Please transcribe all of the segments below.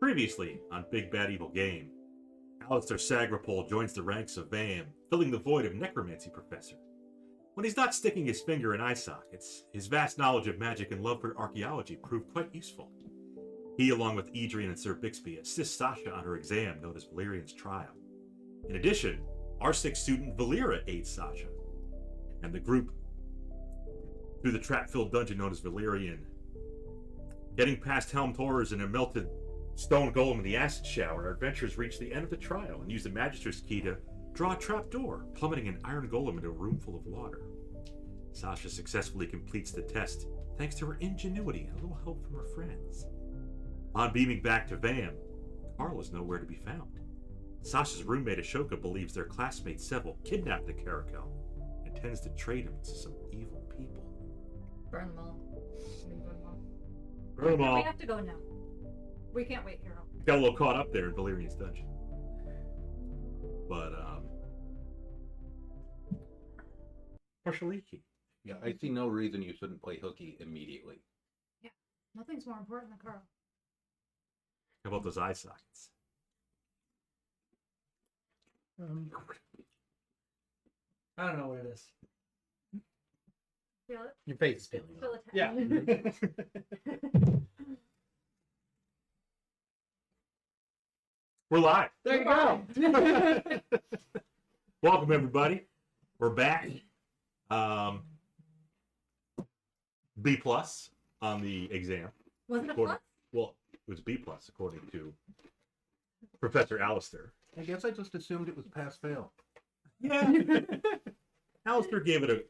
Previously on Big Bad Evil Game, Alister Saagra'pol joins the ranks of VAAM, filling the void of necromancy professor. When he's not sticking his finger in eye sockets, his vast knowledge of magic and love for archaeology proved quite useful. He, along with Edrian and Sir Bixby, assists Sasha on her exam known as Valerian's trial. In addition, ARSYC student Volira aids Sasha, and the group through the trap-filled dungeon known as Valerian. Getting past Helmed Horrors and a melted Stone Golem in the acid shower, our adventurers reach the end of the trial and use the Magister's key to draw a trapdoor, plummeting an iron golem into a room full of water. Sasha successfully completes the test thanks to her ingenuity and a little help from her friends. On beaming back to VAAM, Carl is nowhere to be found. Sasha's roommate Ashoka believes their classmate Seville kidnapped the Caracal and intends to trade him to some evil people. Burn them all. Burn them all. Burn them all. We have to go now. We can't wait here. Got a little caught up there in Valerian's dungeon. But, partially. Yeah, I see no reason you shouldn't play hooky immediately. Yeah, nothing's more important than Carl. How about those eye sockets? I don't know what it is. Feel it? Your face is feeling it. Feel it. Yeah. We're live. There you go. Welcome, everybody. We're back. B plus on the exam. Was it a plus? Well, it was B plus according to Professor Alister. I guess I just assumed it was pass-fail. Yeah. Alister gave it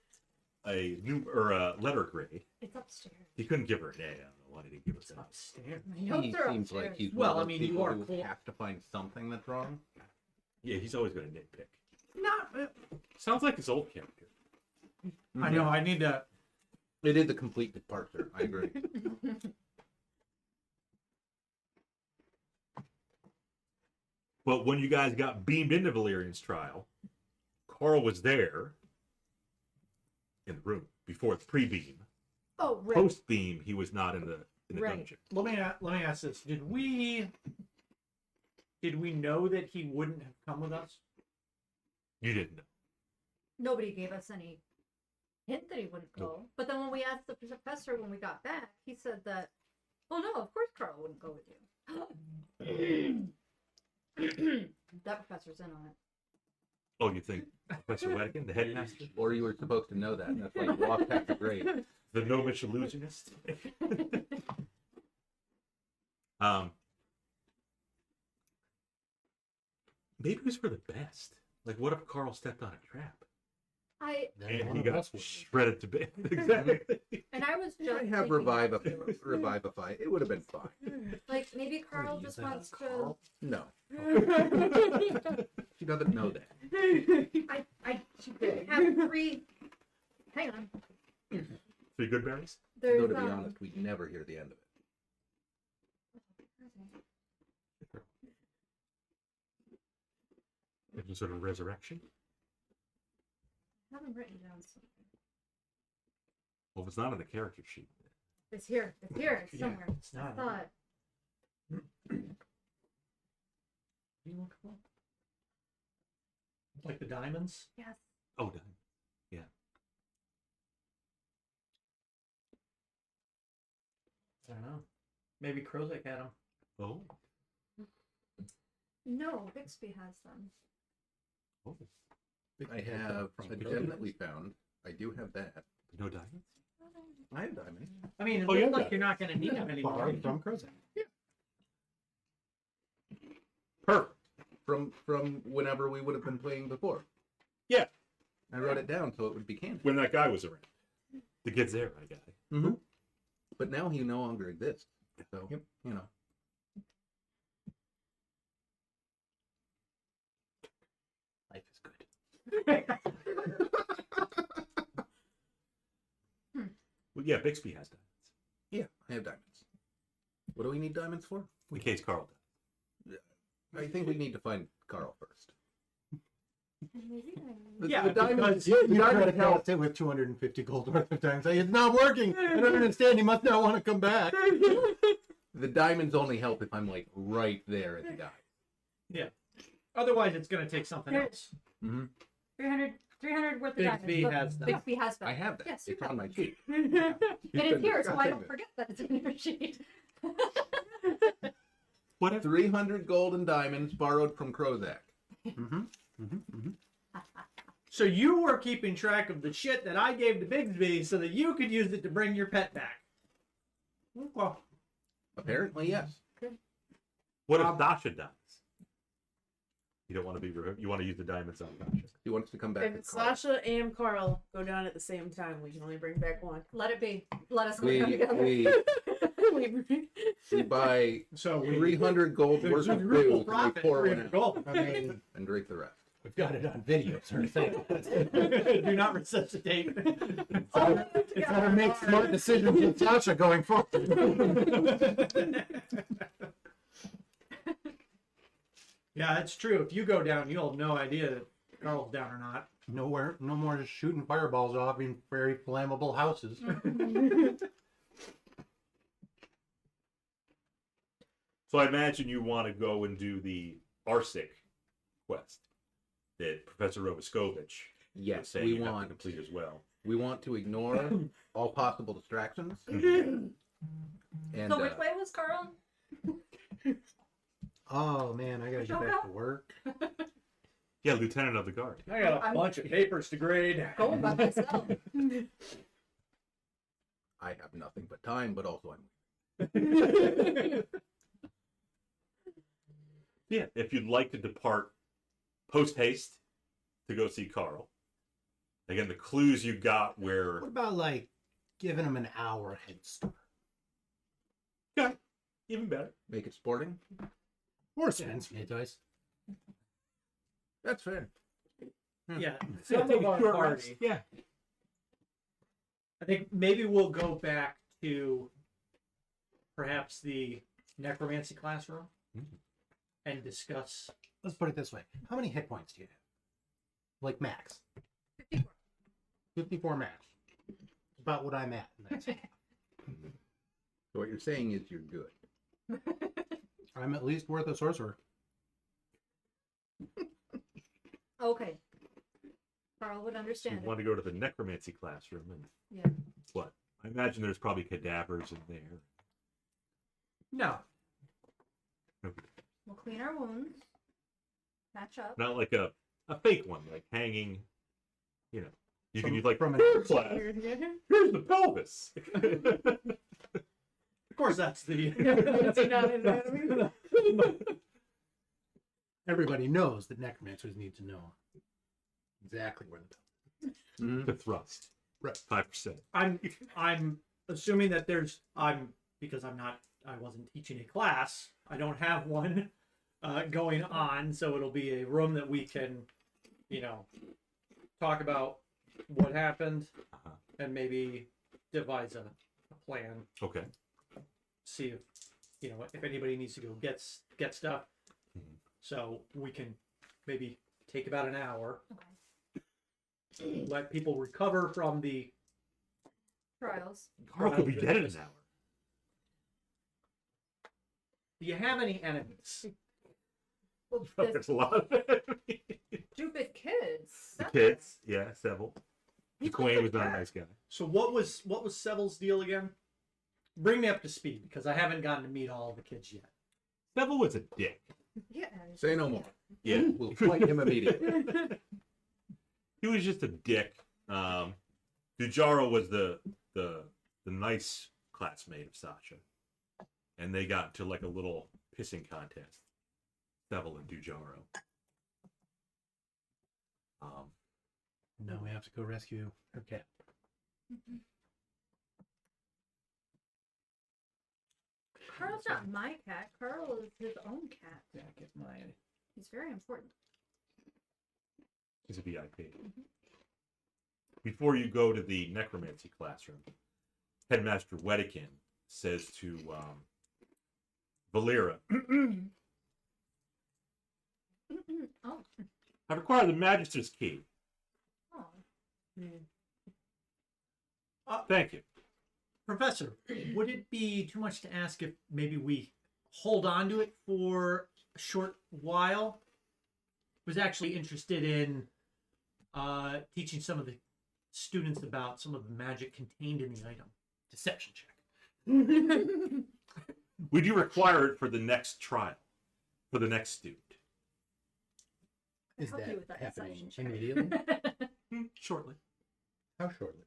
a letter grade. It's upstairs. He couldn't give her an A. I don't know why he didn't give us that. Upstairs. My notes He are seems upstairs. like he's Well, one I of those mean, you people are who cool. have to find something that's wrong. Yeah, he's always going to nitpick. No, Sounds like his old character. I know. I need to. It is a complete departure. I agree. But when you guys got beamed into Valerian's trial, Carl was there in the room before the pre-beam. Oh, right. Post-beam, he was not in the Right. dungeon. Let me ask this: Did we know that he wouldn't have come with us? You didn't know. Nobody gave us any hint that he wouldn't go. But then when we asked the professor when we got back, he said that, oh no, of course Carl wouldn't go with you. That professor's in on it. Oh, you think Professor Wedigan, the headmaster? Or you were supposed to know that. And that's why you walked past the grade. The gnomish illusionist? Maybe it was for the best. Like, what if Carl stepped on a trap? And he got shredded to bits. Exactly. And I was just I have thinking that Revivify. It would have been fine. like maybe Carl just wants to. No. She doesn't know that. I have three. Hang on. 3 good berries? There's Though, to be honest, we'd never hear the end of it. Some sort of resurrection? I haven't written down something. Well, if it's not on the character sheet. It's here. It's here. It's Yeah, somewhere. it's not. I thought. You want to come on? Like the diamonds? Yes. Oh, done. Yeah. I don't know. Maybe Krozak had them. Oh. No, Bixby has them. Oh. I have a gem that we found. I do have that. No diamonds? I have diamonds. I mean, it Oh, looks yeah. like you're not going to need them anymore. From Krozak. Perfect. From whenever we would have been playing before. Yeah. I wrote it down so it would be canon. When that guy was around. The kid's there, my guy. Mm-hmm. But now he no longer exists. So, Yep. you know. Life is good. Well, yeah, Bixby has diamonds. Yeah, I have diamonds. What do we need diamonds for? In case Carl does. I think we need to find Carl first. Yeah, the diamonds. You try to diamonds tell help. us it with 250 gold worth of time. Say it's not working. I don't understand. He must not want to come back. The diamonds only help if I'm like right there at the die. Yeah. Otherwise, it's going to take something There- else. Mm-hmm. 300 worth of Bixby diamonds. has that. Bixby has that. I have that. Yes, you it's have on my it. sheet. And it's here, so I don't Gotta forget that it's in your sheet. What if 300 gold and diamonds borrowed from Krozak. Mm-hmm. Mm-hmm. Mm-hmm. So you were keeping track of the shit that I gave to Bixby so that you could use it to bring your pet back. Well, Apparently, yes. what if Sasha dies? You don't want to be you want to use the diamonds on Sasha. He wants to come back. If with it's Carl. Sasha and Carl go down at the same time, we can only bring back one. Let it be. Let us we, go together. we buy so 300 gold worth of triple food and we profit, pour one 300 out gold. I mean, and drink the rest. we've got it on video, sort of thing. Do not resuscitate. It's how to make smart decisions with Sasha going forward. Yeah, it's true. If you go down, you'll have no idea that Carl's down or not. No more just shooting fireballs off in very flammable houses. So I imagine you want to go and do the ARSYC quest that Professor Robiskovich was Yes, saying we you have to want complete as well. we want to ignore all possible distractions. Mhm. And So which way was Carl? Oh man, I gotta get back to work. Yeah, Lieutenant of the Guard. I got a I'm- bunch of papers to grade. Going by myself. I have nothing but time, but also I'm. Yeah, if you'd like to depart post haste to go see Carl. Again, the clues you got where What about like giving him an hour head start? okay, even better. Make it sporting. Or spend some hit dice. That's fair. Yeah, Yeah, some take of a our short party. rest. Yeah. I think maybe we'll go back to perhaps the necromancy classroom Mhm. and discuss. Let's put it this way. How many hit points do you have? Like max? 54. 54 max. About what I'm at. And that's it. So what you're saying is you're good. I'm at least worth a sorcerer. Okay. Carl would So you understand. want to go to the necromancy classroom and Yeah. what? I imagine there's probably cadavers in there. No, We'll clean our wounds. Match up. Not like a fake one, like hanging, you know. You can From- use like from an- "Here, class, here's the pelvis. of course that's the. Everybody knows that necromancers need to know exactly where the Mhm. The thrust. Right. 5%. I'm assuming that because I wasn't teaching a class. I don't have one going on, so it'll be a room that we can, talk about what happened Uh-huh. and maybe devise a plan. Okay. See if if anybody needs to go get stuff. Mhm. So we can maybe take about an hour, Okay. let people recover from the Trials. Carl could be dead in an hour. Do you have any enemies? Well, There's a lot of stupid kids. the kids. Yeah, several. The Queen was not a nice guy. So what was Seville's deal again? Bring me up to speed because I haven't gotten to meet all the kids yet. Seville was a dick. Yeah. Say no more. Yeah. We'll fight him immediately. He was just a dick. Dujaro was the nice classmate of Sasha. And they got into like a little pissing contest. Seville and Dujaro. Now we have to go rescue her cat. Carl's not my cat. Carl is his own cat. Yeah, get my. He's very important. He's a VIP. Before you go to the necromancy classroom, Headmaster Wedekin says to Volira, Oh. I require the Magister's key. Oh. Thank you. Professor, would it be too much to ask if maybe we hold on to it for a short while? Was actually interested in teaching some of the students about some of the magic contained in the item. Deception check. Would you require it for the next trial? For the next student? Is Help you that with that happening deception check. immediately? Shortly. How shortly?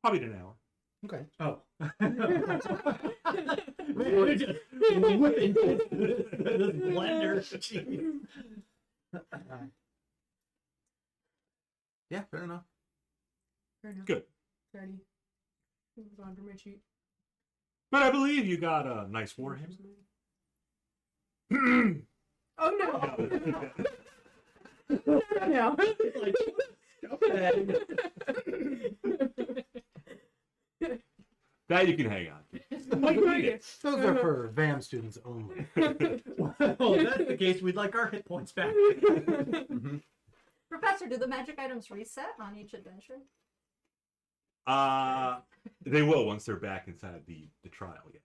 Probably in an hour. Okay. Oh. Blender. Jeez. Yeah, fair enough. Fair enough. Good. 30. Move on for my cheat. But I believe you got a nice warhammer. Oh no! No. That you can hang on to. Those are for VAAM students only. Well, if that's the case, we'd like our hit points back. Professor, do the magic items reset on each adventure? They will once they're back inside the trial, yes.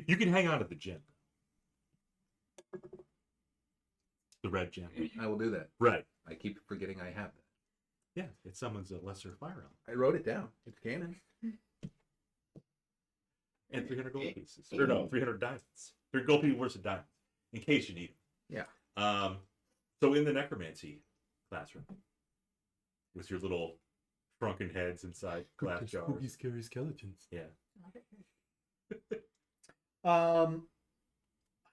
You can hang on to the gem. The red gem. I will do that. Right. I keep forgetting I have that. Yeah, it summons a lesser fire element. I wrote it down. It's canon. And 300 gold pieces. Or no, 300 diamonds. 300 gold pieces worth of diamonds. In case you need them. Yeah. So in the necromancy classroom, with your little shrunken heads inside glass jars. Scary skeletons. Yeah. I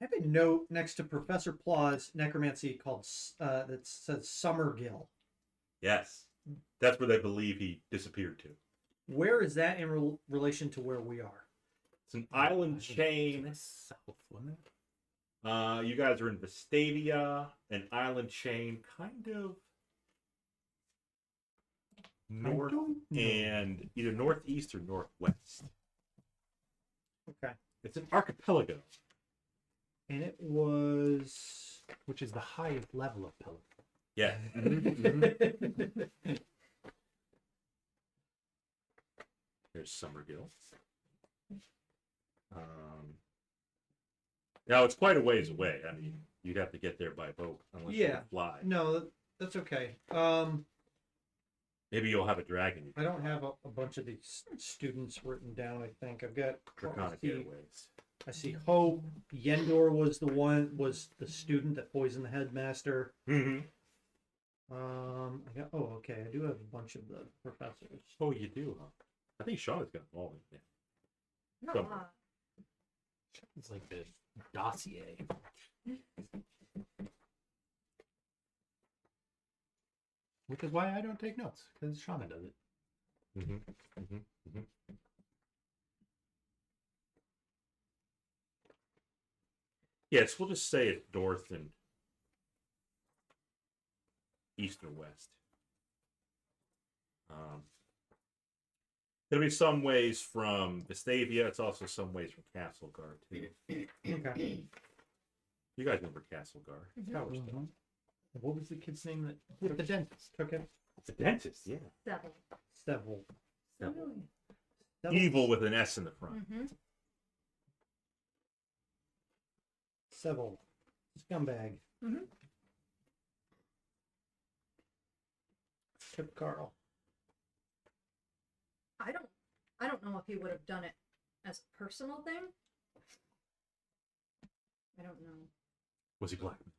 have a note next to Professor Plaw's necromancy called that says Summergill. Yes. That's where they believe he disappeared to. Where is that in relation to where we are? It's an island chain. South, wasn't it? You guys are in Vestavia, an island chain, kind of north and either northeast or northwest. Okay. It's an archipelago. And it was. Which is the highest level of pillar. Yeah. There's Summergill. Now it's quite a ways away. I mean, you'd have to get there by boat unless you Yeah. can fly. No, that's okay. Maybe you'll have a dragon. I don't have a bunch of these students written down. I think I've got. Draconic Airways. I see Hope. Yendor was the student that poisoned the headmaster. Mm-hmm. I got. Oh, okay. I do have a bunch of the professors. Oh, you do, huh? I think Shauna's got all of them. Not Some- a lot. It's like the dossier. Which is why I don't take notes, because Shauna does it. Mm-hmm. Mm-hmm. Mm-hmm. Yes, we'll just say it's north and east or west. It'll be some ways from Vestavia. It's also some ways from Castlegar too. Okay. You guys remember Castlegar? Tower stuff. Mhm. What was the kid's name that With the dentist. Took it. It's a dentist, yeah. Seven. Several. Evil with an S in the front. Mm-hmm. Several. Scumbag. Mm-hmm. Tip Carl. I don't know if he would have done it as a personal thing. I don't know. Was he blackmailed?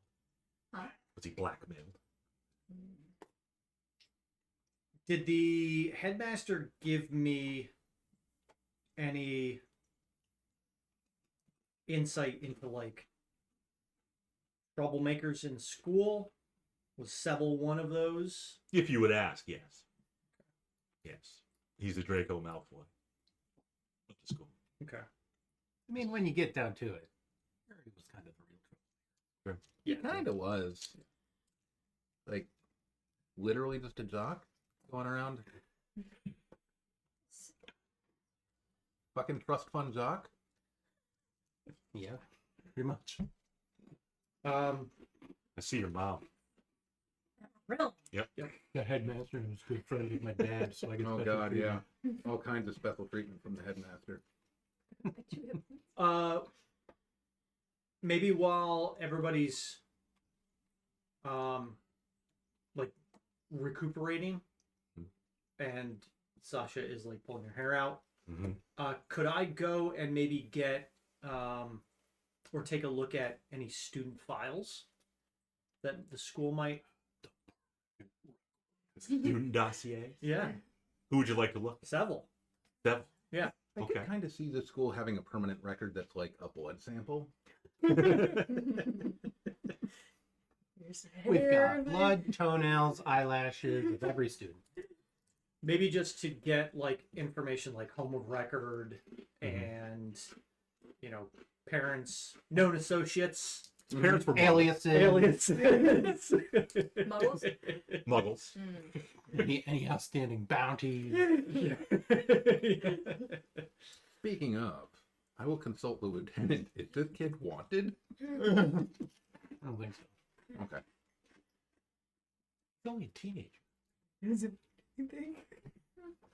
Huh? Was he blackmailed? Did the headmaster give me any insight into like troublemakers in school? Was Seville one of those? If you would ask, yes. Yes. He's the Draco Malfoy of the school. Okay. I mean, when you get down to it, Harry was kind of the real trouble. He kind of was. Like, literally just a jock going around. Fucking trust fund jock. Yeah, pretty much. I see your mom. Real. The headmaster was a good friend with my dad, so I get Oh special God, yeah. treatment. All kinds of special treatment from the headmaster. Maybe while everybody's like recuperating and Sasha is like pulling her hair out, could I go and maybe get or take a look at any student files that the school might? Student dossier. Yeah, Who would you like to look several. at? Yeah. I Okay. can kind of see the school having a permanent record that's like a blood sample. We've got blood, toenails, eyelashes of every student. Maybe just to get like information like home of record and parents, known associates, His parents were Aliases, aliens. Muggles? muggles. any outstanding bounties. Speaking of, I will consult the lieutenant. Is this kid wanted? I don't think so. Okay. He's only a teenager. Is it anything?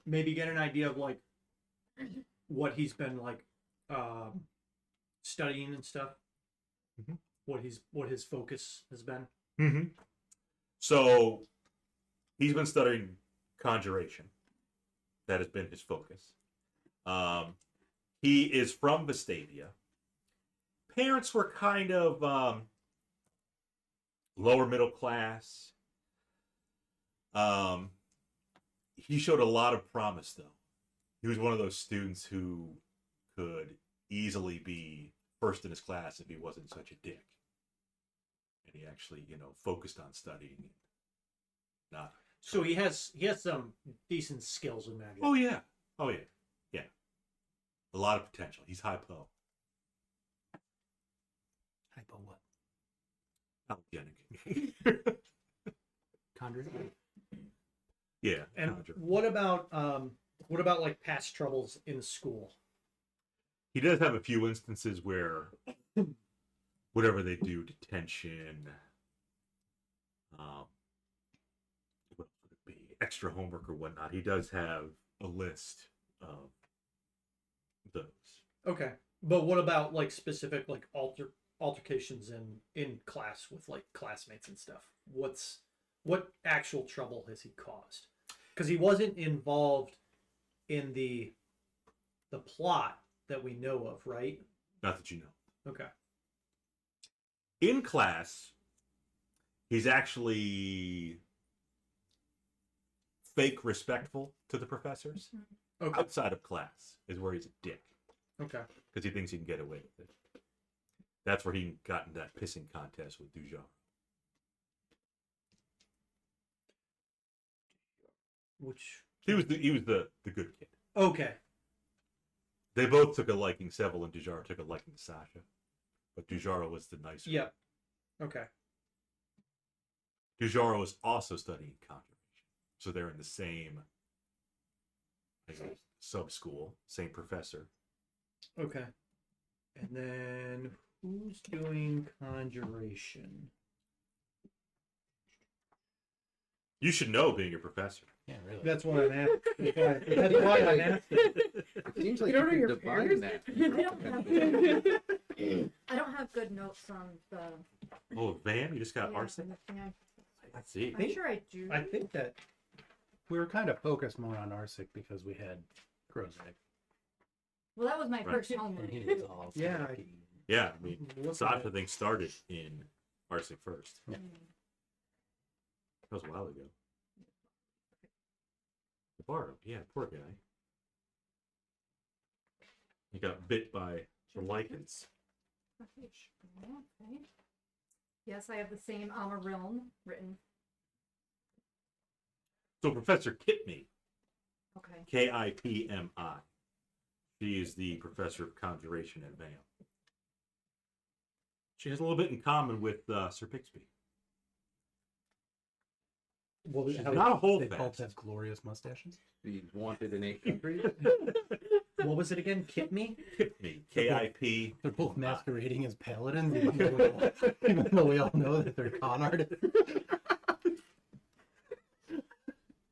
Maybe get an idea of like what he's been like studying and stuff. What his focus has been. So he's been studying conjuration. That has been his focus. He is from Vestavia. Parents were kind of lower middle class. He showed a lot of promise, though. He was one of those students who could easily be first in his class if he wasn't such a dick. And he actually, focused on studying. Not. So he has some decent skills in magic. Oh yeah. Yeah. A lot of potential. He's hypo. Hypo what? Algenic. Conjuring? Yeah. And conjure. what about like past troubles in school? He does have a few instances where whatever they do, detention, what would it be, extra homework or whatnot, he does have a list of those. Okay, but what about like specific like altercations in class with like classmates and stuff? What actual trouble has he caused? Because he wasn't involved in the plot that we know of, right? Not that you know. Okay. In class, he's actually fake respectful to the professors. Okay. Outside of class is where he's a dick Okay. because he thinks he can get away with it. That's where he got in that pissing contest with Dujar. Which He was the good kid. okay. They both took a liking. Seville and Dujar took a liking to Sasha, but Dujar was the nicer. Yep. Okay. Dujar was also studying conjuration, so they're in the same sub school, same professor. Okay. And then who's doing conjuration? You should know, being a professor. Yeah, really. That's what I'm asking. That's why I'm asking. It seems like You you don't know could your divine peers? that. I don't have good notes on the. Oh, VAAM, you just got yeah, ARSYC? yeah. Let's see. I'm sure I do. I think that We were kind of focused more on ARSYC because we had Crow's Egg. Well, that was my Right. first homework. And he was all Yeah, flaky. Yeah, I mean, Look Sasha, at I think, started in ARSYC first. Yeah. That was a while ago. The bard, yeah, poor guy. He got bit by the lichens. Okay. Yes, I have the same Amarilm written. So Professor Kipmi, Okay. Kipmi, she is the professor of conjuration at VAAM. She has a little bit in common with Sir Bixby. well, She's how- not a hold They both fast. have glorious mustaches. He's wanted in 8 countries. what was it again? Kit me? Kipmi, Kip. They're both masquerading as paladins, even though we all know that they're con artists.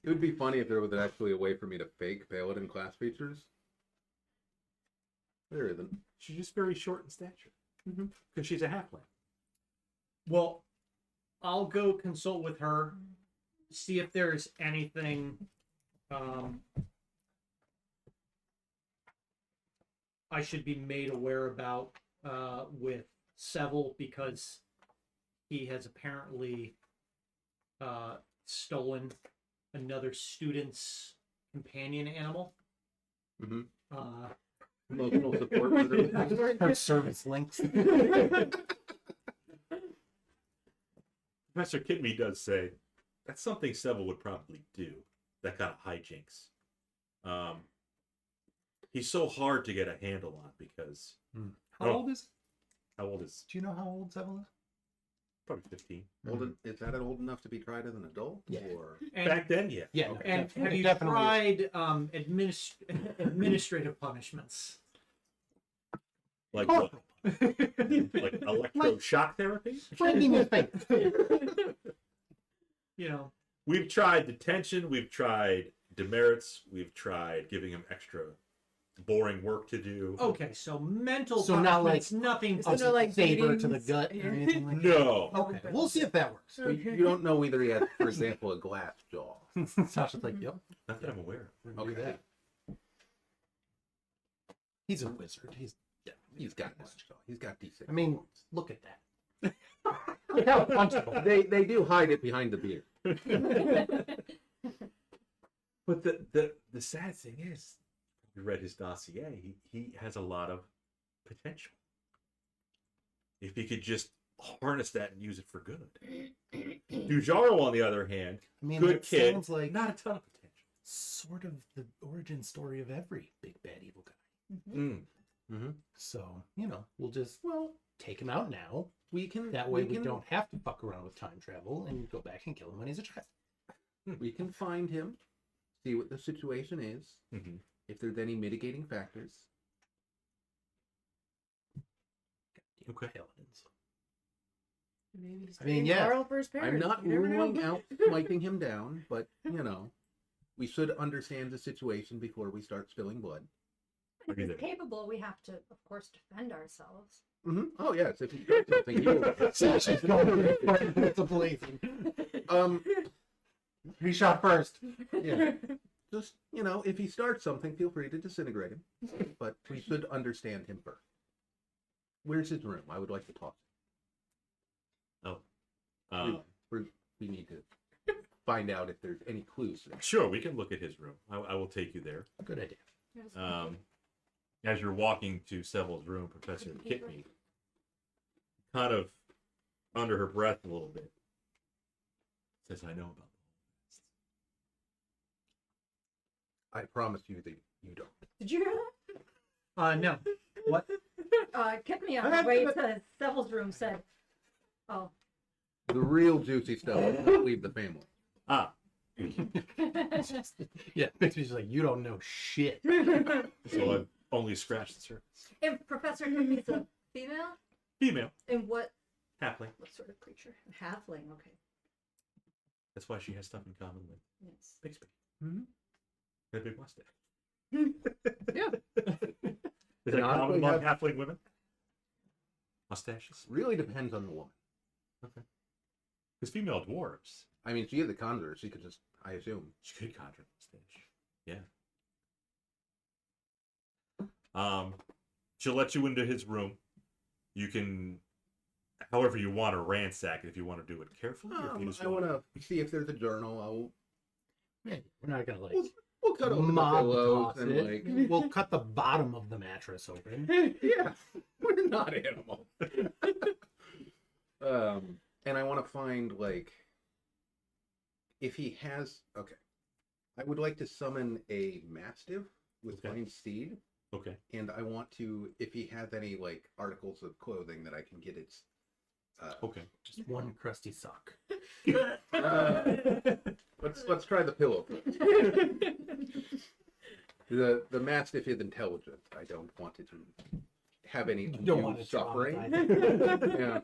It would be funny if there was actually a way for me to fake paladin class features. There isn't. She's just very short in stature. Because she's a halfling. Well, I'll go consult with her, see if there's anything I should be made aware about with Seville, because he has apparently stolen another student's companion animal. Emotional support for the Her service links. Professor Kitme does say that's something Seville would probably do. That kind of hijinks. He's so hard to get a handle on because. How old is? How old is? Do you know how old Seville is? Probably 15. Is that old enough to be tried as an adult? Yeah. Or... And, Back then, yeah. Yeah. Okay. and have you Definitely. tried administrative punishments? Like what? Like electroshock therapy? Finding his face. You know, We've tried detention. We've tried demerits. We've tried giving him extra boring work to do. okay, so mental So not like- punishments, nothing. So no, like, saber to the beatings? gut or anything like that. No. Okay, we'll see if that works. So you don't know whether he had, for example, a glass jaw. Sasha's like, yep. Not that I'm aware of. We'll do that. He's a wizard. He's got one jaw. He's got decent. I mean, look at that. Look how punchable. They do hide it behind the beard. But the sad thing is, you read his dossier, he has a lot of potential. If he could just harness that and use it for good. Dujaro, on the other hand, I mean, good that kid, sounds like not a ton of potential. sort of the origin story of every big bad evil guy. Mm. So, we'll just take him out now. We can. That way we don't have to fuck around with time travel and go back and kill him when he's a child. We can find him, see what the situation is, Mm-hmm. if there's any mitigating factors. Okay. Paladins. Maybe he's I mean, paying yeah. Carl for his parents. I'm not You never know. ruling out smiting him down, but we should understand the situation before we start spilling blood. If he's capable, we have to, of course, defend ourselves. Oh yes, if you start something, you will. Sasha's going to be frightened with the police. He shot first. Yeah. Just if he starts something, feel free to disintegrate him. But we should understand him first. Where's his room? I would like to talk. We need to find out if there's any clues there. Sure, we can look at his room. I will take you there. Good idea. As you're walking to Seville's room, Professor Kitme, kind of under her breath a little bit, says, I know about I promise you that you don't. Did you hear that? No. What? Kitme on the way to Seville's room said, "Oh, The real juicy stuff does not leave the family. Ah, Yeah, Bixby's like, you don't know shit. so I've only scratched the surface. and Professor Kitme's a female? Female, And what halfling. sort of creature? Halfling, okay. That's why she has stuff in common with Yes. Bixby. Mm-hmm. And a big mustache. Yeah. Is that common among halfling women? Mustaches? Really depends on the woman. Okay. Because female dwarves, I mean, she is a conjurer. She could just, I assume. she could conjure a mustache. Yeah. She'll let you into his room. You can, however you want to ransack it, if you want to do it carefully. Or if you just I want to see if there's a journal. Yeah, we're not gonna like We'll cut open the mob pillows toss and it. like. We'll cut the bottom of the mattress open. Yeah, we're not animals. And I want to find like if he has. Okay, I would like to summon a mastiff with Okay. fine seed, Okay. and I want to, if he has any like articles of clothing that I can get its. Okay. Just one crusty sock. Let's try the pillow. The mastiff is intelligent. I don't want it to have any You don't want undue to suffering. traumatize it. Yeah.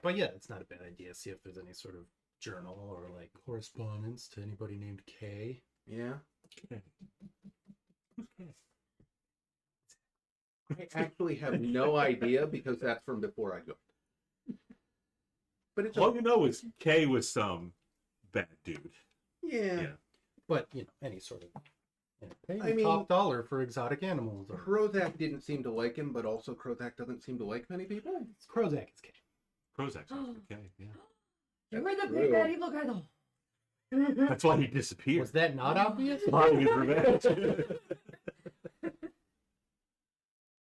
But yeah, it's not a bad idea. See if there's any sort of journal or like correspondence to anybody named K. Yeah. Okay. Who's K? I actually have no idea because that's from before I joined. But it's All you know is K was some bad dude. yeah. But you know, any sort of pay I mean- top dollar for exotic animals. Or Krozak didn't seem to like him, but also Krozak doesn't seem to like many people. Krozak is K. Prozac's okay, yeah. You were the True. big bad evil guy, though. That's why he disappeared. Was that not obvious? Plotting his revenge.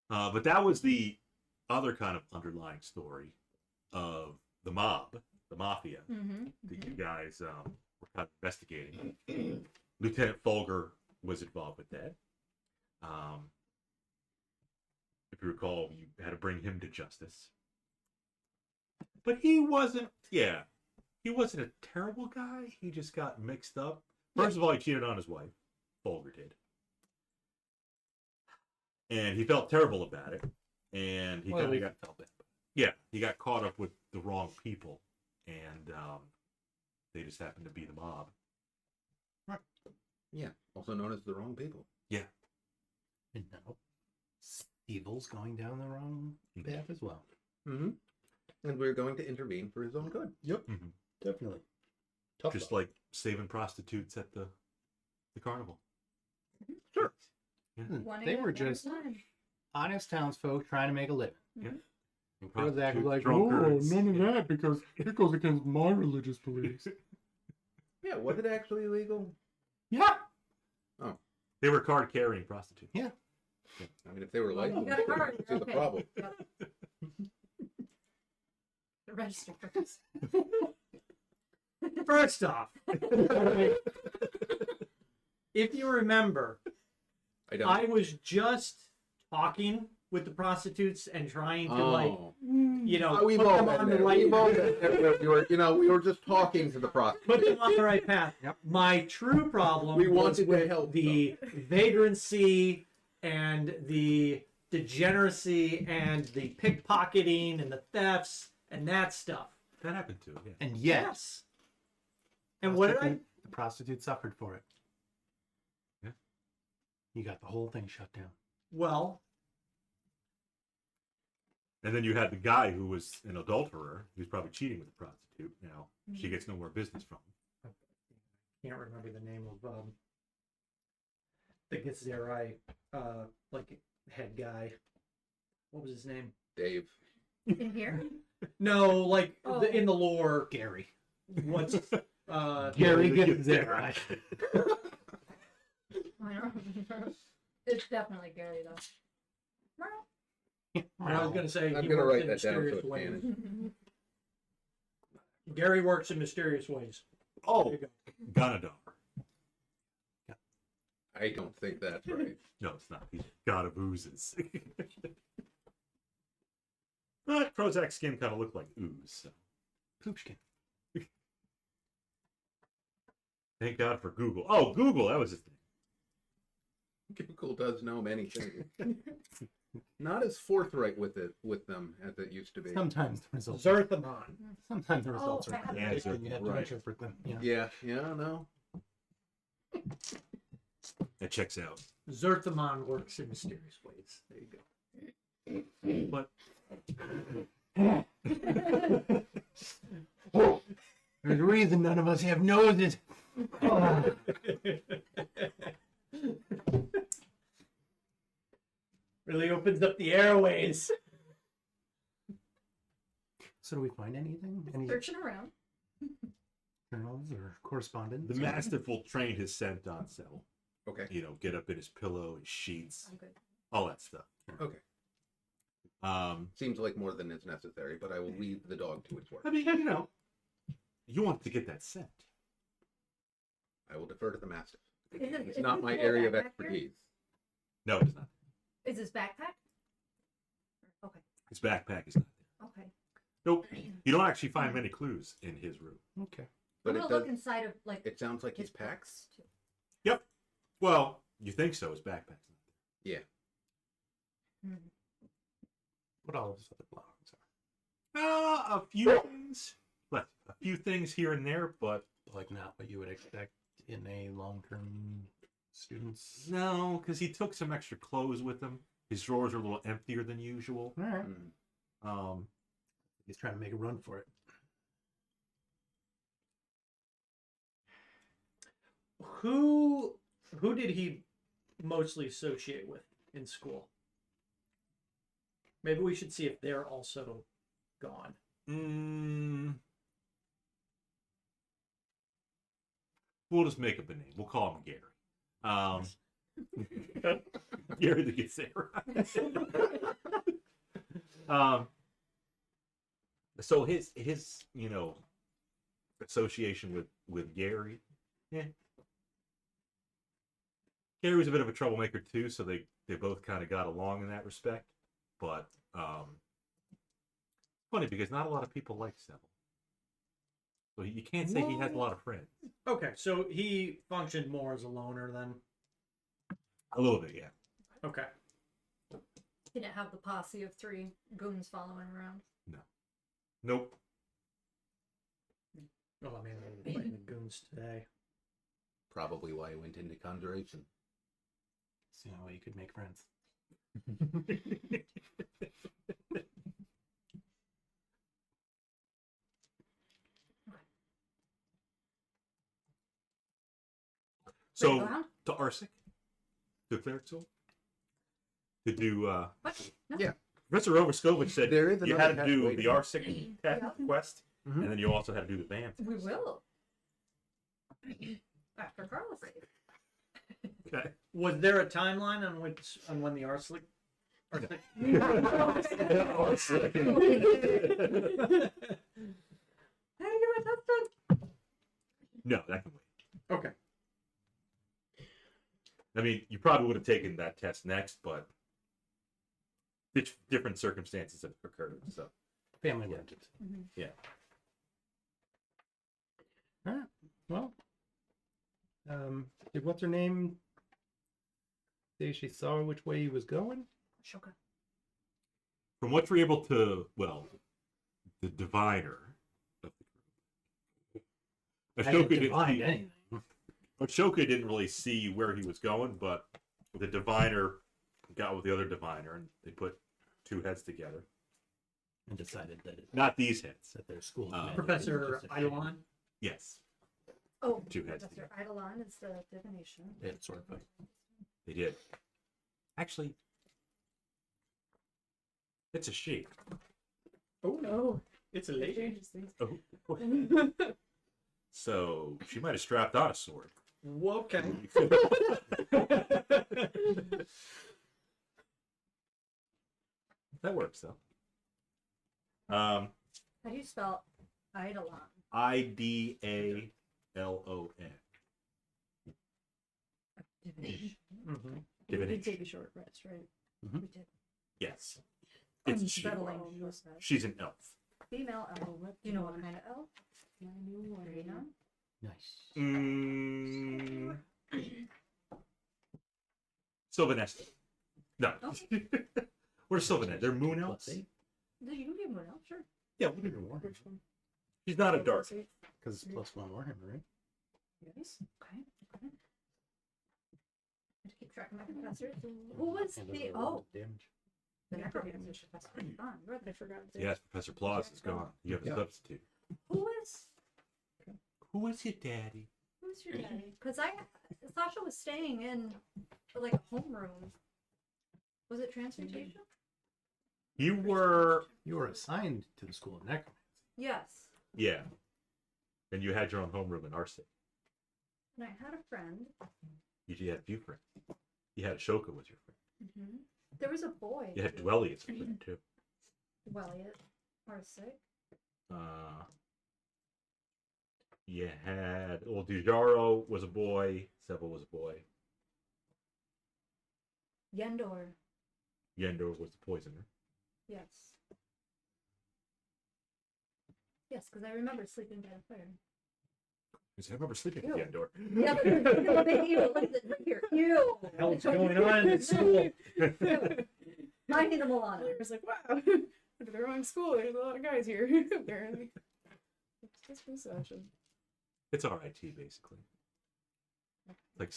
But that was the other kind of underlying story of the mob, the mafia, Mm-hmm. that you guys were kind of investigating. Lieutenant Folger was involved with that. If you recall, you had to bring him to justice. But he wasn't a terrible guy. He just got mixed up. First of all, he cheated on his wife. Folger did. And he felt terrible about it. And he kind of got felt bad. yeah, he got caught up with the wrong people, and they just happened to be the mob. Yeah, also known as the wrong people. And now, evil's going down the wrong path as well. Mm-hmm. And we're going to intervene for his own good. Yep, Mhm. definitely. Tough Just luck. like saving prostitutes at the carnival. Sure. They were just honest townsfolk trying to make a living. Yeah. And Krozak was like, Drunkards. none of that because it goes against my religious beliefs. Yeah, was it actually illegal? Yeah. They were card-carrying prostitutes. Yeah. I mean, if they were Well, you licensed, got a I card. don't see the Okay. problem. Yep. The register first. First off, if you remember, I don't. I was just talking with the prostitutes and trying to you know, We've put all them been on the there. right We've all been there. We were just talking to the put prostitute. them on the right path. Yep. My true problem We was wanted to with help the vagrancy and the degeneracy and the pickpocketing and the thefts and that stuff. That happened too, yeah. And yes, And what did I? the prostitute suffered for it. Yeah. You got the whole thing shut down. Well, And then you had the guy who was an adulterer, who's probably cheating with the prostitute. Now, she gets no more business from him. can't remember the name of the Gizzerai, like head guy. What was his name? Dave. In here? No, like Oh. in the lore. Gary. What's Gary gets there. I don't It's definitely Gary, though. I was gonna say I'm he gonna works write in that down so mysterious it's ways. canon. Gary works in mysterious ways. There Oh, you go. Ganadar. I don't think that's right. No, it's not. He's god of oozes. But Krozak's skin kind of looked like ooze. So. Poopskin. Thank God for Google. Oh, Google, that was his thing. Google does know many things. Not as forthright with them as it used to be. Sometimes the results. Zerthamon. Sometimes the results Oh, are yeah, contradicting. You have to right. interpret them. Yeah. Yeah, no. That checks out. Zerthamon works in mysterious ways. There you go. But There's a reason none of us have noses. Really opens up the airways. So do we find anything? Any Searching around. journals or correspondence? the Mastiff will train his scent on Settle. Okay. You know, get up in his pillow, his sheets, I'm good. all that stuff. Okay. Seems like more than is necessary, but I will leave the dog to its work. I mean, you know, you want to get that scent. I will defer to the Mastiff. Is It's it not my full area of backpack here? expertise. No, it's not. Is this backpack? Okay. His backpack is not there. Okay. Nope. You don't actually find many clues in his room. Okay. But I'm it gonna does. look inside of like It sounds like his he's packed. books, too. Yep. Well, you think so. His backpack's not Yeah. Hmm. What all of his other belongings are. there. A few things. Let's a few things here and there, but Like not what you would expect in a long-term student's. no, because he took some extra clothes with him. His drawers are a little emptier than usual. All right. Um, He's trying to make a run for it. Who did he mostly associate with in school? Maybe we should see if they're also gone. We'll just make up a name. We'll call him Gary. Gary the Gazera. So his association with Gary. Yeah. Gary was a bit of a troublemaker too, so they both kind of got along in that respect. But funny because not a lot of people like Seville. So you can't say he has a lot of friends. Okay, so he functioned more as a loner then. A little bit, yeah. Okay. He didn't have the posse of 3 goons following around. Nope. Oh man, they're fighting the goons today. Probably why he went into conjuration. See how you could make friends. So Around? to ARSYC, to Cleric Soul, to do What? No. Yeah. Professor Overskovich said There is you another had to do pathway. the ARSYC Yeah. quest, Mhm. and then you also had to do the BAAM. We will. After Carlos leaves. Okay. Was there a timeline on when the ARSYC? How do you get my test done? No, that can wait. Okay. I mean, you probably would have taken that test next, but different circumstances have occurred. So Family legend. yeah. All right. Well, did what's her name say she saw which way he was going? Shoka. From what we're able to, well, the diviner of the group. I didn't Ashoka divine didn't, anything. Ashoka didn't really see where he was going, but the diviner got with the other diviner, and they put 2 heads together. And decided that Not these heads. that their school Professor Eidolon? Yes, Oh, 2 heads Professor together. Eidolon is the divination. They had sword fight. They did. Actually, it's a she. Oh Oh, it's a that lady. changes things. Oh. So she might have strapped on a sword. Okay. That works though. How do you spell Eidolon? Idalon. Divination. Mm-hmm. We did Divination. take a short rest, right? We did. Yes. It's a she. Unsettling. She's an elf. Female elf. Oh, what Do you know what kind of elf? I knew Do you know? Nice. Sylvanester. No. Oh. We're Sylvanester. They're moon elves. +8? Do you give one elf? Sure. Yeah, we'll do more. Which one? She's not a dark. Because it's +1 Warhammer, right? Yes. Okay. Okay. I have to keep track of my professors. Who was And the damage. the necromancer professor? Gone. You're I forgot. to- Yes, Professor Plaus is gone. You have a Yeah. substitute. Who is Who is your daddy? who's your daddy? Because Sasha was staying in like a homeroom. Was it transmutation? You were, You were assigned to the School of Necromancy. Yes. yeah. And you had your own homeroom in ARSYC. And I had a friend. You had a few friends. You had Ashoka was your friend. There was a boy. You had Dwelly as a friend too. Welliot. ARSYC. You had, well, Dujaro was a boy. Seville was a boy. Yendor. Yendor was the poisoner. Yes. Yes, because I remember sleeping by the fire. Because I remember sleeping with Ew. Yendor. Yeah, but it's a big ew. Look at this right here. Ew. What the hell's going on in school? I need a Milano. I was like, wow, went to the wrong school. There's a lot of guys here, apparently. Just be Sasha. It's RIT basically. Like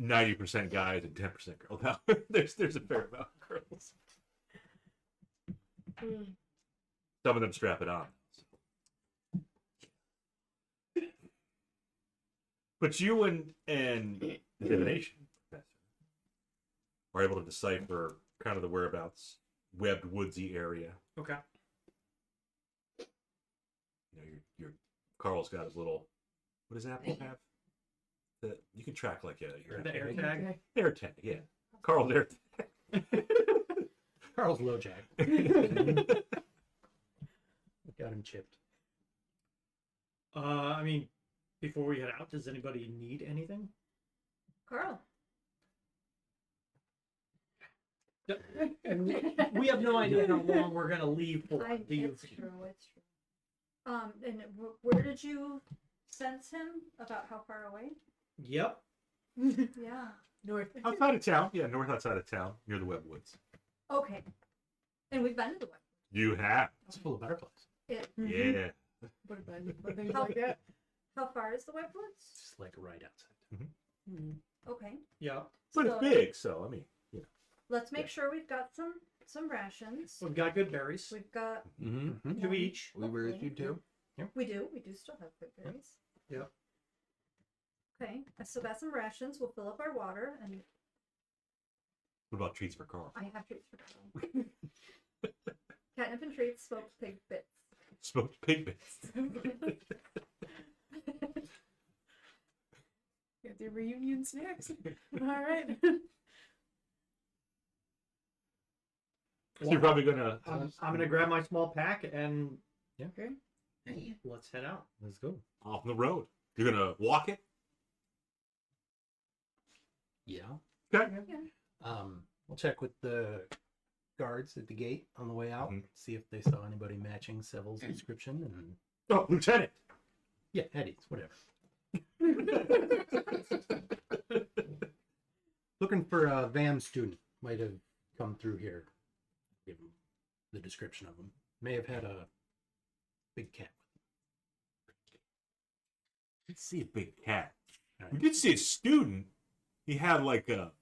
90% guys and 10% girls. Now there's a fair amount of girls. Some of them strap it on. But you and divination professor are able to decipher kind of the whereabouts, webbed woodsy area. Okay. You know, your Carl's got his little. What does Apple have? That you can track like your The air tag. air tag. Yeah, Carl's air tag. Carl's low jack. Got him chipped. I mean, before we head out, does anybody need anything? Carl. And we have no idea how long we're gonna leave for. Do you? It's true. It's true. And where did you sense him? About how far away? Yep. Yeah. North. Outside of town. Yeah, north outside of town, near the web woods. Okay. And we've been to the web. You have. It's full of butterflies. Yeah. What about things How- like that? How far is the web woods? Just like right outside. Okay. Yeah. But So- it's big, so I mean, you know. Let's make sure we've got some rations. We've got good berries. We've got Mm-hmm. Two each. Blueberries, you too. we do still have good berries. Yep. Okay. I still got some rations. We'll fill up our water, and What about treats for Carl? I have treats for Carl. Catnip and treats, smoked pig bits. Smoked pig bits. Got the reunion snacks. All right. So you're probably gonna. I'm gonna grab my small pack and Okay. let's head out. Let's go. Off the road. You're gonna walk it. Yeah. Okay. We'll check with the guards at the gate on the way out. Mhm. See if they saw anybody matching Seville's description, and Oh, Lieutenant. yeah, Eddie's whatever. Looking for a VAAM student. Might have come through here. Give him the description of him. May have had a big cat. Let's see a big cat. All We right. did see a student. He had like a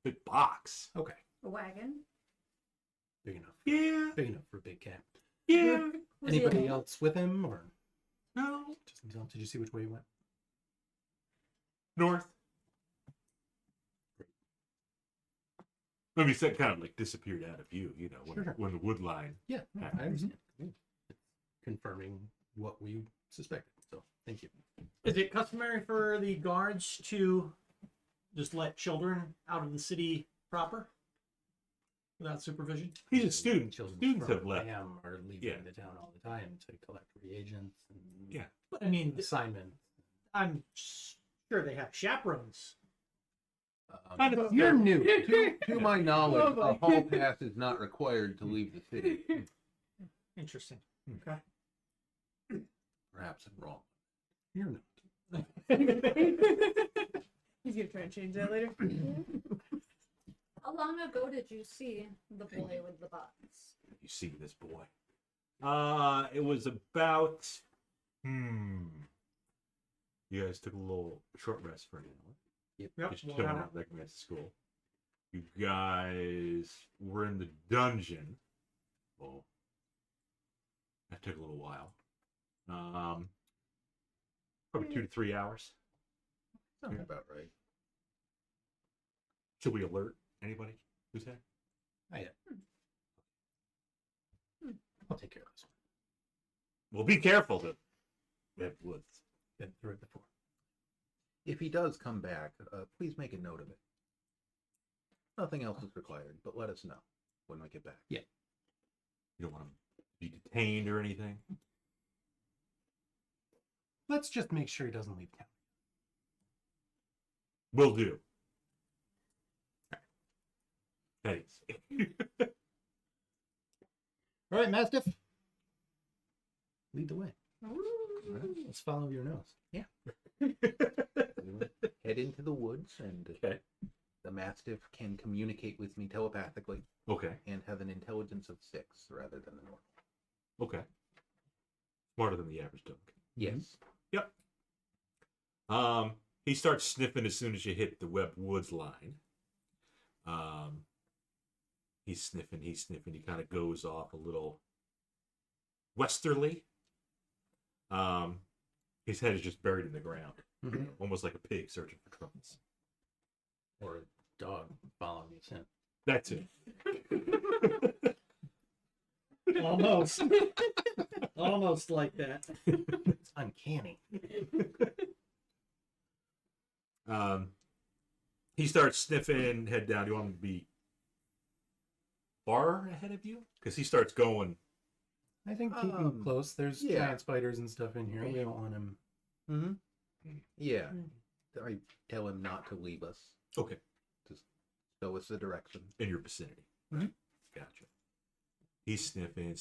big box. Okay, A wagon. big enough. Yeah. Big enough for a big cat. Yeah. Was he Anybody alone? else with him, or No. just himself? Did you see which way he went? North. Maybe he said kind of like disappeared out of view, you know, Sure. when the wood line. Yeah, no, Yeah. I understand. It's confirming what we suspected. So thank you. Is it customary for the guards to just let children out of the city proper without supervision? He's a student. Children Students from have left. VAAM are leaving Yeah. the town all the time to collect reagents and Yeah. But I mean, assignments. I'm sure they have chaperones. You're new. To my knowledge, a hall pass is not required to leave the city. Interesting. Okay. Perhaps I'm wrong. You're not. He's gonna try and change that later. How long ago did you see the boy with the box? You see this boy. It was about. You guys took a little short rest for an hour. Yep. Just well, chilling yeah. out like at school. You guys were in the dungeon. Well, that took a little while. Probably 2 to 3 hours. Sounds about right. Should we alert anybody who's there? Oh, yeah. I'll take care of this one. Well, be careful. The Red Woods. Been through it before. If he does come back, please make a note of it. Nothing else is required, but let us know when we get back. You don't want to be detained or anything. Let's just make sure he doesn't leave town. Will do. Thanks. All right, Mastiff. Lead the way. Let's follow your nose. Yeah. Head into the woods, and Okay. the Mastiff can communicate with me telepathically Okay. and have an intelligence of 6 rather than the normal. Okay. Smarter than the average dog. Yes. Yep. He starts sniffing as soon as you hit the web woods line. He's sniffing. He kind of goes off a little westerly. His head is just buried in the ground, almost like a pig searching for crumbs. Or a dog following his scent. That's it. Almost. Almost like that. It's uncanny. He starts sniffing, head down. Do you want him to be far ahead of you? Because he starts going. I think keep him close. There's yeah. giant spiders and stuff in here. We don't want him. Yeah. I tell him not to leave us. Okay. Just show us the direction. In your vicinity. Gotcha. He's sniffing,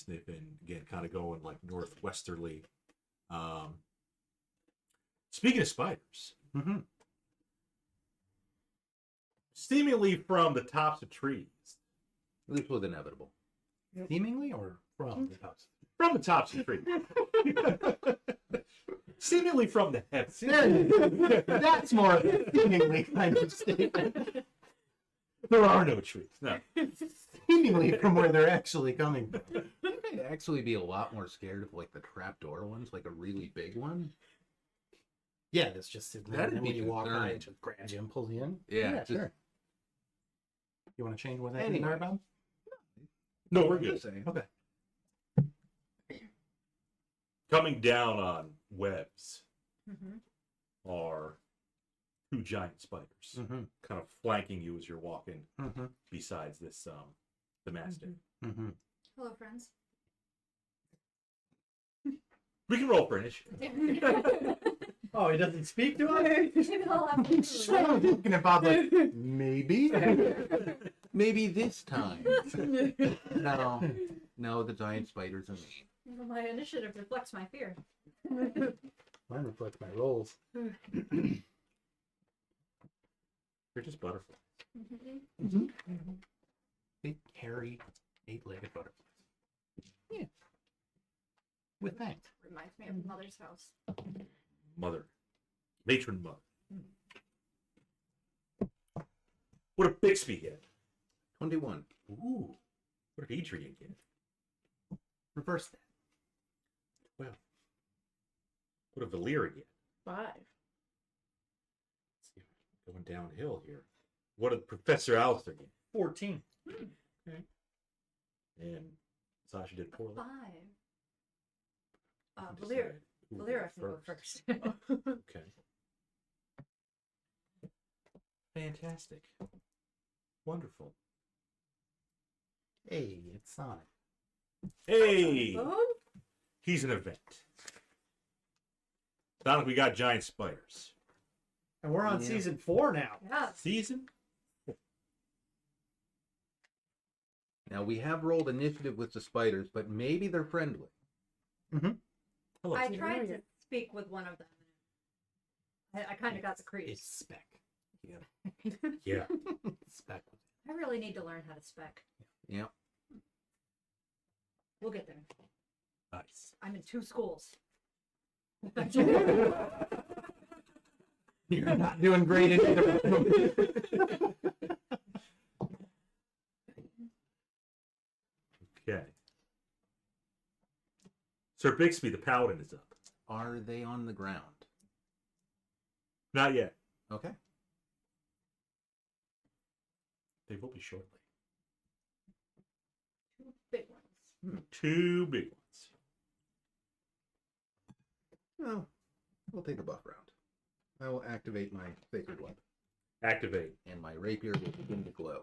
again, kind of going like northwesterly. Speaking of spiders, seemingly from the tops of trees. This was inevitable. Seemingly or from the tops? From the tops of trees. Seemingly from the heavens. That's more of a seemingly kind of statement. There are no trees. No. Seemingly from where they're actually coming from. I'd actually be a lot more scared of like the trapdoor ones, like a really big one. Yeah, that's just sitting there. That'd And then when be you walk by, concerning. it just grabs you and pulls you in. Yeah, just- sure. You want to change what that Anyway. is, Arbom? No, we're I'm good. just saying. Okay. Coming down on webs Mm-hmm. are two giant spiders, kind of flanking you as you're walking. Besides this, the master. Hello, friends. We can roll for initiative. Oh, he doesn't speak to us? Maybe they'll have to So looking at Bob like, maybe? Maybe this time. No, the giant spiders are me. Well, my initiative reflects my fear. Mine reflects my rolls. They're just butterflies. They carry 8-legged butterflies. Yeah. With thanks. Reminds me of Mother's house. Mother. Matron mother. What did Bixby get? 21. Ooh. What did Adrian get? Reverse that. 12. What did Valerian get? 5. Let's see, going downhill here. What did Professor Alister get? 14. And Sasha did poorly. 5. Decide who will Valera can go first. Okay. Fantastic. Wonderful. Hey, it's Sonic. Hey! Oh, He's an event. Sonic, we got giant spiders. And we're on Yeah. season 4 now. Yeah. Season? Now we have rolled initiative with the spiders, but maybe they're friendly. Hello. I see, tried there to you speak with one of them. I kind of got the creeps. It's spec. Yeah. Spec. I really need to learn how to spec. Yep. We'll get there. Nice. I'm in 2 schools. You're not doing great in either of them. Okay. Sir Bixby, the paladin, is up. Are they on the ground? Not yet. Okay. They will be shortly. 2 big ones. 2 big ones. Well, we'll take a buff round. I will activate my sacred weapon, Activate. and my rapier will begin to glow.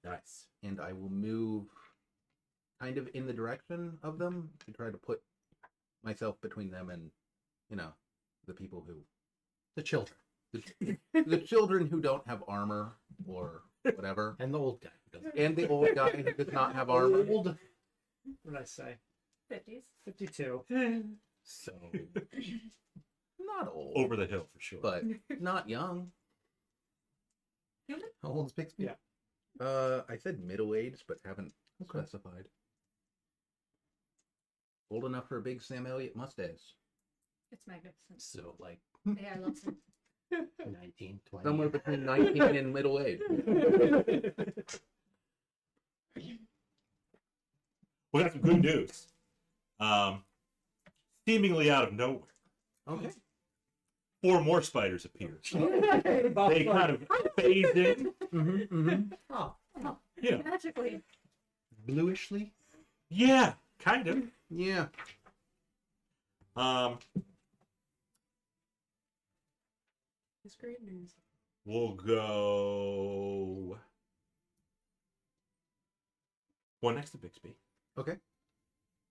Nice. And I will move kind of in the direction of them to try to put myself between them and, the people who, The children. the children who don't have armor or whatever, And the old guy. Who doesn't. and the old guy who does not have armor. Old. What did I say? 50s. 52. So, not old, Over the hill for sure. but not young. How old is Bixby? Yeah. I said middle-aged, but haven't specified. Old enough for a big Sam Elliott mustache. It's magnificent. So like Yeah, I love it. 19, 20. Somewhere between 19 and middle age. We got some good news. Seemingly out of nowhere, Okay. 4 more spiders appear. They kind of phase in. Oh, Yeah. Magically. Bluishly. Yeah, kind of. Yeah. It's great news. We'll go one next to Bixby, Okay.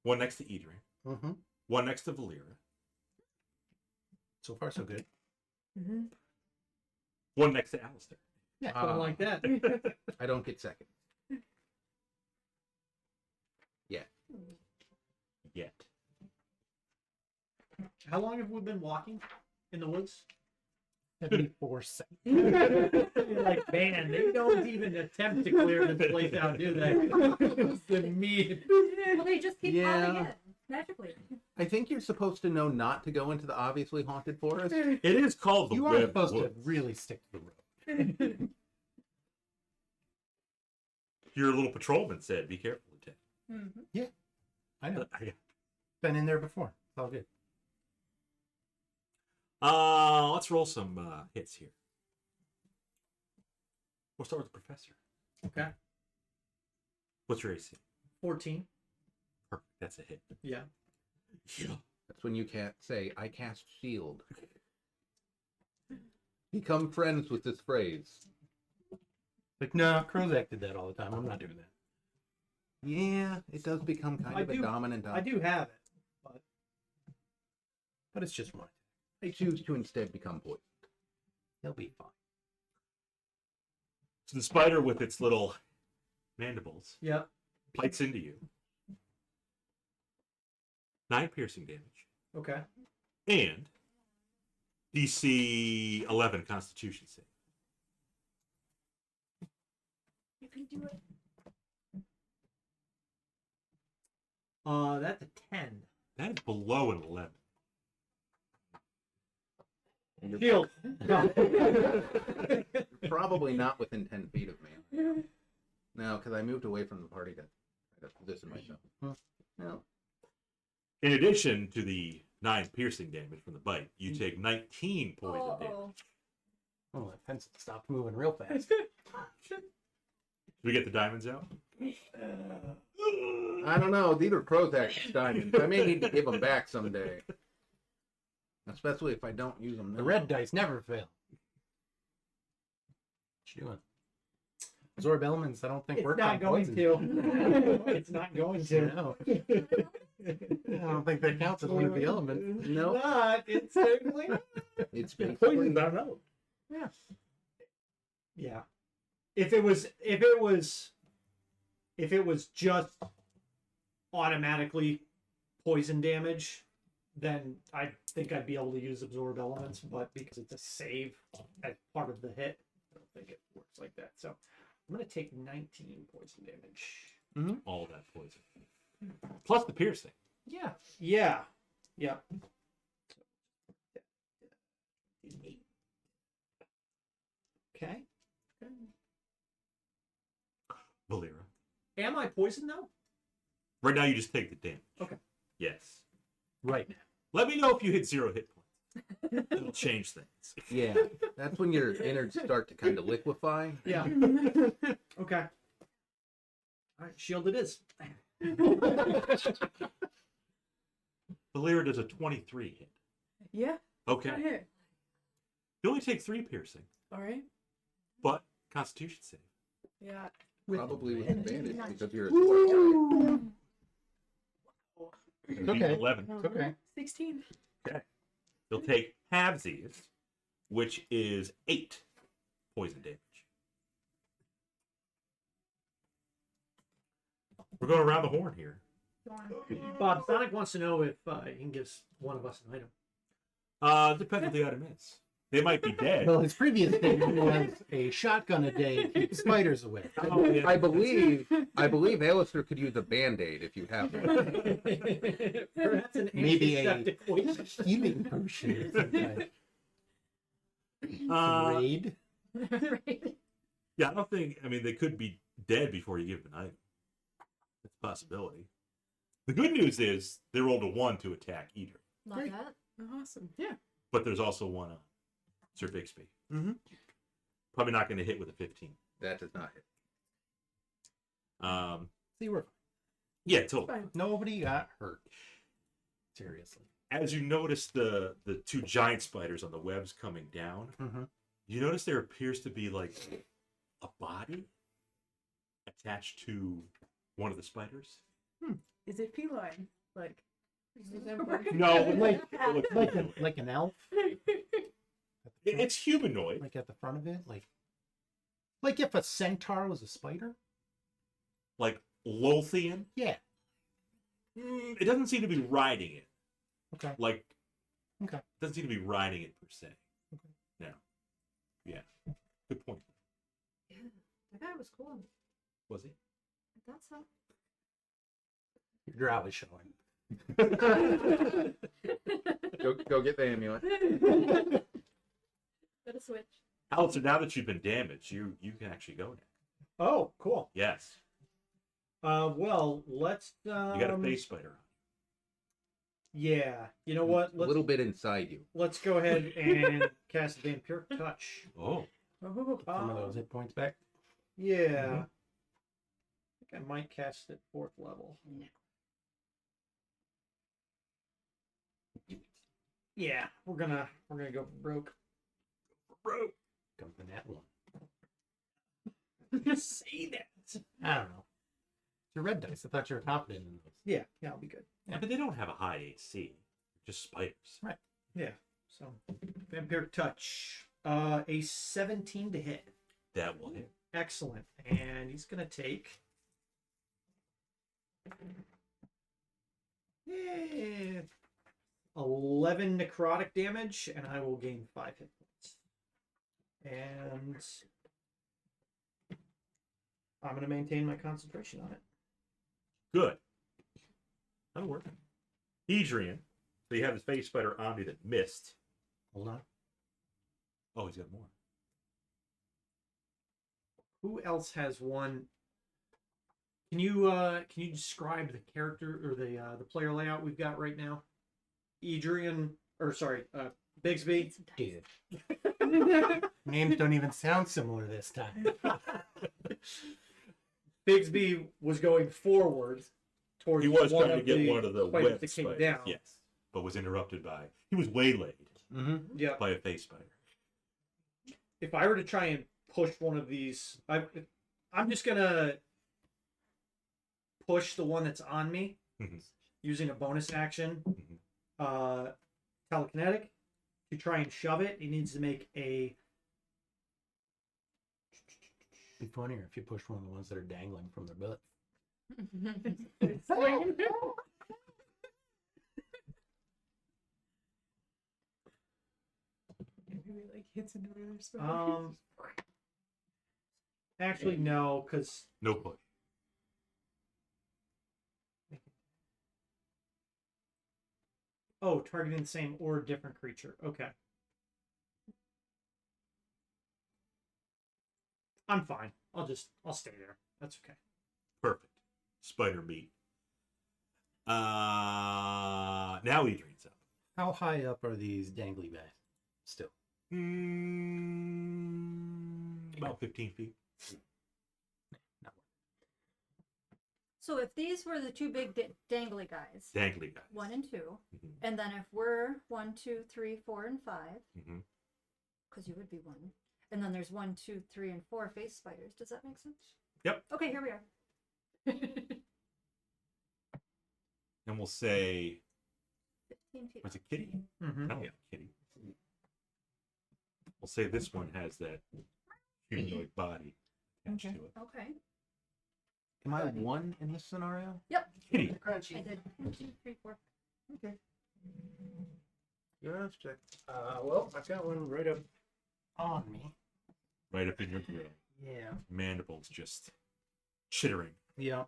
one next to Edrian, Mm-hmm. one next to Volira, So far, so good. Mm-hmm. one next to Alister. yeah, something like that. I don't get second. Yet. How long have we been walking in the woods? 74 seconds. You're like, man, they don't even attempt to clear this place out, do they? The meat. Well, they just keep piling Yeah. in. Magically. I think you're supposed to know not to go into the obviously haunted forest. It is called the You are Web supposed Woods. to really stick to the road. Your little patrolman said, "Be careful, Lieutenant." Mm-hmm. I know. Yeah. Been in there before. It's all good. Let's roll some hits here. We'll start with the professor. Okay. What's your AC? 14. Perfect. That's a hit. Yeah. Yeah. That's when you can't say, I cast shield. Become friends with this phrase. Like, no, Krozak did that all the time. I'm not doing that. Yeah, it does become kind I of a do- dominant I do have it. But it's just one. I choose to instead become poisoned. He'll be fine. So the spider with its little mandibles Yeah. bites into you. 9 piercing damage. Okay. And DC 11 Constitution save. You can do it. That's a 10. That is below an 11. Shield. Probably not within 10 feet of me. No, because I moved away from the party to try to position myself. No. In addition to the 9 piercing damage from the bite, you take 19 poison damage. Oh. Oh, that fence stopped moving real fast. Should we get the diamonds out? I don't know. These are Prozac diamonds. I may need to give them back someday. Especially if I don't use them now. The red dice never fail. What you doing? Absorb elements, I don't think It's work not on going poison. to. It's not going to. No. I don't think that counts as one of the elements. No. Not. It's certainly not. It's basically not out. Yeah. Yeah. If it was just automatically poison damage, then I think I'd be able to use absorb elements, but because it's a save as part of the hit, I don't think it works like that. So I'm gonna take 19 poison damage. All that poison. Plus the piercing. Yeah. Yeah. Yeah. Okay. Valira. Am I poisoned though? Right now you just take the damage. Okay. Yes. Right now. Let me know if you hit 0 hit points. It'll change things. Yeah. That's when your innards start to kind of liquefy. Yeah. Okay. All right, shield it is. Valira does a 23 hit. Yeah. Okay. Right here. You only take 3 piercing, All right. but Constitution save. Yeah. Probably with advantage. advantage because you're a sword. It'll be Okay. 11. Okay. 16. You'll take halvesies, which is 8 poison damage. We're going around the horn here. Bob, Sonic wants to know if he can give one of us an item. Depends what the item is. They might be dead. Well, his previous statement was a shotgun a day keeps spiders away. Oh, yeah. I believe Alister could use a band-aid if you have one. Perhaps an Maybe a antiseptic poison. healing potion of some kind. Uh, Raid. Right. Yeah, I don't think. I mean, they could be dead before you give them an item. That's a possibility. The good news is they rolled a 1 to attack Edrian, Not Great. that. Awesome. Yeah. but there's also one on Sir Bixby. Mhm. Probably not going to hit with a 15. That does not hit. See, we're Yeah, totally. Fine. nobody got hurt. Seriously. As you notice the 2 giant spiders on the webs coming down, Mm-hmm. you notice there appears to be like a body attached to one of the spiders. Is it feline? Like. No, Like an elf. It's humanoid. Like at the front of it, like if a centaur was a spider. Like Lothian. Yeah. It doesn't seem to be riding it. Okay. Like, Okay. doesn't seem to be riding it per se. Okay. No. Yeah. Good point. Yeah, that guy was cool. Was he? I thought so. Your drow is showing. Go get the amulet. Got a switch. Alister, now that you've been damaged, you can actually go now. Oh, cool. Yes. Well, let's. You got a face spider on. Yeah. You know what? A little bit inside you. Let's go ahead and cast Vampiric Touch. Oh. Oh, Some of those hit points back. Yeah. I think I might cast it 4th level. Yeah, we're gonna go broke. Comes the nat one. Just say that. I don't know. It's your red dice. I thought you were confident in those. Yeah, I'll be good. Yeah, but they don't have a high AC. Just spiders. Right. Yeah. So Vampiric Touch. A 17 to hit. That will hit. Excellent. And he's gonna take. Yeah, 11 necrotic damage, and I will gain 5 hit points. And I'm going to maintain my concentration on it. Good. That'll work. Edrian. So you have this face spider on you that missed. Hold on. Oh, he's got more. Who else has one? Can you describe the character or the player layout we've got right now? Edrian, or sorry, Bixby. Dude. Names don't even sound similar this time. Bixby was going forward towards He was one trying to of get the one of the spiders web that came spiders. down. Yes. But was interrupted by... He was waylaid Mm-hmm. Yeah. by a face spider. If I were to try and push one of these, I'm just gonna push the one that's on me Mhm. using a bonus action, Mhm. telekinetic. To try and shove it, he needs to make a. Be funnier if you push one of the ones that are dangling from their butt. Maybe like hits into another spell. Actually, no, because No push. targeting the same or different creature. Okay. I'm fine. I'll stay there. That's okay. Perfect. Spider meat. Now Edrian's up. How high up are these dangly guys? Still. About 15 feet. So if these were the 2 big dangly guys, Dangly guys. 1 and 2, Mhm. and then if we're 1, 2, 3, 4, and 5, Mhm. because you would be 1, and then there's 1, 2, 3, and 4 face spiders. Does that make sense? Yep. Okay, here we are. And we'll say... 15 feet. What's a kitty? Mm-hmm. I don't have a kitty. We'll say this one has that humanoid body attached Okay. to it. Okay. Am I one in this scenario? Kitty. I did 1, 2, 3, 4. Okay. Just check. Well, I've got one right up on me. Right up in your grill. Yeah. Mandibles just chittering. Yeah.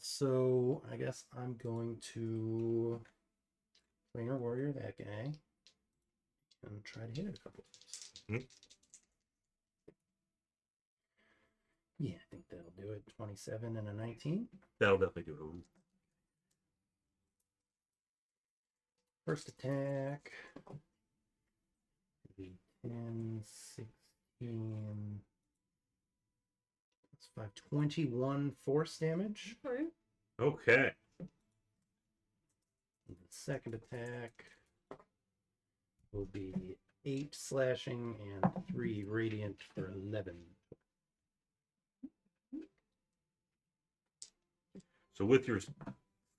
So I guess I'm going to Planar Warrior that guy and try to hit it a couple times. Mhm. Yeah, I think that'll do it. 27 and a 19. That'll definitely do it. Ooh. First attack. 10, 16. That's 5. 21 force damage. Okay. Okay. And the second attack will be 8 slashing and 3 radiant for 11. So with your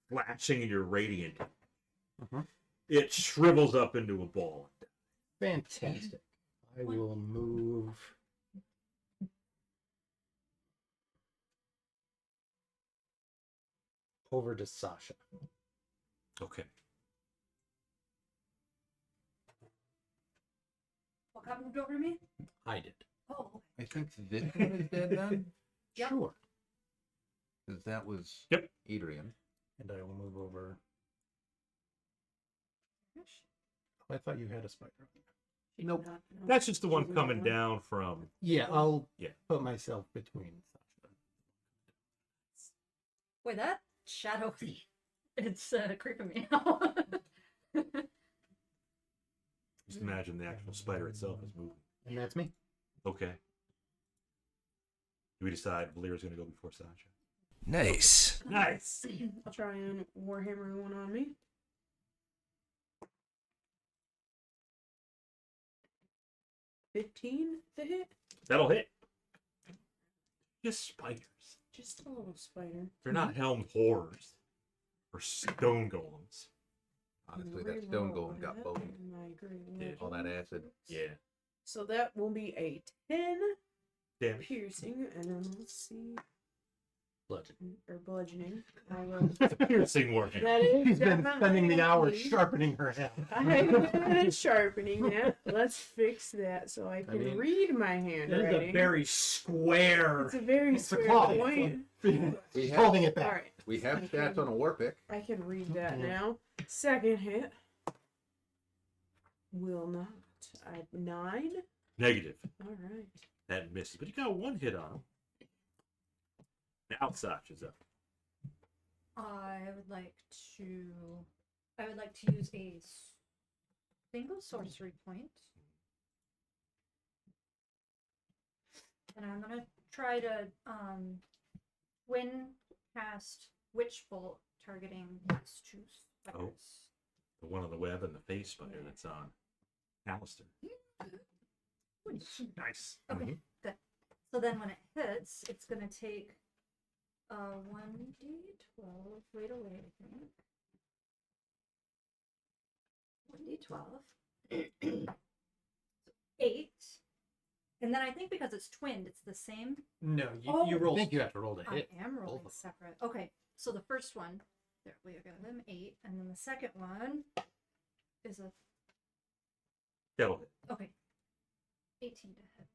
flashing and your radiant, Uh-huh. it shrivels up into a ball. Fantastic. I will move over to Sasha. Okay. What got moved over to me? I did. Oh, okay. I think this one is dead then, Yep. Sure. because that was Yep. Adrian. And I will move over. I thought you had a spider. Nope. That's just the one coming down from. Yeah, I'll Yeah. put myself between Sasha. Wait, that shadow, it's creeping me out. Just imagine the actual spider itself is moving. And that's me. Okay. Do we decide Valeria's going to go before Sasha? Nice. Nice. I'll try and Warhammer one on me. $15 to hit. That'll hit. Just spiders. Just a little spider. They're not Helmed Horrors or Stone Golems. Honestly, that stone golem got Reroll boned. that, my great Did. All that acid. Yeah. So that will be a 10 Damage. piercing, and then let's see, Bludgeon. or bludgeoning. I will. It's a piercing working. That is She's been spending the hour definitely- sharpening her head. I'm good at sharpening that. Let's fix that so I can mean, read my That is handwriting. a very square. It's a very It's a square claw. point. We have, Holding it All back. right, we have stats on a war pick. I can read that Yeah. now. Second hit will not. I 9. Negative. All right. That misses. But you got one hit on him. Now Sasha's up. I would like to use a single sorcery point. And I'm gonna try to twin cast Witch Bolt targeting these two spiders. The one on the web and the face spider that's on Alister. Nice. Okay, good. So then when it hits, it's gonna take 1d12 right away, I think. 1d12. 8. And then I think because it's twinned, it's the same. No, you Oh. roll. I think you have to roll to I hit. am both rolling of them. separate. Okay, so the first one, there we go, them 8, and then the second one is a That'll hit. okay, 18 to hit.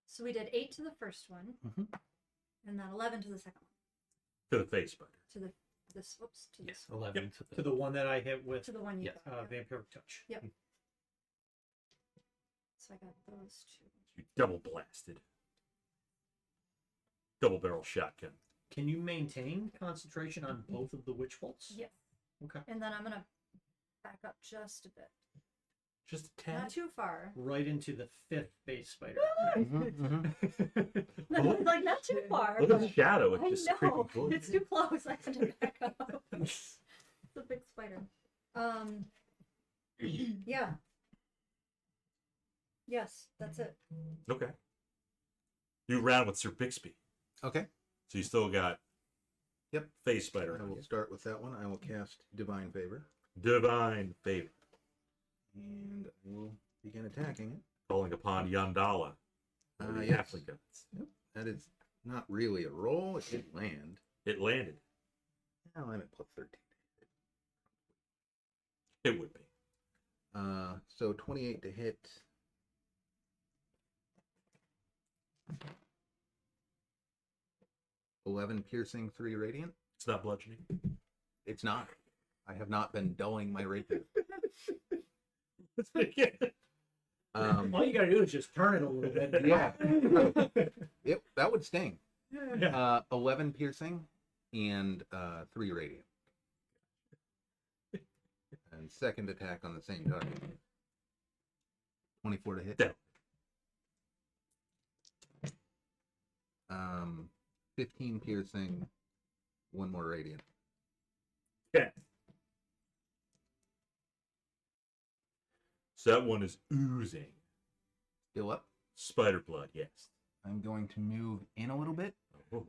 So we did 8 to the first one, Mhm. and then 11 to the second one. To the face spider. To the this whoops to Yes, this one. 11 to the, To the one that I hit with To the one you Yes. got. yeah. vampiric touch. So I got those two. You double blasted. Double barrel shotgun. Can you maintain concentration on both of the witch bolts? Yes. Okay. And then I'm gonna back up just a bit. Just a Not tad. too far. Right into the 5th base spider. Mhm, mhm. No, like not too far. Look at the but shadow. I It's just know. creeping towards It's you. too close. I had to back up. It's a big spider. Yeah. Yes, that's it. Okay. You round with Sir Bixby. Okay. So you still got Yep. face spider I on will you. start with that one. I will cast Divine Favor. Divine favor. And I will begin attacking it. Calling upon Yandala. The Yes. halfling gods. That is not really a roll. It did land. It landed. Now I'm at plus 13. It would be. So 28 to hit. $11 piercing, 3 radiant. It's not bludgeoning. It's not. I have not been dulling my rapier. All you gotta do is just turn it a little bit. Yeah. Yep, that would sting. Yeah. 11 piercing and 3 radiant. And second attack on the same target. 24 to hit. Down. 15 piercing, 1 more radiant. Okay. So that one is oozing. Still up. Spider blood, yes. I'm going to move in a little bit, Oh.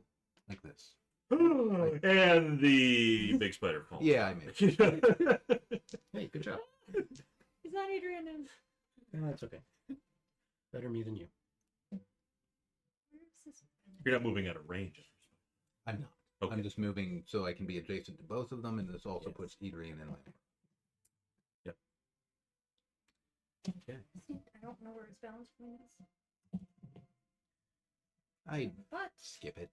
like this. And the big spider falls. Yeah, I missed. Hey, good job. Is that Adrian and No, that's okay. Better me than you. where is this? You're not moving out of range. I'm not. Okay. I'm just moving so I can be adjacent to both of them, and this also Yes. puts Edrian in line. Okay. I don't know where his balance point is. I But skip it.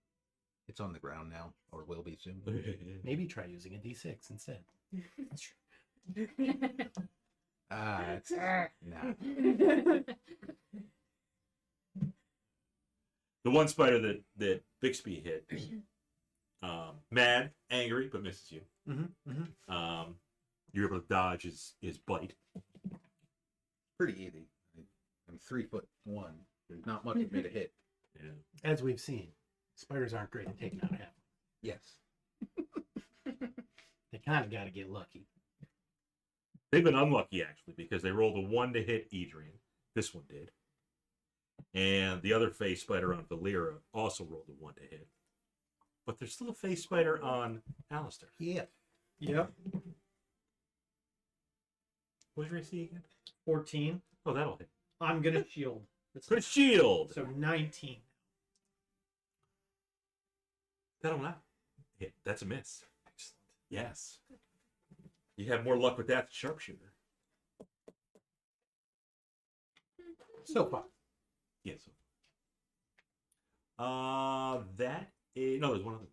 It's on the ground now, or will be soon. Maybe try using a D6 instead. It's nah. The one spider that Bixby hit, mad, angry, but misses you. You're able to dodge his bite. Pretty easy. I'm 3'1". There's not much of me to hit. Yeah. As we've seen, spiders aren't great at taking out half. Yes. They kind of got to get lucky. They've been unlucky, actually, because they rolled a 1 to hit Edrian. This one did. And the other phase spider on Volira also rolled a 1 to hit. But there's still a phase spider on Alister. Yeah. Yep. What's your AC again? 14. Oh, that'll hit. I'm gonna shield. That's Good shield! so 19. That'll not hit. That's a miss. Excellent. Yes. You have more luck with that than sharpshooter. So far. Yes. That is... No, there's one other.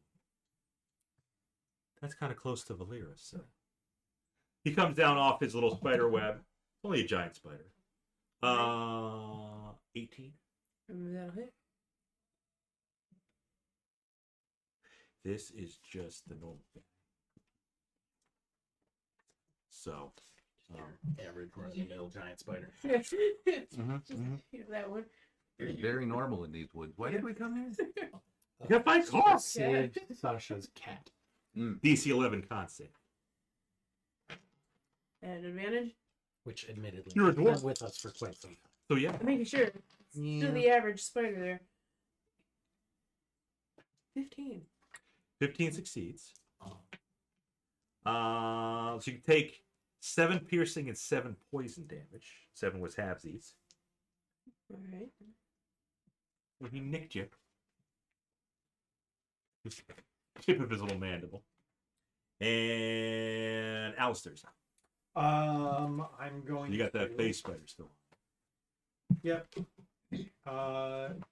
That's kind of close to Valerian, so... He comes down off his little spider web. Only a giant spider. 18. That'll hit. This is just the normal guy. So... Average run-of-the-mill giant spider. That one. It's very normal in these woods. Why did we come here? You gotta find cost! Saved Sasha's cat. DC 11 con save. At advantage. Which admittedly You're a has been dwarf. with us for quite some time. So yeah. I'm making sure. Yeah. Do the average spider there. 15. 15 succeeds. So you can take 7 piercing and 7 poison damage. 7 was halvesies. Alright. When he nicked you. Just tip of his little mandible. And Alister's. I'm going. You got that to- face spider still. Yep. Attempt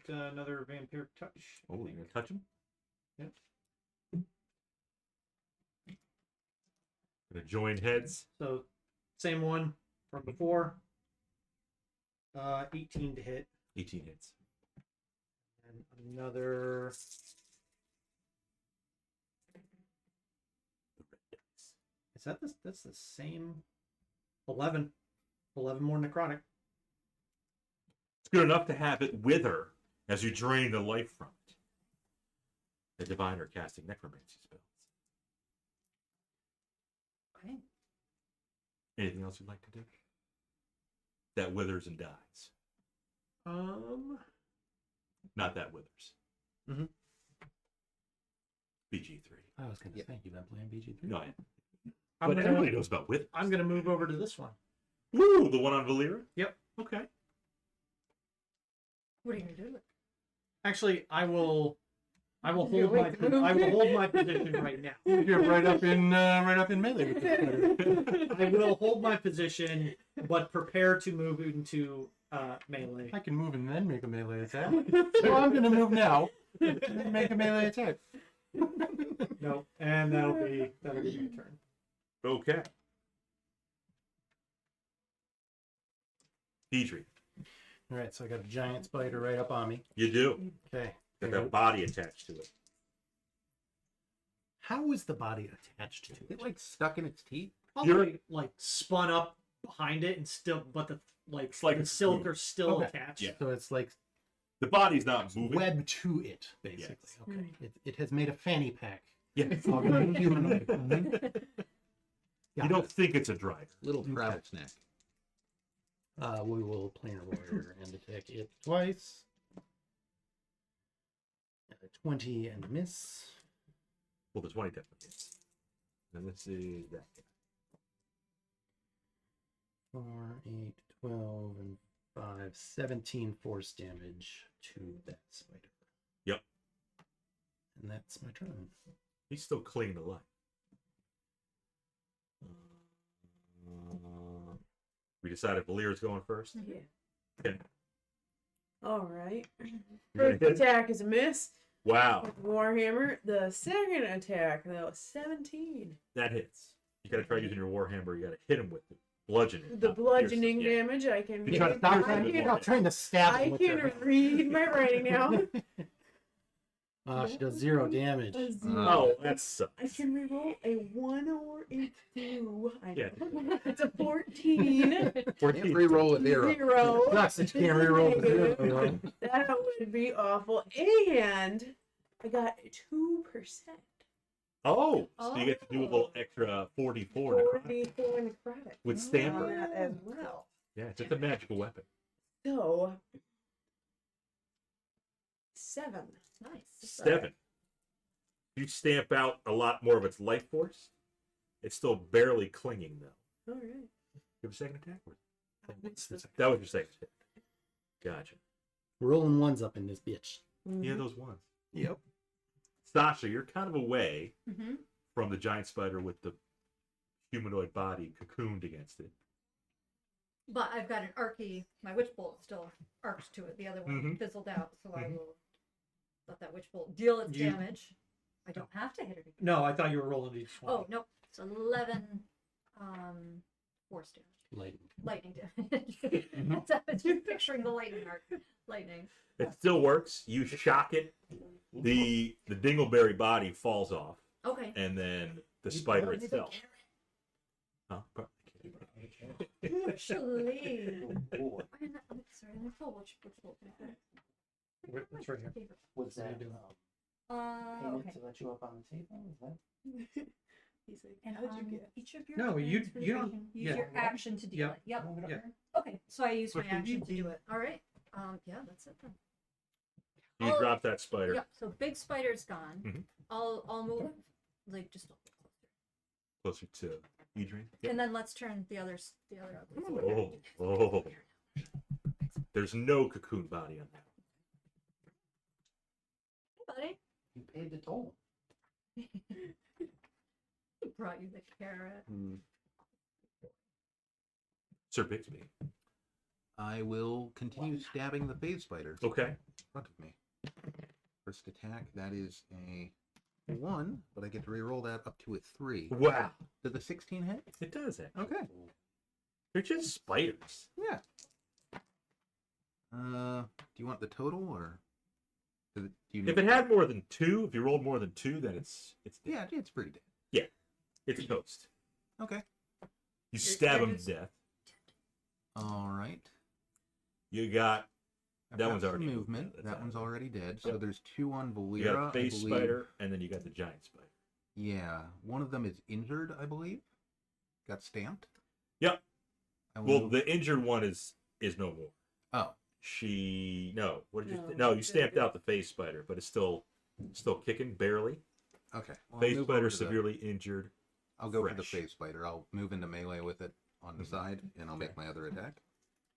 another vampire touch. I Oh, you're think. gonna touch him? Yep. Gonna join heads. So same one from before. 18 to hit, 18 hits. and another. The red dice. Is that this? That's the same. 11. 11 more necrotic. It's good enough to have it wither as you drain the life from it. The diviner casting necromancy spells. okay. Anything else you'd like to do? That withers and dies. Not that withers. Mhm. BG3. I was going to Yeah. say, you've been playing BG3? No, I I'm but gonna, everybody knows about withers. I'm gonna move over to this one. Woo! The one on Volira? Yep. Okay. What are you gonna do? Actually, I will I will Yeah, hold my wait, move. I will hold my position right now. You're right up in melee with the spider. I will hold my position, but prepare to move into melee. I can move and then make a melee attack. So I'm gonna move now and make a melee attack. No, and that'll be my turn. Okay. Adrian, All right, so I got a giant spider right up on me. you do. Okay. Got that body attached to it. How is the body attached to Is it? it like stuck in its teeth? Probably like spun up behind it and still, but the It's like the a silk cocoon. are still Okay. attached. Yeah. So it's like The body's not moving. web to it, basically. Yes. Okay. It has made a fanny pack. Yes. Augmented humanoid. You don't think it's a driver. Little travel snack. We will planar warrior and attack it twice. 20 and a miss. Well, the 20 definitely is. And this is that guy. 4, 8, 12, and 5, 17 force damage to that spider. Yep. And that's my turn. He's still clinging to life. We decided Valira's going first. Yeah. Okay. All right. You gonna First hit? attack is a miss Wow, with Warhammer. The second attack, though, 17. that hits. You gotta try using your warhammer. You gotta hit him with it. Bludgeoning. The not bludgeoning piercing. Yeah. damage I can. You try to make. stop I him with can, one. I'm trying to stab I him with can her. read my writing now. She does 0 damage. A zero. Oh, that sucks. I can reroll a 1 or a 2. Yeah. It's a 14. 14. Can't re-roll a zero. 0. Sucks that you can't reroll the 0. you know? That would be awful. And I got 2%. Oh, so you get to do a little extra 44 necrotic 44 necrotic. with On stamper. that as well. Yeah, it's just a magical weapon. So 7. Nice. 7. You stamp out a lot more of its life force. It's still barely clinging, though. All right. You have a second attack? Or- What's the second? That was your second attack. Gotcha. Rolling ones up in this bitch. Yeah, those ones. Yep. Sasha, you're kind of away Mm-hmm. from the giant spider with the humanoid body cocooned against it. But I've got an archy. My witch bolt still arcs to it. The other one Mhm. fizzled out, so I Mhm. will let that witch bolt deal its You- damage. I don't have to hit it again. No, I thought you were rolling d20. Oh nope, it's 11 force damage. Lightning damage. You're picturing the lightning arc. Lightning. It still works. You shock it. The dingleberry body falls off, Okay. and then the spider itself. Huh? Actually. Oh, I'm sorry, I'm full. Which bolt? It's right here. what's that? Okay. To let you up on the table? Is that? He's like, And how'd you get? each of your No, you- turns for you don't- duration, use yeah. your action to deal Yeah. it. Yep. Yeah. Okay, so I use my What do you action to need? do it. All right. Yeah, that's it then. You Oh, drop that spider. Yep. So big spider's gone. Mhm. I'll move like just a little closer. Closer to Adrian. And then let's turn the other ugly spider. Oh. There's no cocoon body on that. Hey, buddy. You paid the toll. He brought you the carrot. Sir Bixby. I will continue stabbing the phase spider Okay. in front of me. First attack, that is a 1, but I get to reroll that up to a 3. Wow. Did the 16 hit? It does actually. Okay. They're just spiders. Yeah. Do you want the total or? Do you If it had more than 2, if you rolled more than 2, then it's dead. Yeah, it's pretty dead. It's toast. Okay. You stab him to just- death. All right. You got I've That got one's some already movement. moved. That That's one's out. already dead. So Yep. there's 2 on Volira. you got a I face believe. spider, and then you got the giant spider. Yeah, one of them is injured, I believe. Got stamped. Yep. I will Well, move- the injured one is no more. Oh, What did you? No, No, you the- stamped out the face spider, but it's still kicking barely. okay. Well, I'll Face move spider over to the- severely injured. I'll go for the fresh. phase spider. I'll move into melee with it on the Mhm. side, and I'll make my other attack.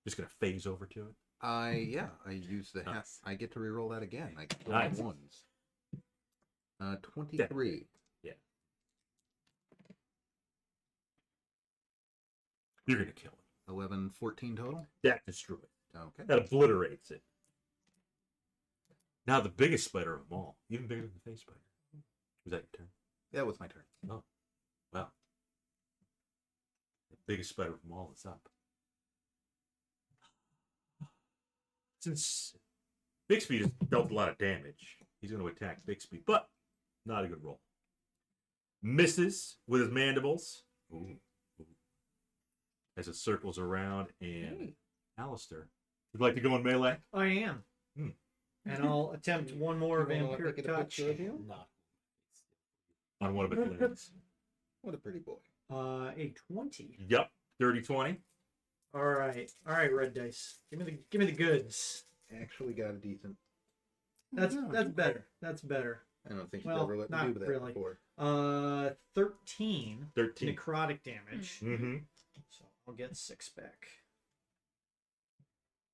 Just gonna phase over to it. I use the Nice. I get to reroll that again. I get Nice. 1s. 23. You're gonna kill it. 11, 14 total. That destroys it. Okay. That obliterates it. Now the biggest spider of them all, even bigger than the face spider. Was that your turn? That was my turn. Oh, wow. The biggest spider of them all is up. Since Bixby has dealt a lot of damage, he's going to attack Bixby, but not a good roll. Misses with his mandibles. Ooh. As it circles around, and Alister, would you like to go in melee? I am. Hmm. And I'll attempt one more vampiric touch. Not. On one of its legs. What a pretty boy. A 20. Yep, dirty 20. All right, red dice. Give me the goods. Actually got a decent. That's better. That's better. I don't think you've Well, ever let me not do that really. before. 13 13. necrotic damage. Mm-hmm. So I'll get 6 back.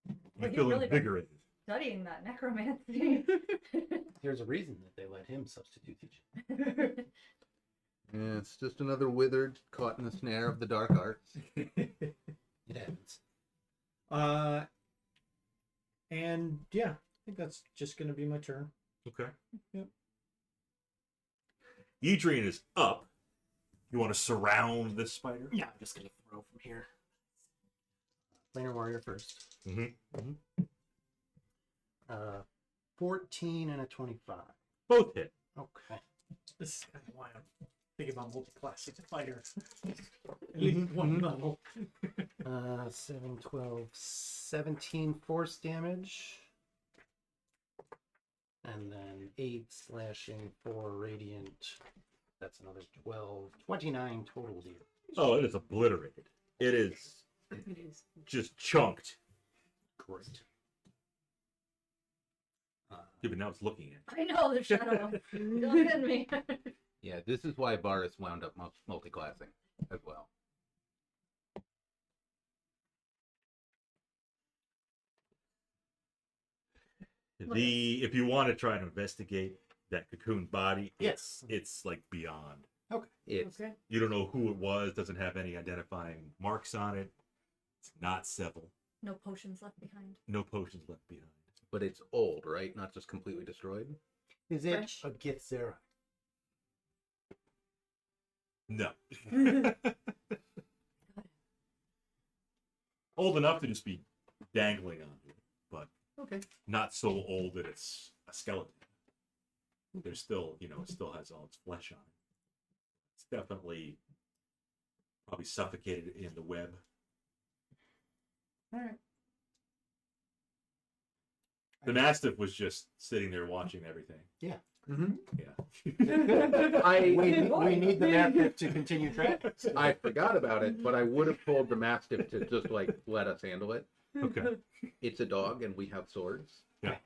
You Well, feel he's really been invigorated. studying that necromancy. There's a reason that they let him substitute teach. Yeah, it's just another withered caught in the snare of the dark arts. It happens. And yeah, I think that's just gonna be my turn. Okay. Yep. Edrian is up. You want to surround this spider? Yeah, I'm just gonna throw from here. Planar warrior first. Mm-hmm. 14 and a 25. Both hit. Okay. This is kind of why I'm thinking about multi-classing fighter. At least one level. 7, 12, 17 force damage. And then 8 slashing, 4 radiant. That's another 12. 29 total damage. Oh, it is obliterated. It is It is. just chunked. Great. Yeah, but now it's looking at I know the shadow. Don't hit me. Yeah, this is why Varus wound up multi-classing as well. you. If you want to try to investigate that cocoon body, Yes. it's like beyond. Okay. It's Okay. You don't know who it was, doesn't have any identifying marks on it. It's not Seville. No potions left behind. No potions left behind. but it's old, right? Not just completely destroyed. Is it Fresh. a Githzera? No. Old enough to just be dangling on you, but Okay. not so old that it's a skeleton. There's still, it still has all its flesh on it. It's definitely probably suffocated in the web. All right. The Mastiff was just sitting there watching everything. Yeah. Mm-hmm. Yeah. We need the map to continue track. I forgot about it, but I would have told the Mastiff to just like let us handle it. Okay. It's a dog, and we have swords. Yeah.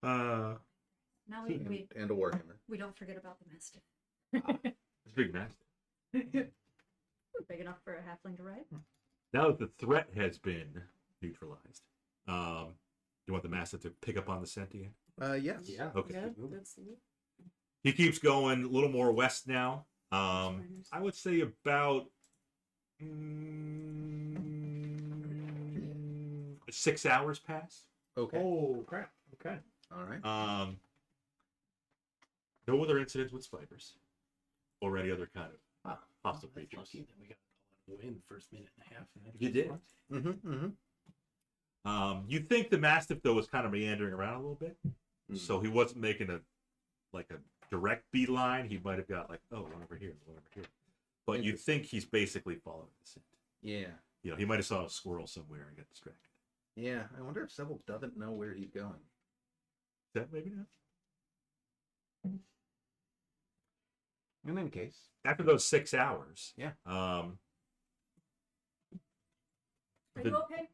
Now And a warhammer. we don't forget about the mastiff. It's a big Mastiff. Big enough for a halfling to ride. Now that the threat has been neutralized, do you want the Mastiff to pick up on the scent again? Yes. Yeah. Okay. Yeah, that's neat. He keeps going a little more west now. I would say about 6 hours pass. Okay. Oh crap! Okay. All right. No other incidents with spiders or any other kind of Wow. hostile That's creatures. lucky that we got a win the first minute and a half. And You did. Mm-hmm. Mm-hmm. You think the Mastiff though was kind of meandering around a little bit, so he wasn't making a direct beeline. He might have got like, oh, one over here, one over here. But you think he's basically following the scent. Yeah. He might have saw a squirrel somewhere and got distracted. Yeah. I wonder if Seville doesn't know where he's going. That maybe not. In any case. After those 6 hours, Yeah. Are The- you okay?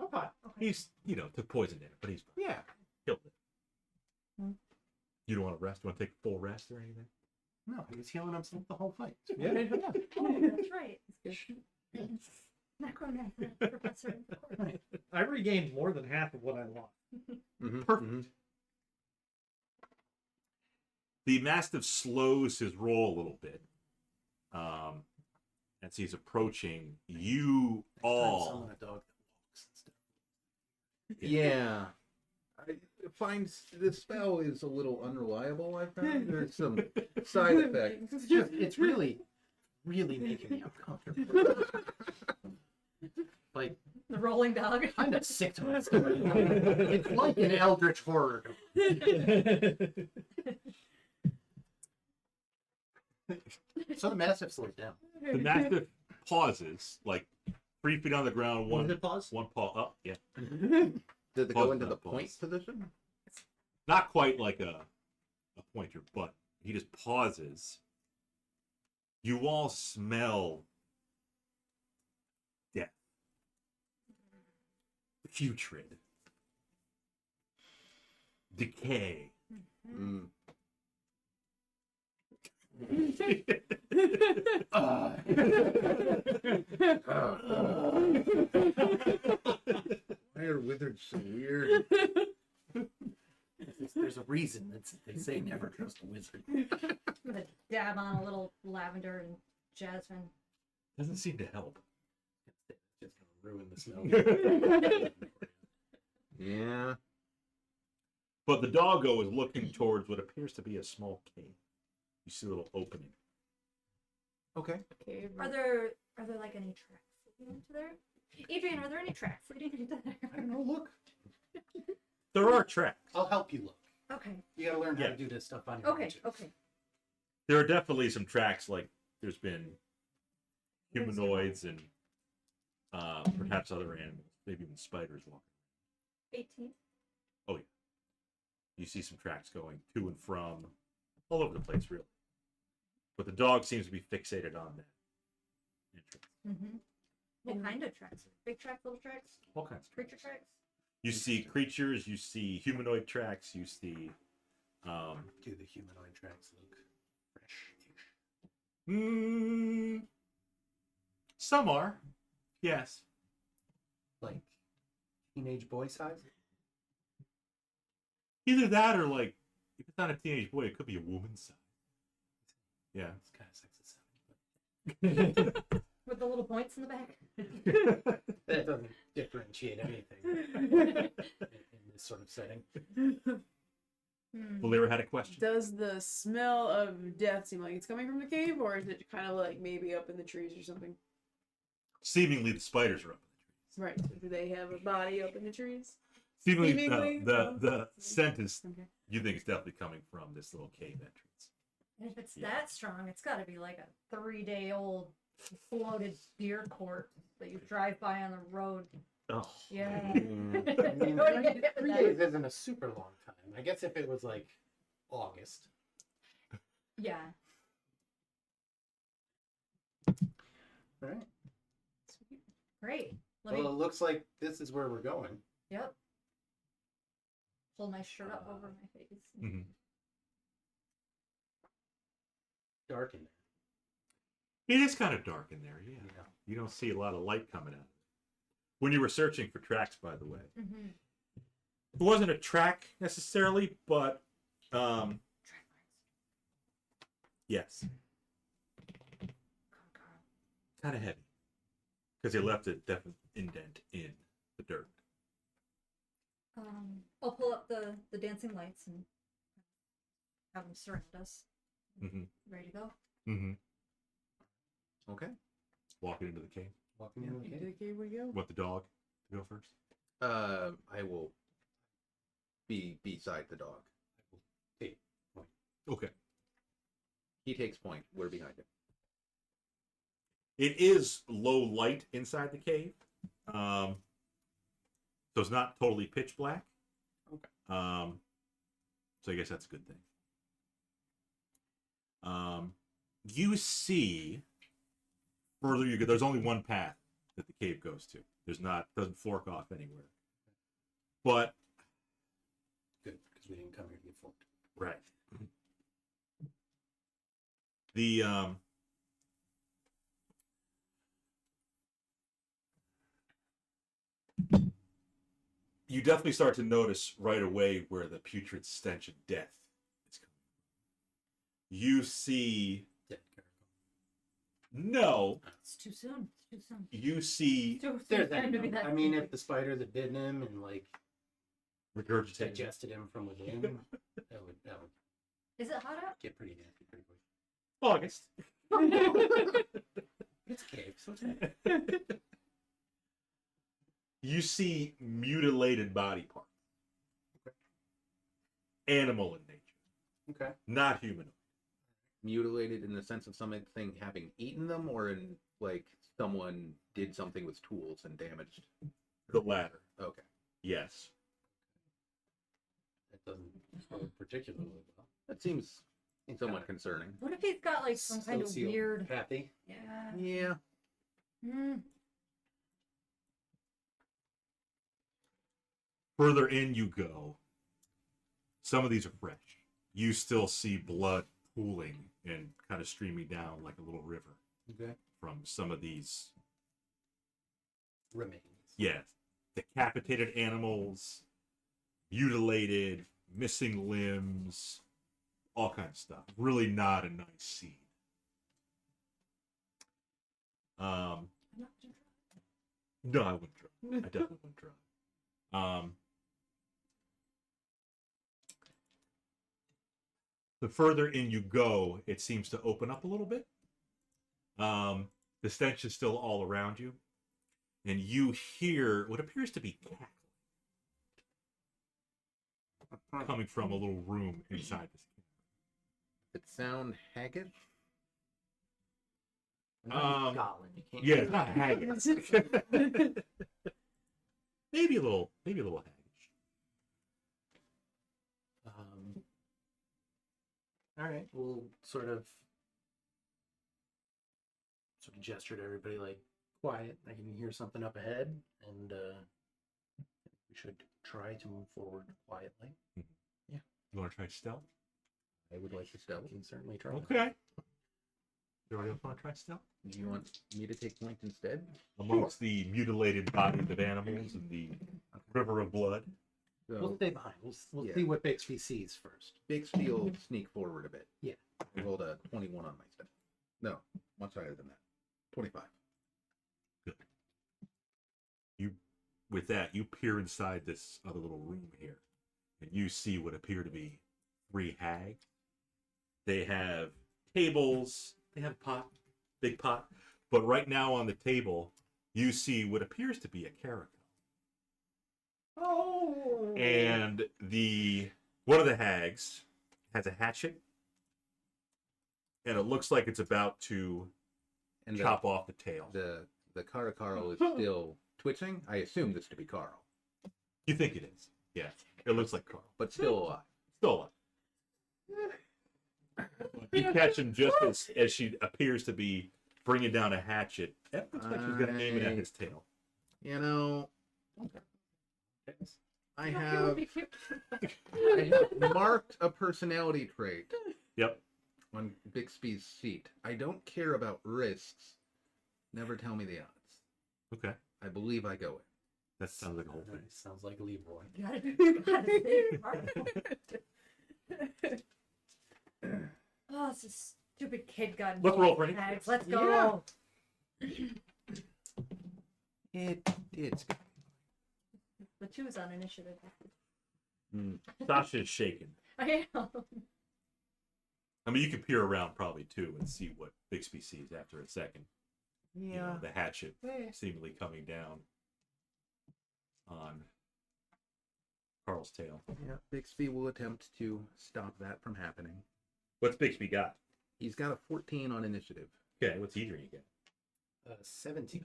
Okay. he's took poison in it, but he's Yeah. killed it. Hmm. You don't want to rest? You want to take full rest or anything? No, he was healing himself the whole fight. Yeah. Oh, that's right. Necromancer professor. Of course. Right. I regained more than half of what I lost. Perfect. The Mastiff slows his roll a little bit. As he's approaching, you all. Summon a dog that walks and stuff. Yeah. I find the spell is a little unreliable, I found. There's some side effects. It's really, really making me uncomfortable. Like, The rolling dog. kind of sick to my stomach. It's like an eldritch horror. So the mastiff slows down. The Mastiff pauses, like 3 feet on the ground, One did pause? one paw up. Yeah. Did they Pause, go into not the point pause. position? Not quite like a pointer, but he just pauses. You all smell death. Putrid. Decay. Mm. Why are wizards so weird? There's a reason that they say never trust a wizard. With a dab on a little lavender and jasmine. Doesn't seem to help. It's just gonna ruin the smell. Yeah. But the doggo is looking towards what appears to be a small cave. You see a little opening. Okay. Okay, Are there like any tracks leading into there? Adrian, are there any tracks leading into I there? don't know. Look, There are tracks. I'll help you look. Okay. You gotta learn how Yeah. to do this stuff on your own. Okay. too. Okay. There are definitely some tracks, like there's been humanoids and perhaps other animals, maybe even spiders walking. 18. You see some tracks going to and from all over the place, really. But the dog seems to be fixated on that entrance. Mm-hmm. What kind of tracks? Big tracks, little tracks, All kinds of creature tracks. tracks? You see creatures, you see humanoid tracks, you see Do the humanoid tracks look fresh? some are. Yes. Like teenage boy size? Either that or like if it's not a teenage boy, it could be a woman's size. Yeah. It's kind of sexist sounding, With the little points in the back? but that doesn't differentiate anything in this sort of setting. Valera had a question. Does the smell of death seem like it's coming from the cave, or is it kind of like maybe up in the trees or something? Seemingly the spiders are up. Right. So do they have a body up in the trees? Seemingly Seemingly, the scent is Okay. you think it's definitely coming from this little cave entrance. And if it's Yeah. that strong, it's got to be like a 3-day-old floated deer court that you drive by on the road. Oh. Yeah. I mean, What do you get with 3 that? days isn't a super long time. I guess if it was like August. Yeah. All right. Sweet. Great. Let Well, me. it looks like this is where we're going. Yep. Hold my shirt up over my face. Mhm. Dark in there. It is kind of dark in there, yeah. Yeah. You don't see a lot of light coming out. When you were searching for tracks, by the way, Mm-hmm. it wasn't a track necessarily, but Track yes, lines. Carl. kind of heavy because they left a definite indent in the dirt. I'll pull up the dancing lights and have them surround us. Mm-hmm. Ready to go? Mm-hmm. Okay. Walking into the cave. Walking in the Into cave. the cave we go. Want the dog to go first? I will be beside the dog. Okay. He takes point. We're behind him. It is low light inside the cave, so it's not totally pitch black. Okay. So I guess that's a good thing. You see further you go. There's only one path that the cave goes to. Doesn't fork off anywhere. But Good, because we didn't come here to get forked. right. The you definitely start to notice right away where the putrid stench of death is coming. You see, Dead no, It's too soon. It's too soon. you see Too There's soon that. to be that. I mean, if the spider that bit him and like regurgitated. digested him from within, that would Is it hot out? get pretty nasty pretty quick. August. It's cave, so it's not- You see mutilated body parts. Animal in nature, Okay. not humanoid. Mutilated in the sense of something having eaten them, or in like someone did something with tools and damaged. The latter, Okay. yes. That doesn't sound particularly well. That seems somewhat Kinda concerning. What if he's got like some kind of weird? Sociopathy. Yeah. Yeah. Mm. Further in you go. Some of these are fresh. You still see blood pooling and kind of streaming down like a little river Okay. from some of these, Remains. yes, decapitated animals, mutilated, missing limbs, all kinds of stuff. Really not a nice scene. No, I wouldn't try. I definitely wouldn't try. The further in you go, it seems to open up a little bit. The stench is still all around you, and you hear what appears to be cackling coming from a little room inside this cave. It sound haggish? Goblin. You can't. Yeah, it's not haggis. maybe a little haggish. All right, we'll sort of gesture to everybody like, quiet. I can hear something up ahead, and we should try to move forward quietly. You want to try stealth? I would like to stealth. We can certainly try. Okay. Everybody else want to try stealth? Do you want me to take point instead? Amongst the mutilated bodies of animals and the river of blood. So We'll stay behind. We'll Yeah. see what Bixby sees first. Bixby will sneak forward a bit. Yeah. I rolled a 21 on my step. No, much higher than that. 25. With that, you peer inside this other little room here, and you see what appear to be 3 hags. They have tables, they have a pot, big pot, but right now on the table, you see what appears to be a caracal. Oh. And one of the hags has a hatchet, and it looks like it's about to And chop off the tail. the Caracal is still twitching. I assume this to be Carl, You think it is? Yeah, it looks like Carl. but still alive. Still alive. You catch him just as she appears to be bringing down a hatchet. It looks like she's going to aim it at his tail. You know, I No, have it would be cute. I have marked a personality trait Yep. on Bixby's sheet. I don't care about risks. Never tell me the odds. Okay. I believe I go in. That sounds like a whole thing. Sounds like Leroy. Gotta save Marco. Oh, it's a stupid kid got Let's roll for involved in anything. hags. Let's go. It's The 2's on initiative. Sasha is shaken. I am. I mean, you could peer around probably too and see what Bixby sees after a second. You know, the hatchet seemingly coming down on Carl's tail. Yeah, Bixby will attempt to stop that from happening. What's Bixby got? He's got a 14 on initiative. Okay, what's Edrian get? 17.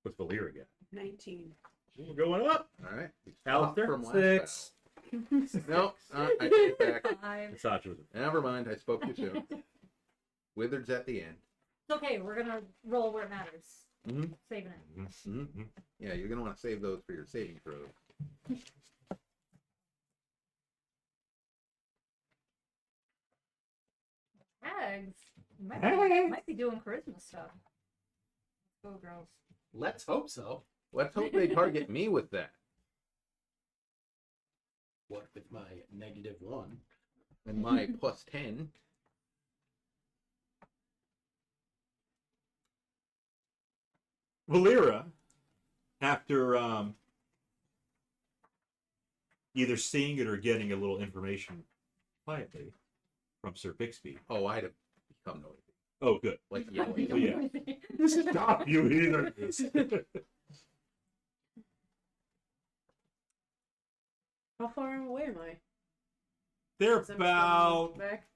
What's Volira get? 19. We're going up. All right. He's Alister? from last 6. battle. No, I take it back. 5. And Sasha was Never mind. I spoke too soon. Wizards at the end. It's okay. We're gonna roll where it matters. Mhm. Saving it. Mm-hmm. Yeah, you're gonna want to save those for your saving throws. Hags. Might be doing charisma stuff. Go girls. Let's hope so. Let's hope they target me with that. What with my -1? And my +10. Volira, after either seeing it or getting a little information quietly from Sir Bixby. Oh, I'd have become noisy. Oh, good. Like yelling. Oh, yeah. Stop, you heathens! How far away am I? They're Is that about back?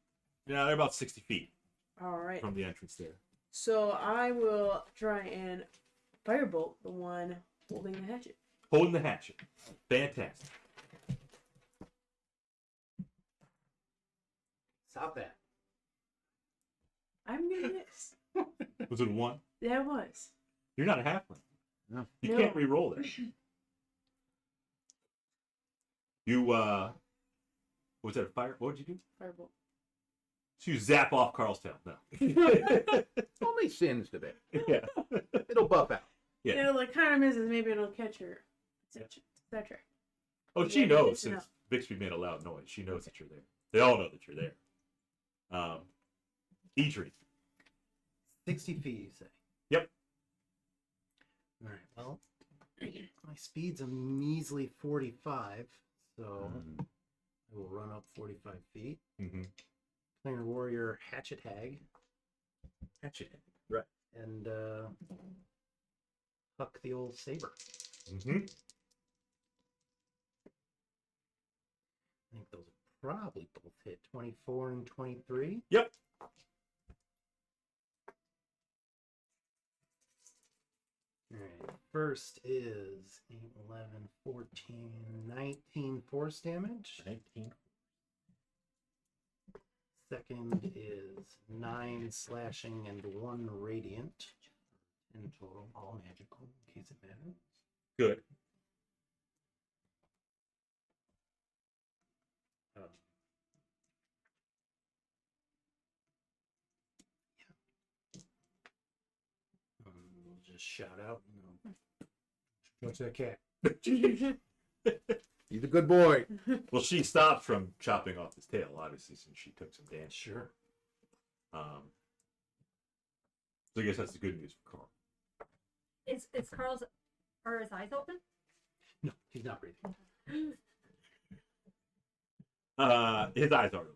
they're about 60 feet All right. from the entrance there. So I will try and firebolt the one holding the hatchet. Holding the hatchet. Fantastic. Stop that. I'm gonna miss. Was it a 1? Yeah, it was. You're not a halfling. No. You No. can't re-roll that. You what was that, a fire? What would you do? Firebolt. So you zap off Carl's tail. No. Only singed a bit. Yeah. It'll buff out. Yeah. It'll like kind of misses. Maybe it'll catch her. Etc. Oh, she Yeah, knows it's since enough. Bixby made a loud noise. She knows that you're there. They all know that you're there. Edrian. 60 feet, you say? Yep. All right. Well, my speed's a measly 45, so I will run up 45 feet. Mm-hmm. Clanger Warrior, Hatchet Hag, Hatchet. Right. and huck the old saber. Mm-hmm. I think those will probably both hit 24 and 23. Yep. All right. First is 8, 11, 14, 19 force damage. 19. Second is 9 slashing and 1 radiant. In total, all magical, in case it matters. Good. We'll just shout out, what's that cat? He's a good boy. Well, she stopped from chopping off his tail, obviously, since she took some damage. Sure. So I guess that's the good news for Carl. Is Carl's, are his eyes open? No, he's not breathing. His eyes are open.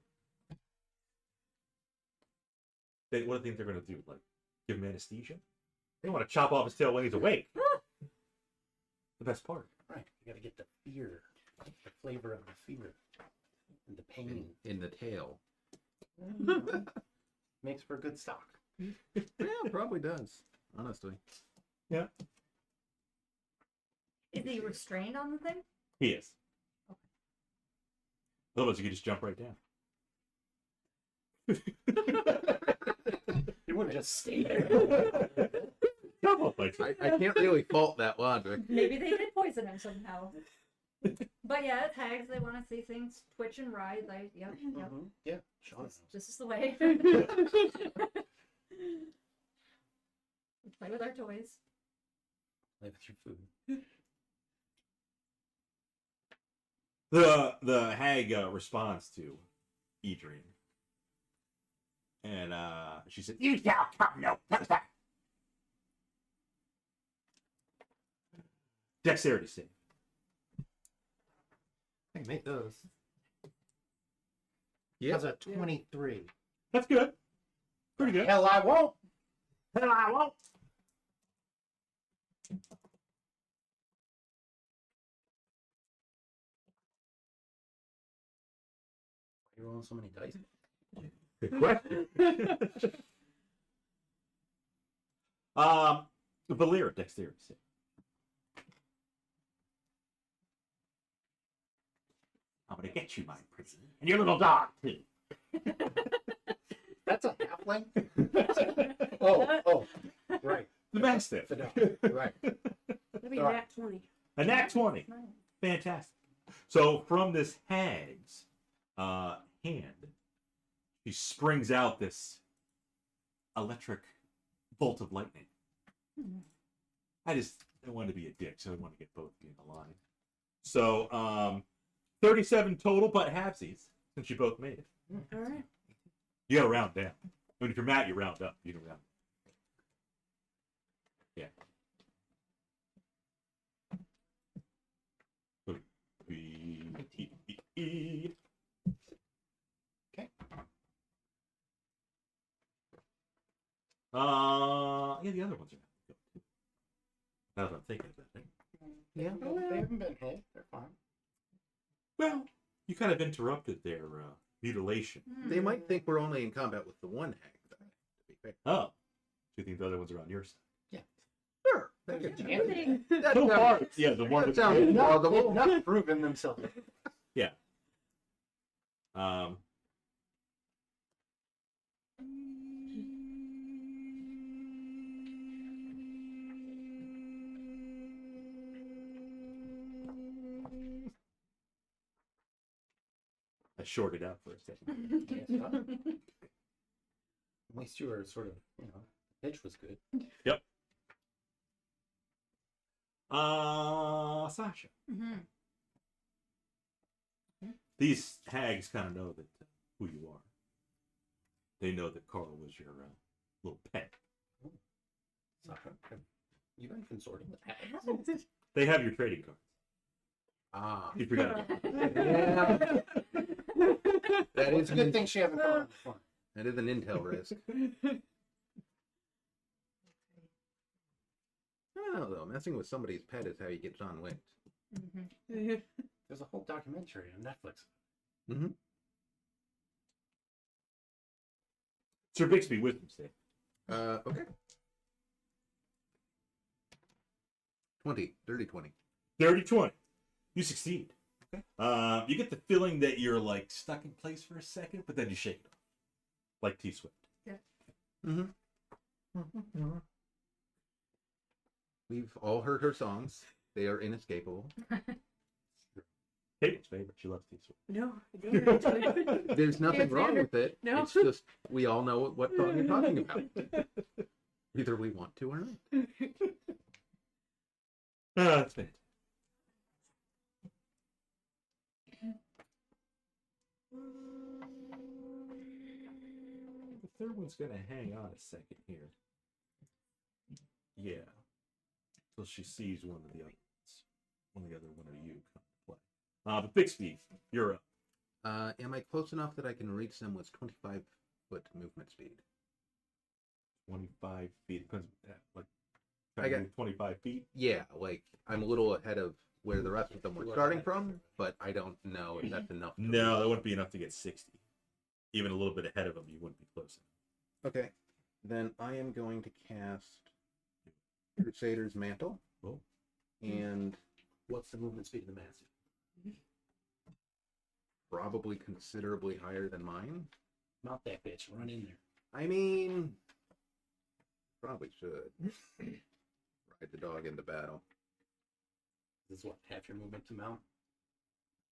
What do you think they're going to do? Like, give him anesthesia? They want to chop off his tail when he's awake. The best part. Right. You gotta get the fear, the flavor of the fear, and the pain. In the tail. Makes for a good stock. Yeah, probably does. Honestly. Yeah. Is he restrained on the thing? He is. Otherwise, you could just jump right down. You wouldn't just stay there. Come on, like I can't really fault that logic. Maybe they did poison him somehow. But yeah, it's hags. They want to see things twitch and writhe. Like, yep. Yeah, Sean knows. This is the way. We play with our toys. Play with your food. the hag responds to Edrian. And she said, "You shall come no further." Dexterity save. I can make those. Yeah. How's a 23? That's good. Pretty good. Hell, I won't. Hell, I won't. You rolling so many dice? Good question. Valerian dexterity save. I'm gonna get you, my prisoner, and your little dog too. That's a halfling? oh, right. The mastiff. Right. That'd be All right. nat 20. A nat 20. Nice. Fantastic. So from this hag's hand, she springs out this electric bolt of lightning. I wanted to be a dick, so I want to get both being aligned. So 37 total, but halfsies, since you both made it. All right. You gotta round down. I mean, if you're mad, you round up. You can round. Yeah. Okay. Yeah, the other ones are. Now that I'm thinking about it. Yeah, they haven't been hit. They're fine. Well, you kind of interrupted their mutilation. They might think we're only in combat with the one hag. To be fair. Oh. So you think the other ones are on your side? Sure. That gets Anthony. that So sounds- far, yeah, the one that with sounds the plausible. Not proven themselves. Yeah. Um. I shorted out for a second. At least you were sort of, pitch was good. Sasha. Mm-hmm. These hags kind of know that who you are. They know that Carl was your little pet. Sasha, have you been consorting with hags? They have your trading cards. Ah, You forgot about that. yeah. That is It's a good thing she hasn't come on the front. That is an intel risk. I don't know though. Messing with somebody's pet is how you get John Wick. There's a whole documentary on Netflix. Mm-hmm. Sir Bixby, wisdom save. Okay. 20. Dirty 20. 30-20. You succeed. Okay. You get the feeling that you're like stuck in place for a second, but then you shake it off. Like T-Swift. Mm-hmm. We've all heard her songs. They are inescapable. Cable's favorite. She loves T-Swift. No, I don't. There's nothing Can't wrong stand her. with it. No. It's just we all know what song you're talking about. Either we want to or not. That's fantastic. The third one's gonna hang on a second here. Yeah. Till she sees one of the other ones. One of you come to play. But Bixby, you're up. Am I close enough that I can reach them with 25-foot movement speed? 25 feet. Depends. Like, I got 25 feet. Yeah, like I'm a little ahead of where the rest of them were starting from, but I don't know if that's enough. No, that wouldn't be enough to get 60. Even a little bit ahead of them, you wouldn't be close enough. Okay, then I am going to cast Crusader's Mantle. Oh. And What's the movement speed of the massive? probably considerably higher than mine. Not that bitch. Run in there. I mean, probably should ride the dog into battle. This is what, half your movement to mount?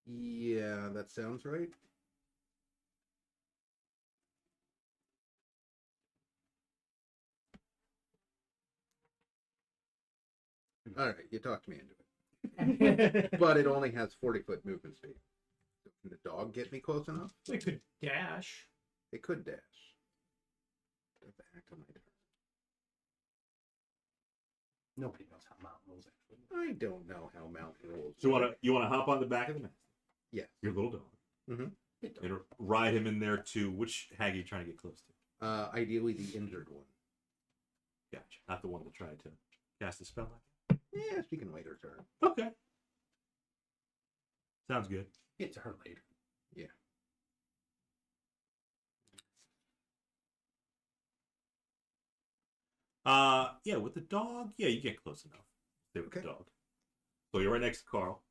Yeah, that sounds right. All right, you talked me into it. But it only has 40-foot movement speed. So can the dog get me close enough? We could dash. It could dash. Step back to my turn. Nobody knows how mount rolls, actually. I don't know how mount rolls. So you wanna hop on the back of the mast? Yes. Your little dog. Mm-hmm. And ride him in there to which hag are you trying to get close to? Ideally the injured one. Gotcha. Not the one that tried to cast a spell. Yeah, she can wait her turn. Okay. Sounds good. Get to her later. Yeah. Yeah, with the dog, yeah, you get close enough. Stay with Okay. the dog. So you're right next to Carl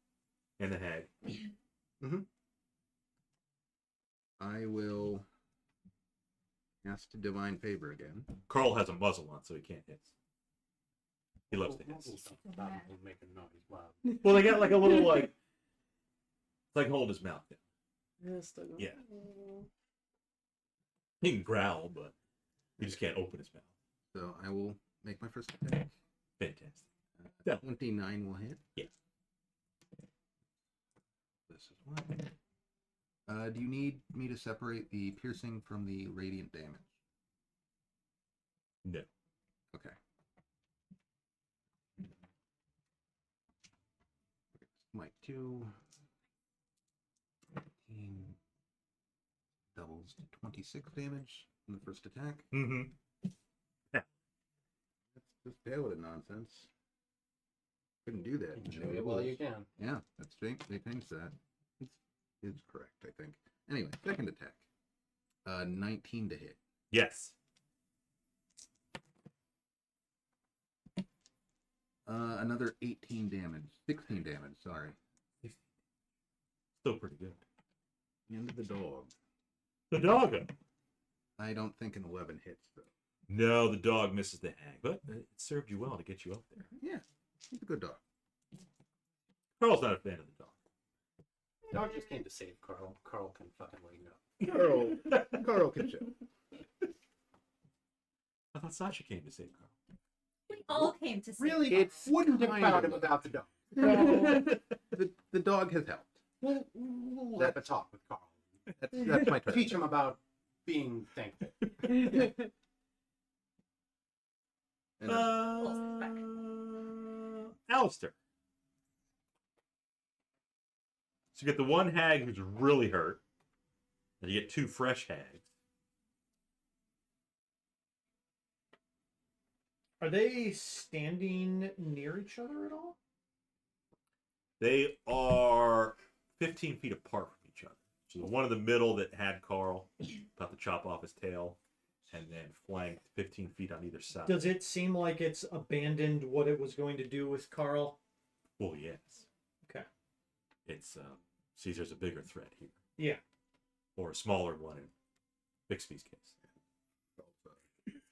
and the hag. I will cast Divine Favor again. Carl has a muzzle on, so he can't hiss. He loves to hiss. Stop him making noise. Wow. Well, they got like a little like, it's like holding his mouth down. Yeah. He can growl, but he just can't open his mouth. So I will make my first attack. Fantastic. Yeah. 29 will hit. Yeah. this as well. Do you need me to separate the piercing from the radiant damage? No. Okay. Might 2. 15 doubles to 26 damage in the first attack. Mm-hmm. That's just a load of nonsense. Couldn't do that. Enjoy it while you can. Yeah, that's they changed that. It's correct, I think. Anyway, second attack. 19 to hit. Yes. Another 18 damage. 16 damage, sorry. Still pretty good. Into the dog. The dog. I don't think an 11 hits, though. No, the dog misses the hag, but it served you well to get you up there. Yeah, he's a good dog. Carl's not a fan of the dog. Dog just came to save Carl. Carl can fucking wait now. Carl can show. I thought Sasha came to save Carl. We all came to see. Really, It's wouldn't have kind found of him without the dog. The dog has helped. We'll have a talk with Carl. That's my turn. Teach him about being thankful. And Alister. So you get the one hag who's really hurt, and you get 2 fresh hags. Are they standing near each other at all? They are 15 feet apart from each other. So the one in the middle that had Carl, about to chop off his tail, and then flanked 15 feet on either side. Does it seem like it's abandoned what it was going to do with Carl? Well, yes. Okay. It's sees there's a bigger threat here, Yeah. or a smaller one in Bixby's case.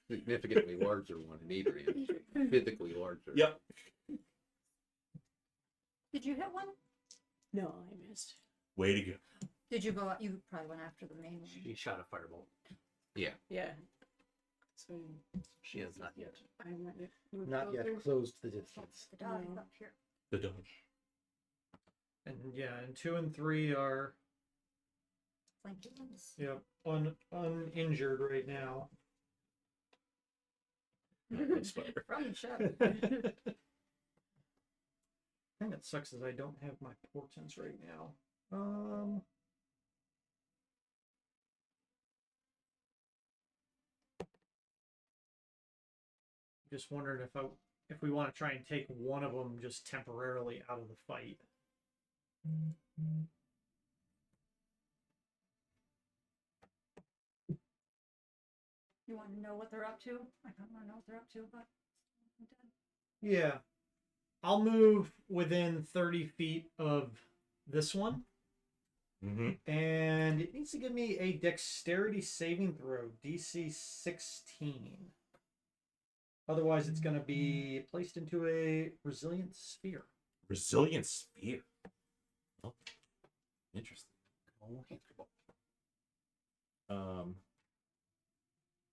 significantly larger one in Adrian. Physically larger. Yep. Did you hit one? No, I missed. Way to go. Did you go? You probably went after the main one. She shot a firebolt. Yeah. Yeah. So She has not yet. I might have moved Not yet closer. closed the distance. The dog is No. up here. The dog. And yeah, and 2 and 3 are Flanking ones. uninjured right now. Spider. From the ship. The thing that sucks is I don't have my portents right now. Just wondered if we want to try and take one of them just temporarily out of the fight. You want to know what they're up to? I don't want to know what they're up to, but I'm dead. Yeah. I'll move within 30 feet of this one. Mm-hmm. And it needs to give me a dexterity saving throw, DC 16. Otherwise, it's going to be placed into a resilient sphere. Resilient sphere. Oh, interesting. Oh, hamster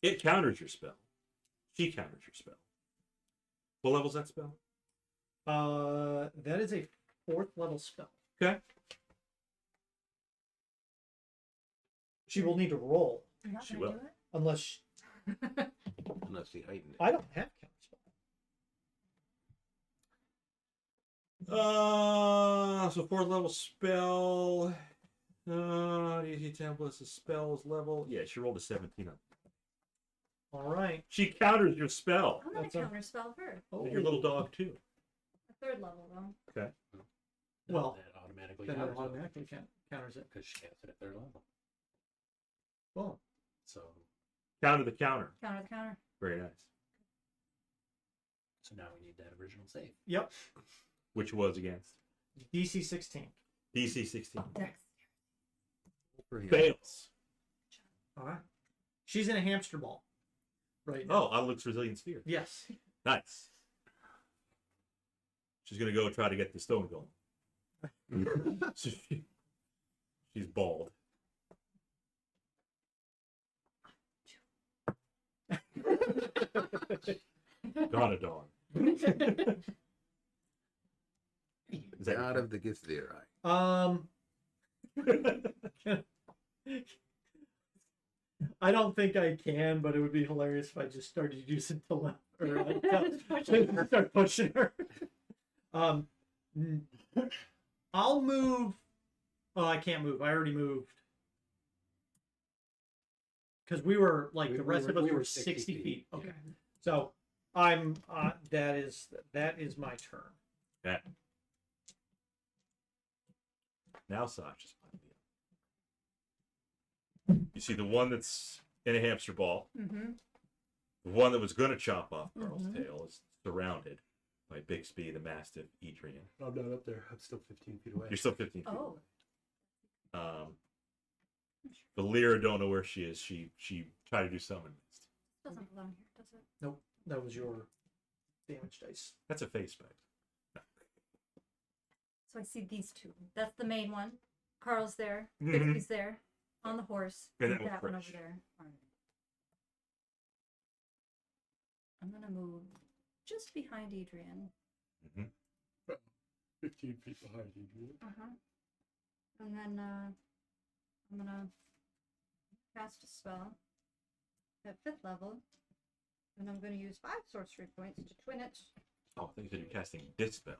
It counters your spell. She counters your spell. What level's that spell? That is a 4th level spell. Okay. She will need to roll You're not She going to will. do it? unless Unless he heightened it. I don't have counterspell. So 4th level spell. DC 10 plus the spell's level. Yeah, she rolled a 17 on. All right. She counters your spell. I'm going That's to a- counterspell her. Oh, And your little dog too. A 3rd level, though. Okay. Well, that automatically then it counters it automatically counters it. because she has it at their level. Boom. So Counter the counter. Counter the counter. Very nice. now we need that original save. Yep. Which was against DC 16. DC 16. Dex. For him. Fails. All right. She's in a hamster ball right now. Oh, Outlook's Resilient Sphere. Yes. Nice. She's gonna go try to get the Stone Golem. So she's bald. Got a dog. Is that God of the Githzerai. I don't think I can, but it would be hilarious if I just started using tele or start pushing her. I'll move. Oh, I can't move. I already moved because we were like the rest of us were 60 feet. Okay, Yeah. so I'm. That is my turn. Yeah. Now Sasha's behind you. You see the one that's in a hamster ball. Mm-hmm. The one that was going to chop off Carl's tail is surrounded by Bixby, the Mastiff, Edrian. I'm not up there. I'm still 15 feet away. You're still 15 feet Oh. away. Valira don't know where she is. She tried to do summon. Doesn't belong here, does it? Nope, that was your damage dice. That's a face spec. So I see these two. That's the main one. Carl's there. Mhm. Bixby's there. On the horse. And And that that was one over fresh. there. Alright. I'm gonna move just behind Adrian. 15 feet behind you. Uh-huh. And then I'm gonna cast a spell at 5th level. And I'm gonna use 5 sorcery points to twin it. Oh, I think that you're casting Dispel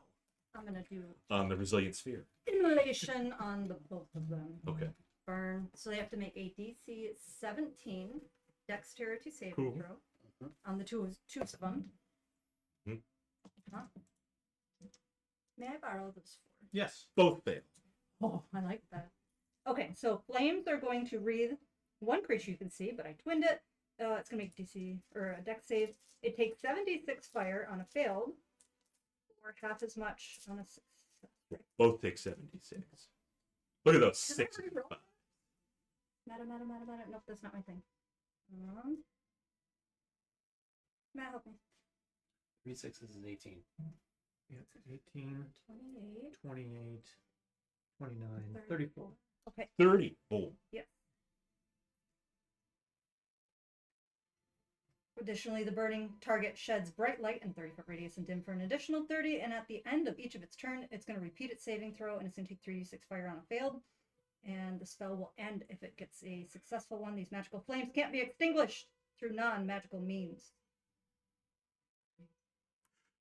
I'm gonna do on the Resilient Sphere. immolation on the both of them. Okay. Burn. So they have to make a DC 17 dexterity saving Cool. throw on the two of them. Hmm. Huh? May I borrow those 4? Yes. Both fail. Oh, I like that. Okay, so flames are going to wreathe one creature you can see, but I twinned it. It's gonna make DC or a dex save. It takes 76 fire on a failed, or half as much on a success. Both take 76. Look at those Can I 6. reroll? Matter. Nope, that's not my thing. Matt, help me. 3 6s is 18. Yeah, it's 18, 28. 28, 29, 34. Okay. 30. Boom. Additionally, the burning target sheds bright light in 30-foot radius and dim for an additional 30, and at the end of each of its turn, it's going to repeat its saving throw, and it's going to take 3d6 fire on a failed, and the spell will end if it gets a successful one. These magical flames can't be extinguished through non-magical means.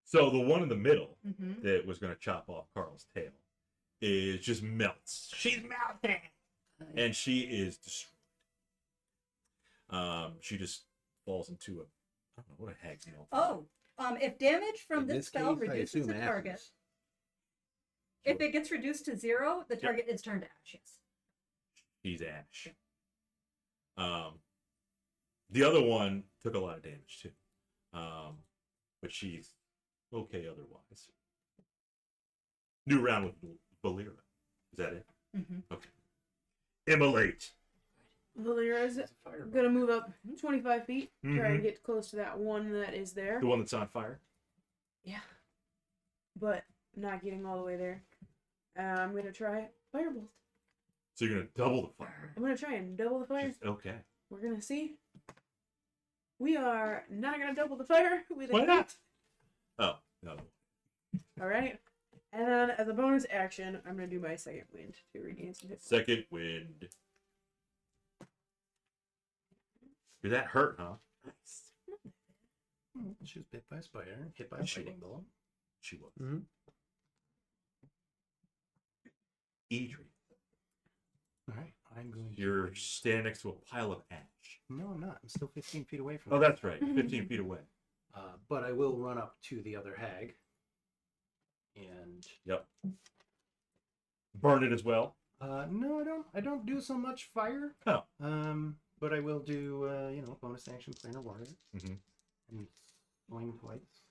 So the one in the middle Mm-hmm. that was going to chop off Carl's tail is just melts. She's melting, and she is destroyed. She just falls into a, I don't know what a hag's melt. Oh, if damage from In this this spell case, I reduces assume the target, ashes. if it gets reduced to 0, the target is turned to ashes. She's ash. The other one took a lot of damage too, but she's okay otherwise. New round with Volira. Is that it? Mm-hmm. Okay. Immolate. Valera's It's a fireball. gonna move up 25 feet, try Mhm. to get close to that one that is there. The one that's on fire. Yeah. But not getting all the way there. I'm gonna try Firebolt. So you're gonna double the fire. I'm gonna try and double the fire. Okay. We're gonna see. We are not gonna double the fire with a Why not? crit. Oh no. Alright. And then as a bonus action, I'm gonna do my second wind to regain some hit. Second wind. Did that hurt, huh? Nice. She was bit by a spider, hit by a And she lightning was. bolt. She was. Mm-hmm. Edrian. All right, I'm going to. You're standing next to a pile of ash. No, I'm not. I'm still 15 feet away from. Oh, it. that's right. 15 feet away. But I will run up to the other hag. And Yep. Burn it as well. no, I don't. I don't do so much fire. Oh. But I will do bonus action planar warrior Mm-hmm. and swing twice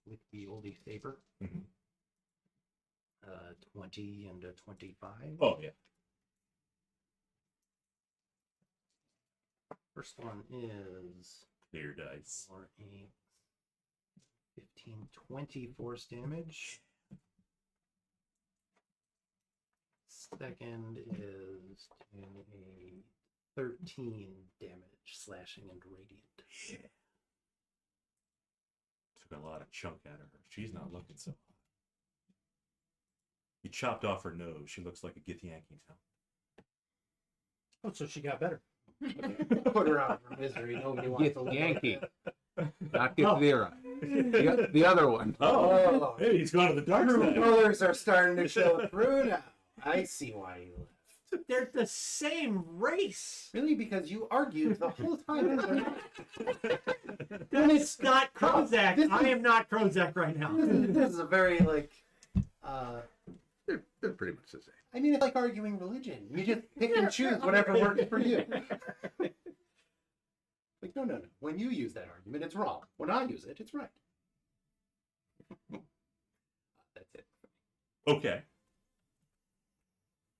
with the oldie saber. Mhm. 20 and a 25. Oh yeah. First one is Clear dice. for a 15, 20 force damage. Second is to a 13 damage, slashing and radiant. Yeah. Took a lot of chunk out of her. She's not looking so hot. You chopped off her nose. She looks like a Githyanki now. Oh, so she got better. Put her out of her misery. Nobody wants Get to live Yankee. like Not get Vera. The other one. Oh, hey, he's gone to the dark True side. colors are starting to show through now. I see why you left. They're the same race. Really? Because you argued the whole time. That's not Krozak. This is- I am not Krozak right now. This is a very like. They're pretty much the same. I mean, it's like arguing religion. You just pick and choose whatever works for you. Like, no. When you use that argument, it's wrong. When I use it, it's right. That's it. Okay.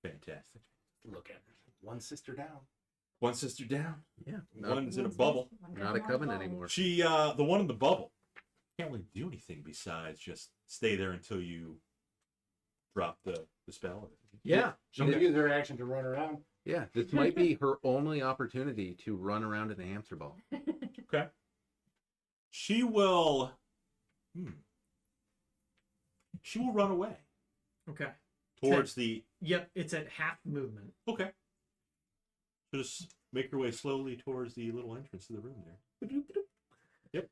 Fantastic. Look at her. One sister down. One sister down. Yeah. One's in a bubble. Not a coven anymore. She, the one in the bubble, can't really do anything besides just stay there until you drop the spell. Yeah. She could use her action to run around. Yeah, this might be her only opportunity to run around in a hamster ball. Okay. She will. She will run away Okay. towards the. Yep, it's at half movement. Okay. Just make her way slowly towards the little entrance to the room there. Yep.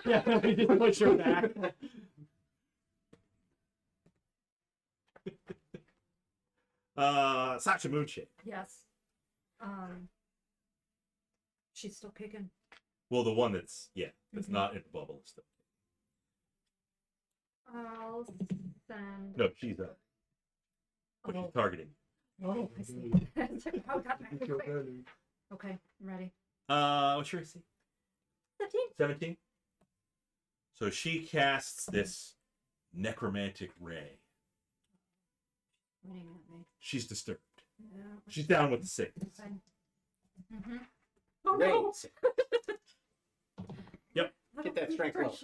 Yeah, we did push her back. Sasha Moonshade. Yes. She's still kicking. Well, the one that's not in the bubble and stuff. I'll send. No, she's up. But she's targeting. Oh, I see. Oh, God, okay, I'm ready. What's your AC? 15. 17. So she casts this necromantic ray. Pointing at me. She's disturbed. Yeah. She's down with the sickness. Mm-hmm. Oh no! Yep. Get that strength roll.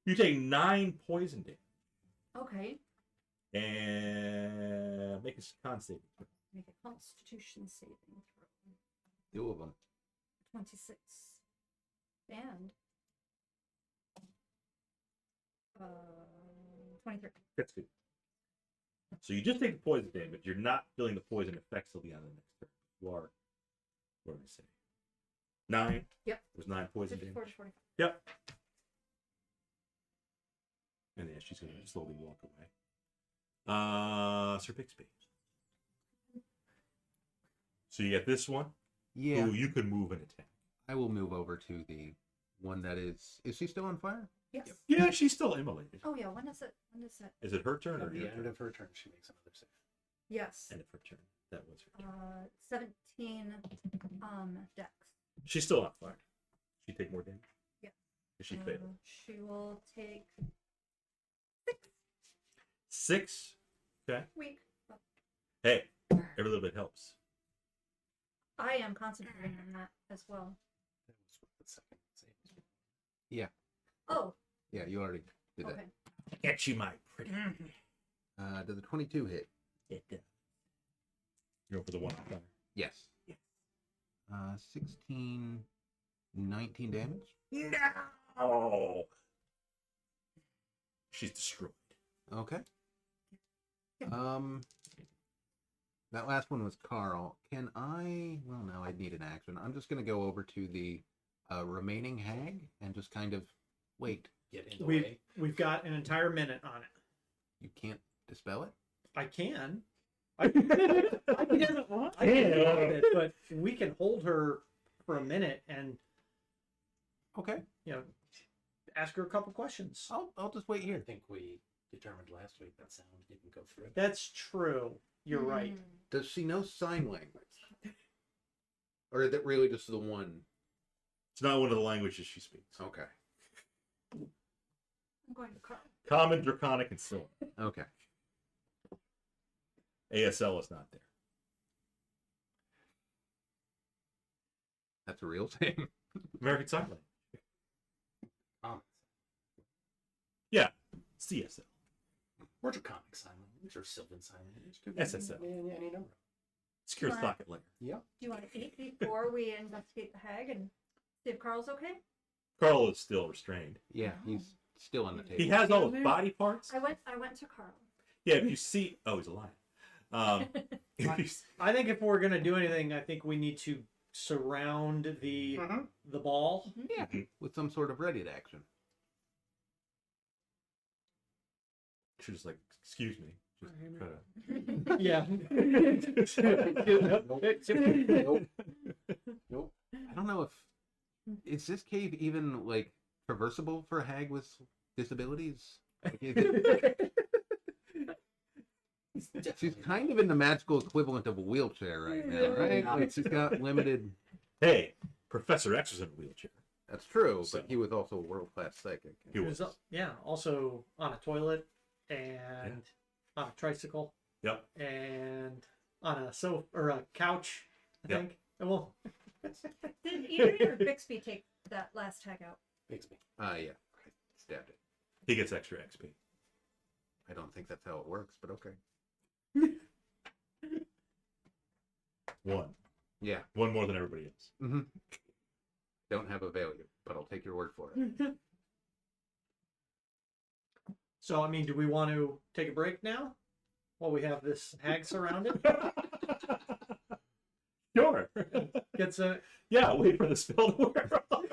You take 9 poison damage Okay. and make a con saving throw. Make a Constitution saving throw. 2 of them. 26. And 23. That's good. So you just take the poison damage. You're not feeling the poison effects till the end of the next turn. You are, what did I say? 9? Yep. It was 9 poison 54 damage. to 45. Yep. And then she's going to slowly walk away. Sir Bixby. So you get this one. Yeah. Who you can move and attack. I will move over to the one that is. Is she still on fire? Yes. Yeah, she's still immolated. Oh yeah. When is it? When is it? Is it her turn or At the your end turn? of her turn, she makes another save. Yes. End of her turn. That was her turn. 17. Dex. She's still on fire. She take more damage. Yeah. Is she fatal? She will take 6. Okay. week. Hey, every little bit helps. I am concentrating on that as well. That was what the second save. Yeah. Oh. Yeah, you already did Okay. that. Get you, my pretty. Does the 22 hit? It does. You're for the one on fire. Yes. Yes. 16, 19 damage. No. She's destroyed. Okay. That last one was Carl. Can I? Well, no, I'd need an action. I'm just gonna go over to the remaining hag and just kind of wait. Get in the way. We've got an entire minute on it. You can't dispel it. I can. I doesn't want it, but we can hold her for a minute and Okay. ask her a couple questions. I'll just wait I here. think we determined last week that sound didn't go through. That's true. You're right. Hmm. Does she know sign language? Or is it really just the one? It's not one of the languages she speaks. Okay. I'm going to Carl. Common, Draconic, and Sylvan. Okay. ASL is not there. That's a real thing. American Sign Language. Um, CSL. or Draconic sign language, or Sylvan sign language. Could SSL. Any number. Secure Right. socket layer. Yeah. Do you want to eat before we investigate the hag and see if Carl's okay? Carl is still restrained. Yeah, he's still on the table. He has all his body parts. I went to Carl. Yeah, if you see, oh, he's alive. If you, I think if we're gonna do anything, I think we need to surround the ball. Yeah, with some sort of ready action. should just like, excuse me. Just try to... Yeah. Nope. I don't know if is this cave even like traversable for a hag with disabilities? Like, is it- she's kind of in the magical equivalent of a wheelchair right now, right? Like she's got limited. Hey, Professor X was in a wheelchair. That's true, So- but he was also a world-class psychic. He was. Yeah, also on a toilet and on a tricycle Yep. and on a sofa or a couch, I Yep. think. Well, Did Edrian or Bixby take that last tag out? Bixby. Yeah. I stabbed it. He gets extra XP. I don't think that's how it works, but okay. One. Yeah. One more than everybody else. Mm-hmm. Don't have a value, but I'll take your word for it. so I mean, do we want to take a break now while we have this hag surrounded? Sure. Gets a Yeah, wait for the spell to wear off.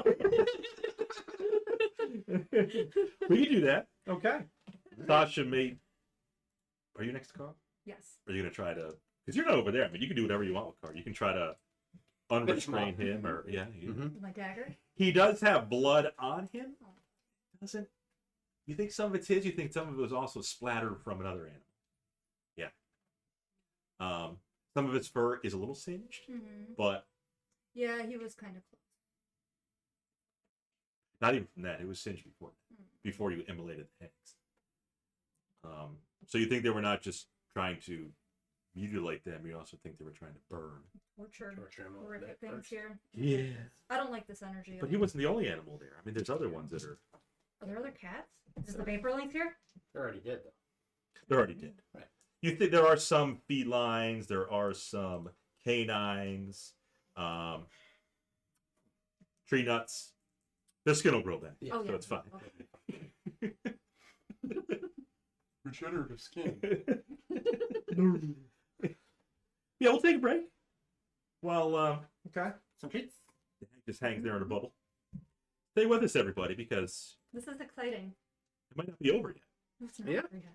We can do that. okay. Sasha made. Are you next to Carl? Yes. Or are you going to try to. Because you're not over there. I mean, you can do whatever you want with Carl. You can try to unrestrain him or. Yeah. Mm-hmm. My dagger? He does have blood on him. Doesn't. You think some of it's his? You think some of it was also splattered from another animal? Yeah. Some of its fur is a little singed, but Yeah, he was kind of close. not even from that. It was singed before you immolated the eggs. So you think they were not just trying to mutilate them? You also think they were trying to burn. Torture. Torture him over Horrific that things first. here. Yeah. I don't like this energy. But he wasn't the only animal there. I mean, there's other ones that are. Are there other cats? Is the vapor link here? They're already dead though. They're already dead. Right. You think there are some felines, there are some canines, tree nuts. Their skin will grow back, Yeah. Oh, so yeah. it's fine. Okay. Regenerative skin. Yeah, we'll take a break. Well, Okay. Some treats. the hag just hangs there in a bubble. Stay with us, everybody, because This is exciting. it might not be over yet. It's not Yeah. over yet.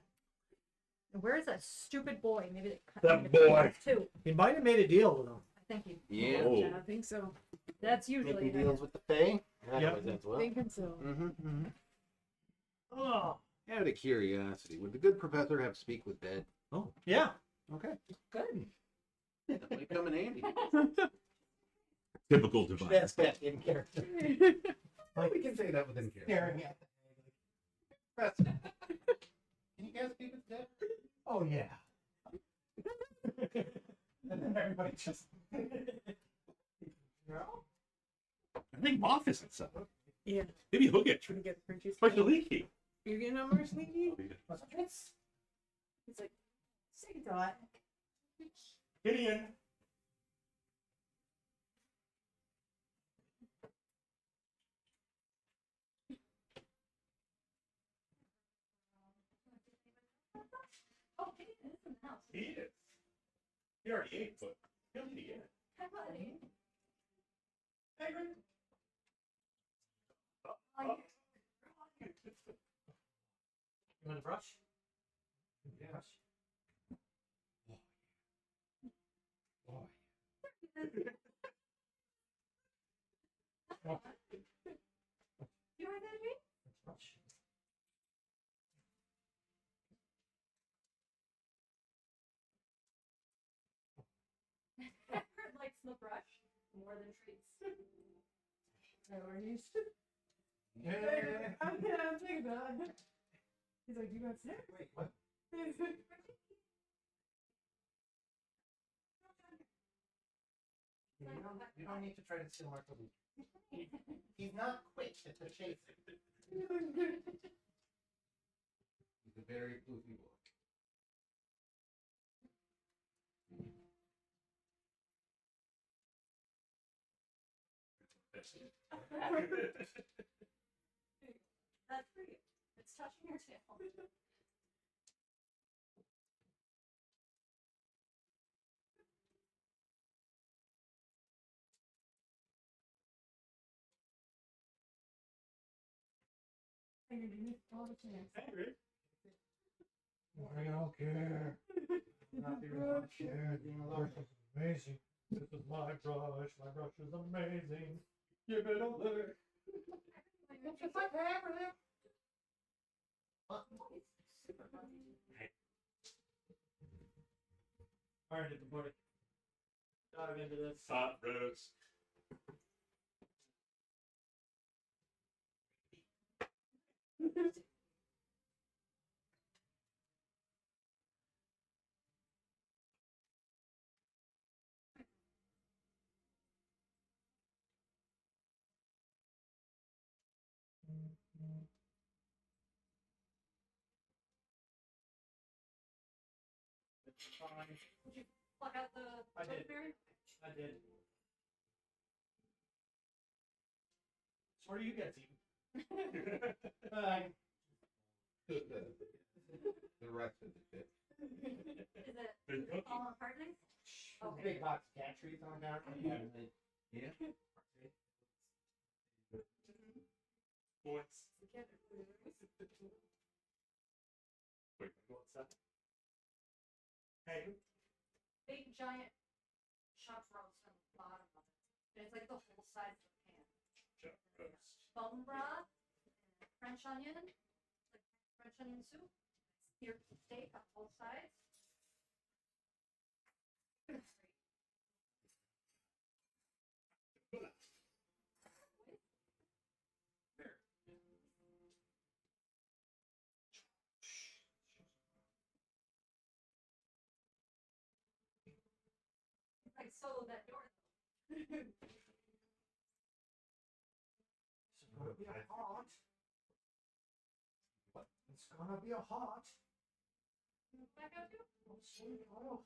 And where is that stupid boy? Maybe they cut That me to boy. pieces, too. He might have made a deal with him. I think he. Yeah. Oh. Yeah, I think so. That's usually. Making deals with the Fae. That Yep. always ends well. Thinking so. Mm-hmm. Oh. Out of curiosity, would the good professor have speak with dead? Oh, Yeah. Okay. Good. That might come in handy. typical divine. That's that in character. We can say that within character. Staring at the Professor, can you guys speak with dead? Oh yeah. And then everybody just. I think Moth is inside. Yeah. Maybe he'll get Should we tricked. get Frenchie's? Especially Leaky. You're getting on more sneaky? What's the treats? He's like, say that. Gideon. Oh, he is in the house. He is. He already ate, but he'll eat again. Hi, buddy. Hey, Rick. You want a brush? Yeah. You want that, Jane? Brush. Kurt likes the brush more than treats. Priorities. Yeah. I'm taking that. He's like, you got sick? Wait, what? You don't need to try to steal Marco. He's not quick at the chasing. He's a very floofy boy. That's for you. It's touching your tail. Underneath all the chairs. Angry. I don't care. Not even my chair. Brush is amazing. This is my brush. My brush is amazing. Give it a lick. It's just like hammer. Super fun. Alright, everybody. Dive into this. Hot roast. It's fine. Did you plug out the I did. Berry? I did. So what are you guys eating? The rest of the shit. Is it There's cookies. falling apart nice? Okay. Big box of cat trees on down. Yeah. What's Together. wait, what's that? Hey. Big giant chopped roast on the bottom of it. And it's like the whole size of the pan. Chuck roast. Bone broth, and French onion, like French onion soup. Seared steak on both sides. It's great. Like solo that door. It's gonna be a hot. It's gonna be a hot. Back out too? Oh, sweet. Oh,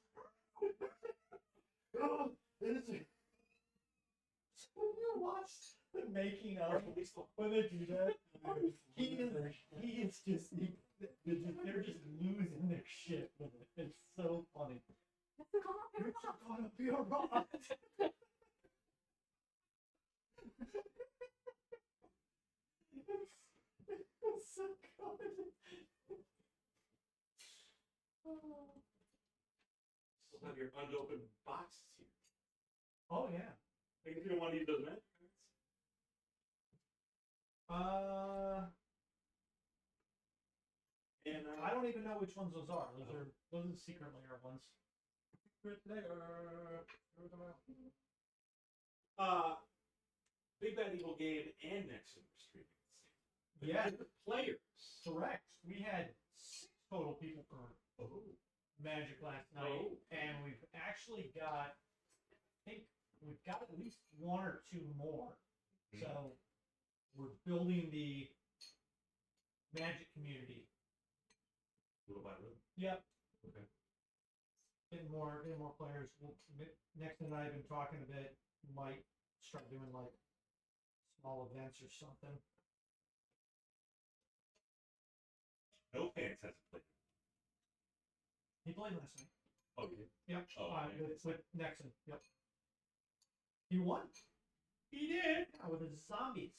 is it? When you watch the making of when they do that, they're just losing their shit with it. It's so funny. It's gonna It's gonna be a hot. It's so good. Still have your unopened boxes here. Oh yeah. Like if you don't want to use those magic cards. And I don't even know which ones those are. Those are the secret layer ones. Secret layer. Big Bad Evil Game and Nexus were streaming. Yeah. Different players. Correct. We had 6 total people for Magic last night, and we've actually got, I think we've got at least 1 or 2 more. So we're building the Magic community. Little by little. Yep. Okay. Getting more players. Next and I have been talking a bit. Might start doing like small events or something. No Pants hasn't played. He played last night. Oh, you did? Yep. Oh, man. With Nexon. Yep. He won. He did. Yeah, with his zombies.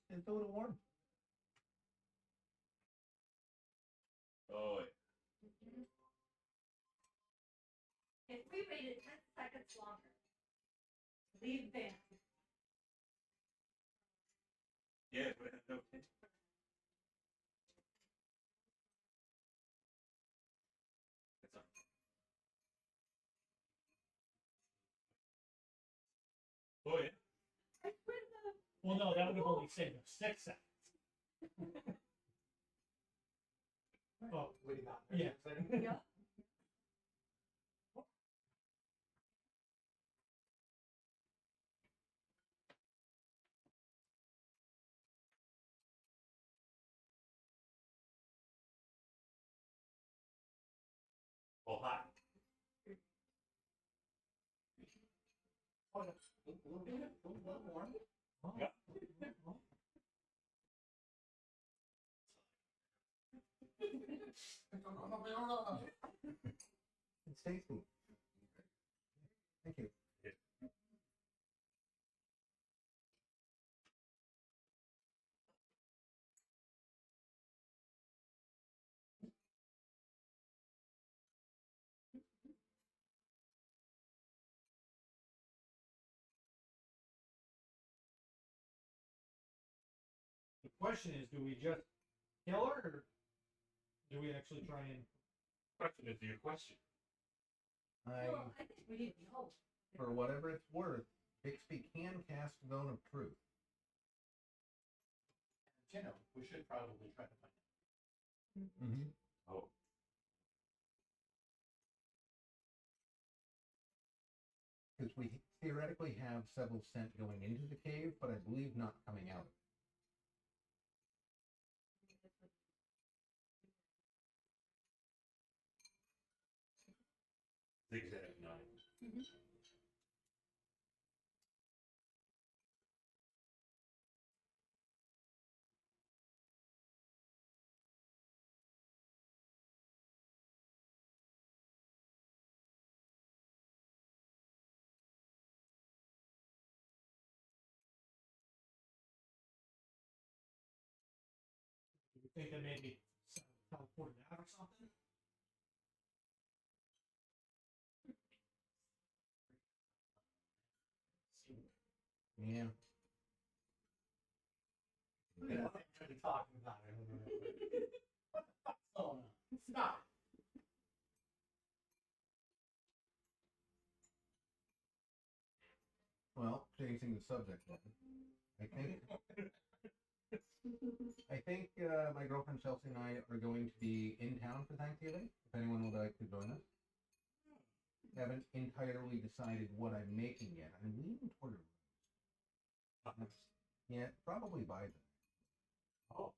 It's a little warm. Oh, If we waited 10 seconds longer, leave VAAM. yeah, but no Pants. That's all. Oh, yeah. I quit the. Well, no, that would have only saved him 6 seconds. Oh, Waiting out. Yeah. Yeah. Oh, hi. Oh, yeah. A little warm. Yeah. It's tasty. Thank you. The question is, do we just kill her, or do we actually try and? Question is your question. Well, I think we need to know. For whatever it's worth, Bixby can cast Zone of Truth. You know, we should probably try to find it. Mm-hmm. Oh. Because we theoretically have several scent going into the cave, but I believe not coming out. Zigzag 9. Do you think that maybe teleported out or something? Yeah. We're not really talking about it. Oh, no. Stop. Well, changing the subject then. I think my girlfriend Chelsea and I are going to be in town for Thanksgiving. If anyone would like to join us. Haven't entirely decided what I'm making yet. I'm leaning toward a yeah, probably by then. Oh.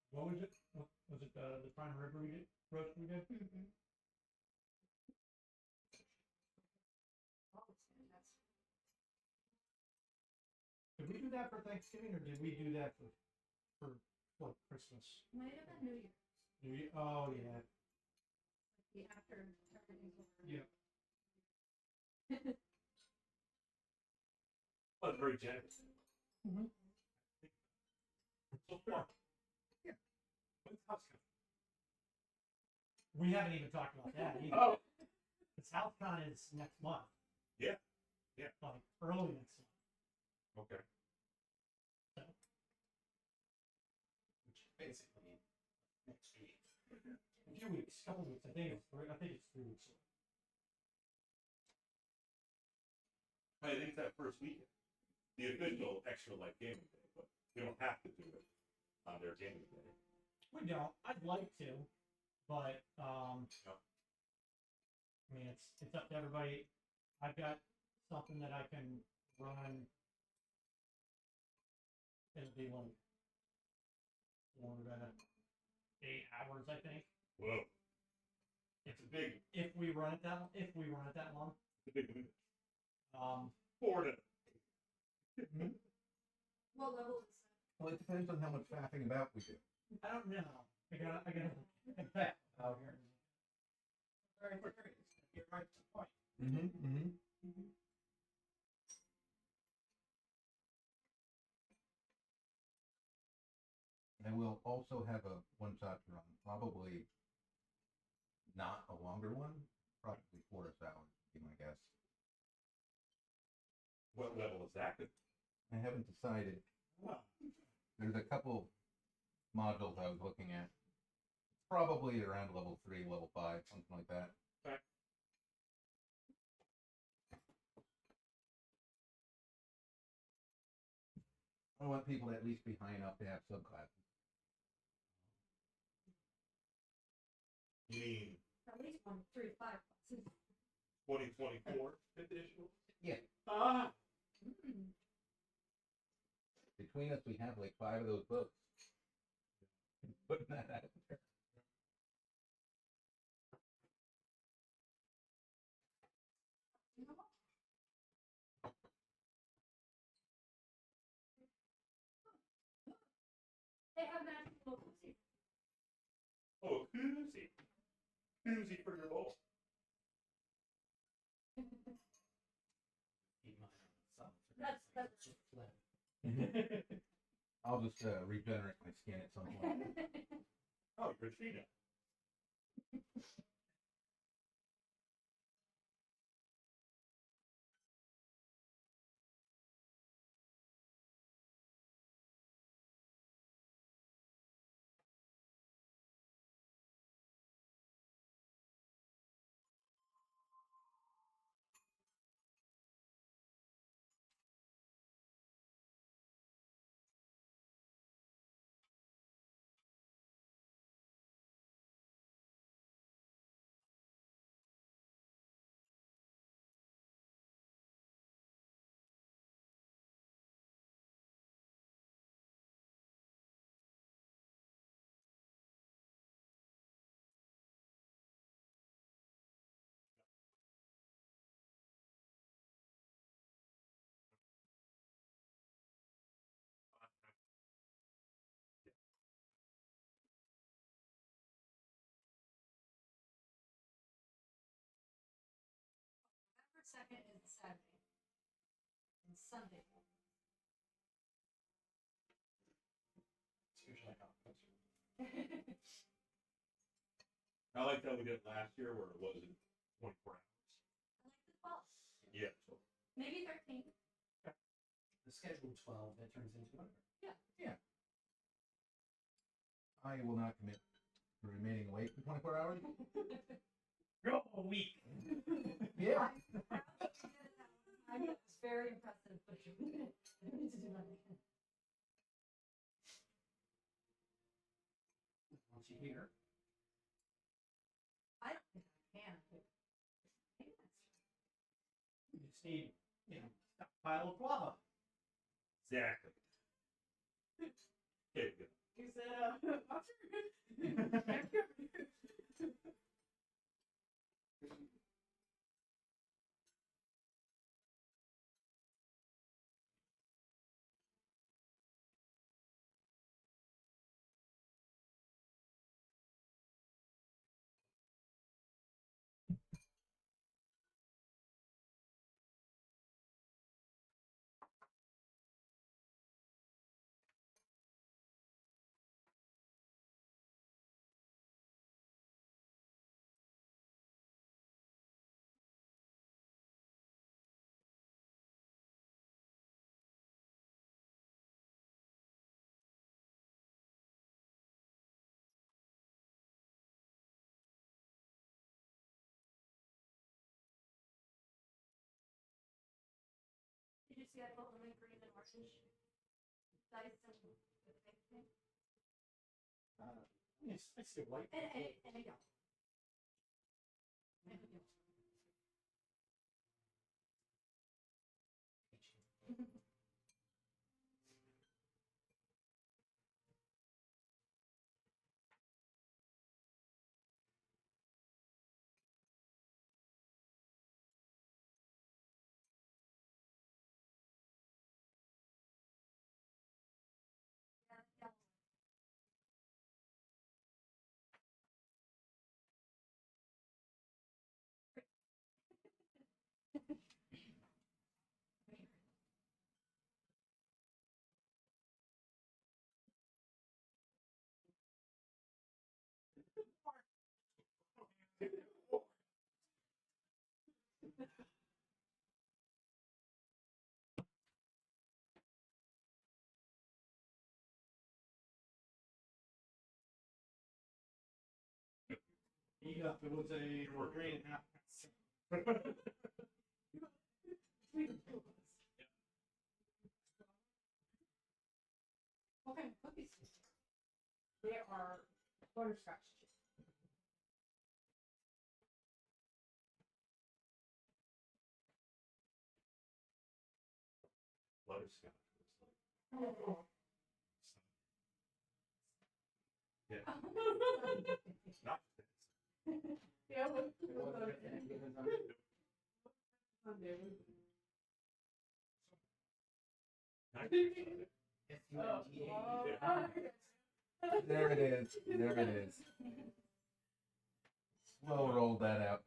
What was it? Was it the prime rib we did? Roast we did? Mm-hmm. Did we do that for Thanksgiving, or did we do that for what, Christmas? Might have been New Year's. New Year? Oh yeah. The after everything's over. Yeah. Well, it's very generous. Mm-hmm. So far. Yeah. When's house coming? We haven't even talked about that either. Oh. The SouthCon is next month. Yeah. Yeah. Like early next month. Okay. So. Which basically next week. A few weeks, couple weeks. I think it's 3 weeks away. I think it's that first weekend. The official extra light gaming day, but you don't have to do it on their gaming day. We don't. I'd like to, but Yeah. I mean it's up to everybody. I've got something that I can run. It'll be like 8 hours, I think. Whoa. It's a big, If we run it that long. it's a big move. 4 to. What level is that? Well, it depends on how much faffing about we do. I don't know. I gotta think back out here. Very curious. You're right to the point. Mm-hmm. Mm-hmm. I will also have a one-shot run, probably not a longer one, probably 4 hours, would be my guess. What level is that? I haven't decided. There's a couple modules I was looking at. Probably around level 3, level 5, something like that. Okay. I want people to at least be high enough to have subclasses. You mean At least 1, 3, 5 classes. 2024 edition? Yeah. Mm. Between us, we have like 5 of those books. putting that out there. They have magical koozie. Oh, koozie. Koozie for your bowl. Keep mine on the side. That's Just flip. I'll just regenerate my skin at some point. Oh, you're cheating. November 2nd is Saturday. And Sunday. It's usually how it goes. I like how we did it last year where it wasn't 24 hours. I like the 12. Yeah. So Maybe 13. The scheduled 12 that turns into whatever. I will not commit to remaining awake for 24 hours. Go a week. Yeah. I mean, it's very impressive, but you need to do that again. Once you hear. I don't think I can. I think that's You just need, a pile of lava. exactly. Okay, good. You said, Did you see I put lemon green and orange dice and the big thing? Yes, I see white. And a yellow. And a yellow. Yeah. Yeah, it was a 3.5. What kind of cookies? They are butterscotch chips. Butterscotch. Was like, Yeah. Not Yeah, what? There it is. There it is. Slow rolled that out.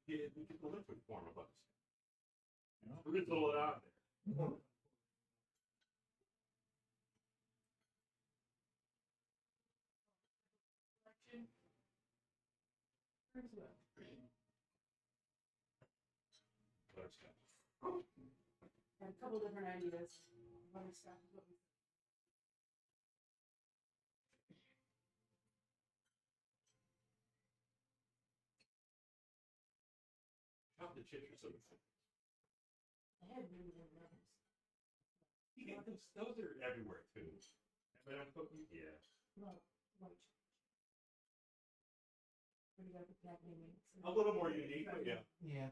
Yeah, we get the liquid form of us. Rizzle it out there. Butterscotch. Had a couple different ideas. Butterscotch is what we Chocolate chips are so good. I had really good numbers. Yeah, those are everywhere too. M&M cookies? Yeah. Well, white chocolate. What do you got with that name? A little more unique, but yeah. Yeah.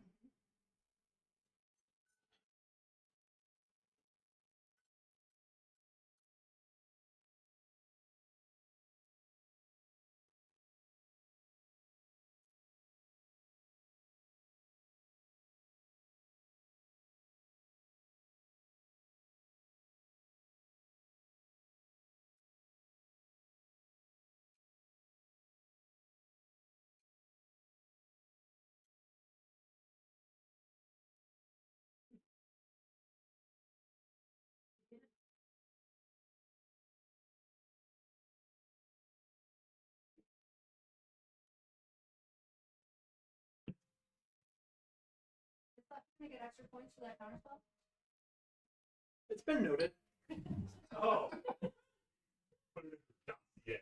Can I get extra points for that counterspell? It's been noted. Oh. Put it in the dossier.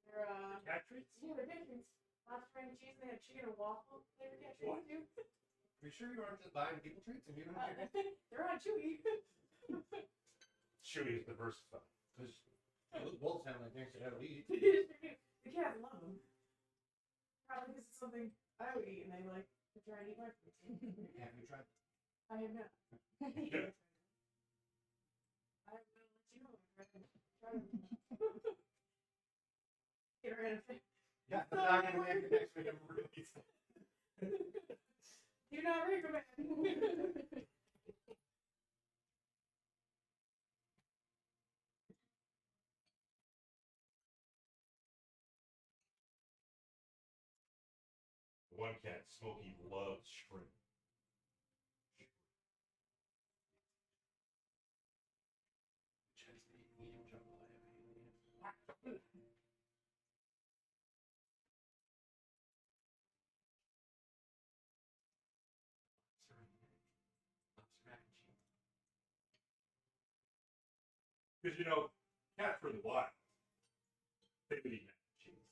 They're, Cat treats? yeah, they're different. Last French cheese, they had chicken and waffle flavored cat What? treats too. Are you sure you aren't just buying people treats and you don't get it? They're on chewy. Chewy is diversified. Because those wolves sound like things that I would eat. The cats love them. Probably because it's something I would eat and they like to try and eat my food. Have you tried? I have not. Yeah. I will let you know if I try them. Get around and Yeah, I'm not going to make it next week. I'm really do not recommend. One cat, Smokey, loves shrimp. Because you know, cats from the wild, they would eat mac and cheese.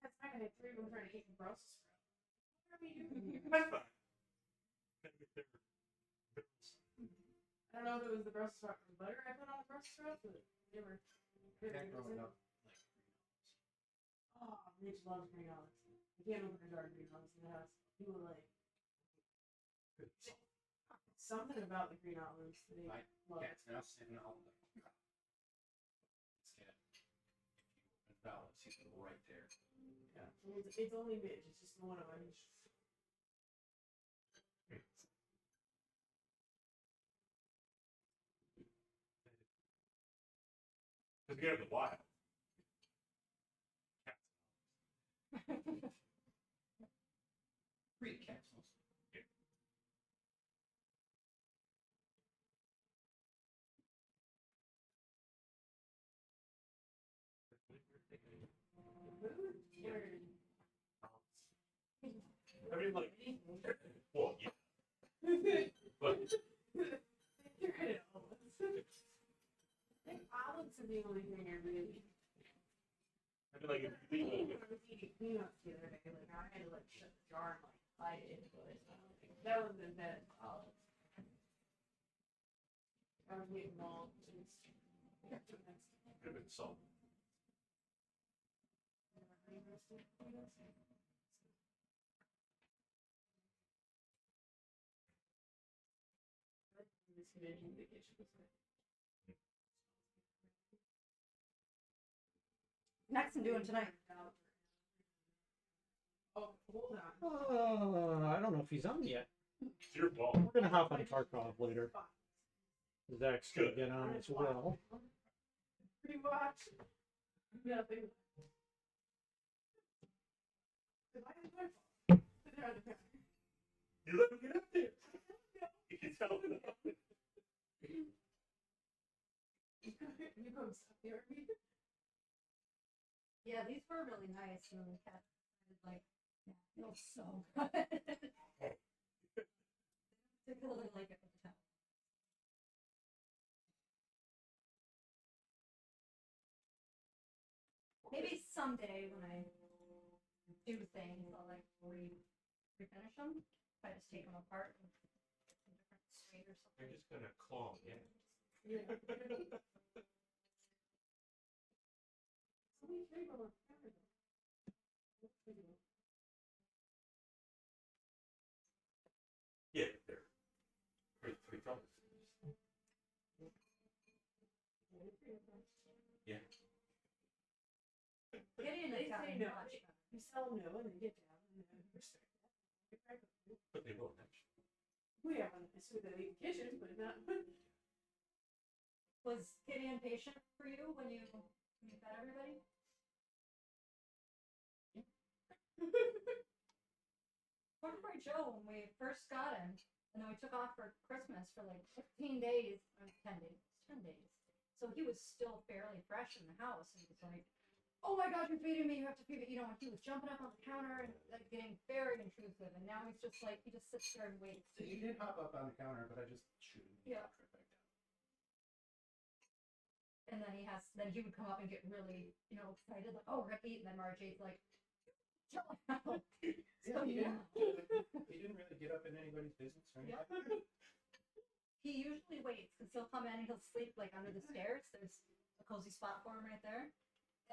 That's fine. I had 3 of them trying to eat the Brussels sprout. What are we doing here? That's fine. I don't know if it was the Brussels sprout or the butter I put on the Brussels sprout, but they were Cat growing up, like Oh, Rich loves green olives. You can't open a jar of green olives in the house. He will like something about the green olives that he My loves. cat's now sitting on the this cat. If you open balance, he's right there. Yeah. It's only Midge. It's just the one of them. Because we have the wild. Free cats mostly. I mean, like, well, yeah. But Olives are the only thing I really. I mean, like, if you I think was eating peanuts the other day. Like I had to like shut the jar and like hide it, but that wasn't as bad as olives. I was eating all. of it's salt. Next I'm doing tonight. Oh, hold on. I don't know if he's on yet. It's your fault. We're gonna hop on Tarkov later. Zach's gonna Good. get on as well. Pretty much. Nothing. You let him get up there. You can tell him. You go stop there. Yeah, these were really nice, and the cat was like, yeah, it feels so good. Particularly like it with the towel. Maybe someday when I do things, I'll like refinish them. If I just take them apart and put a different suede or something. You're just gonna claw him, yeah. Yeah. Yeah, there. Three colors. Yeah. Gideon has gotten no. much better. You sell them no and they get down and then respect that. But they won't actually. We have one nice with the kitchen, but not. Was Gideon patient for you when you fed everybody? Poor boy Joe, when we first got him, and then we took off for Christmas for like 15 days, or 10 days, 10 days. So he was still fairly fresh in the house, and he was like, oh my gosh, you're feeding me, you have to feed it. You know, he was jumping up on the counter and like getting very intrusive, and now he's just like, he just sits there and waits. So you did hop up on the counter, but I just shooed him. Yeah. Right back down. And then he would come up and get really, excited, like, oh, we're gonna eat, and then Marjay's like, chill out. So, Yeah, he didn't really get up in anybody's business or anything. Yeah. He usually waits because he'll come in and he'll sleep like under the stairs. There's a cozy spot for him right there,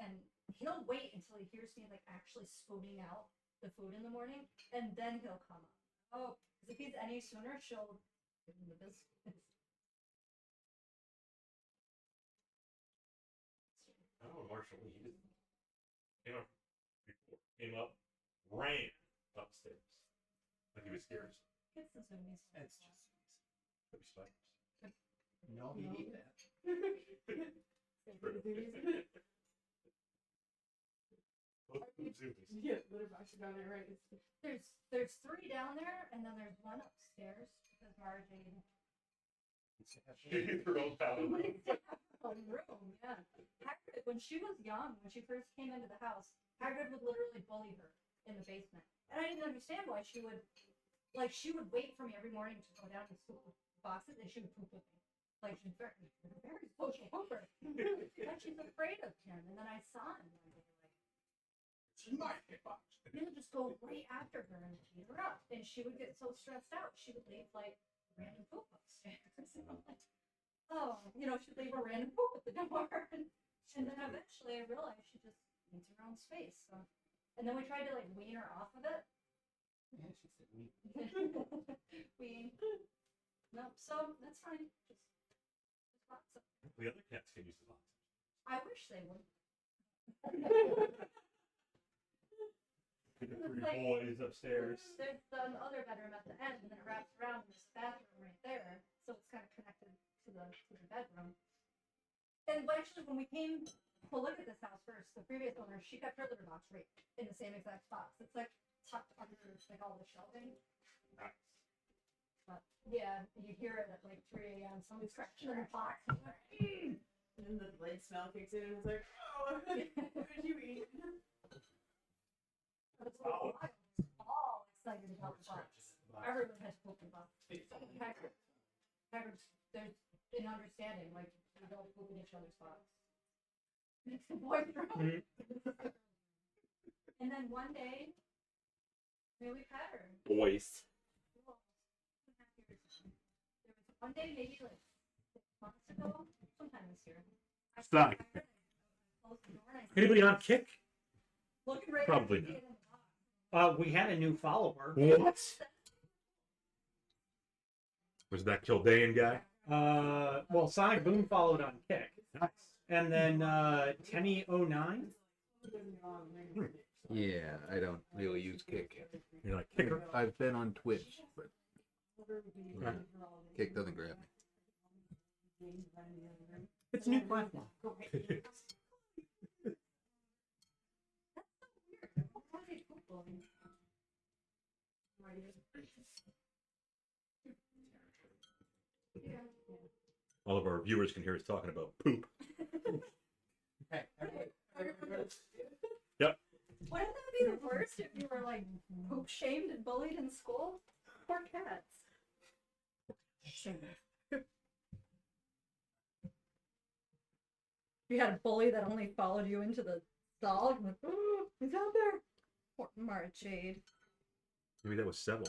and he'll wait until he hears me like actually spooning out the food in the morning, and then he'll come up. Oh, because if he's any sooner, she'll give him the business. I don't know, Marshall, he just came up, ran upstairs. Like he was scared. It's the zoomies. It's just Could be spiders. no, he eat that. Both zoomies. Yeah, litter box down there, right? There's 3 down there, and then there's 1 upstairs because Marjay She threw out of the room, yeah. Hagrid, when she was young, when she first came into the house, Hagrid would literally bully her in the basement. And I didn't understand why she would wait for me every morning to go down to school boxes and she would poop with me. Like, she's very social hooker. Like, she's afraid of him. And then I saw him one day, like, It's my box. he would just go right after her and beat her up. And she would get so stressed out, she would leave, like, random poop upstairs. And I'm like, oh, she'd leave a random poop at the door. And then eventually I realized she just needs her own space. So. And then we tried to, like, wean her off of it. Yeah, she said me. Wean. Nope, so that's fine. Just lots of. The other cats can use the box. I wish they would. The It's 3 like- boys upstairs. There's the other bedroom at the end, and then it wraps around, and there's a bathroom right there, so it's kind of connected to the bedroom. And actually, when we came to look at this house first, the previous owner, she kept her litter box right in the same exact spot. So it's like tucked under like all the shelving. Nice. But yeah, you hear it at like 3 a.m. Someone's scratching their box. And then the lead smell kicks in and it's like, oh, what did you eat? But it's all excited about the box. Everyone has pooped in box. Hagrid's, there's an understanding, like, we don't poop in each other's box. It's the boys' room. And then one day, we've had her. Boys. Well, 2.5 years. There was one day, maybe like 6 months ago, sometime this year. I Stop. closed the door and I said, Anybody on kick? looking right Probably at me not. in the box. We had a new follower. What? Was that Kildayan guy? Well, Sonic Boom followed on Kick. Nice. And then Tenny09. Yeah, I don't really use Kick. You're like kicker. I've been on Twitch, but Kick doesn't grab me. It's a new platform. All of our viewers can hear us talking about poop. Yep. Wouldn't that be the worst if you were like poop shamed and bullied in school? Poor cats. You had a bully that only followed you into the stall and went, "Oh, he's out there." Poor Marchade. Maybe that was Seville.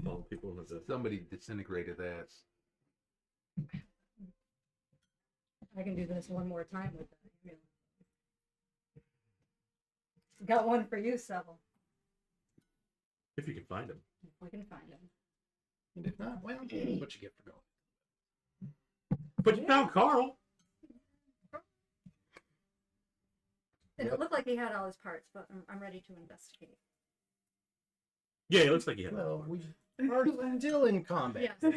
All the people with the Somebody disintegrated ass. I can do this one more time with that. Got one for you, Seville. if you can find them. If we can find him. And if not, well, that's what you get for going. But you found Carl. And it looked like he had all his parts, but I'm ready to investigate. Yeah, it looks like he had. Well, we are still in combat. Yes.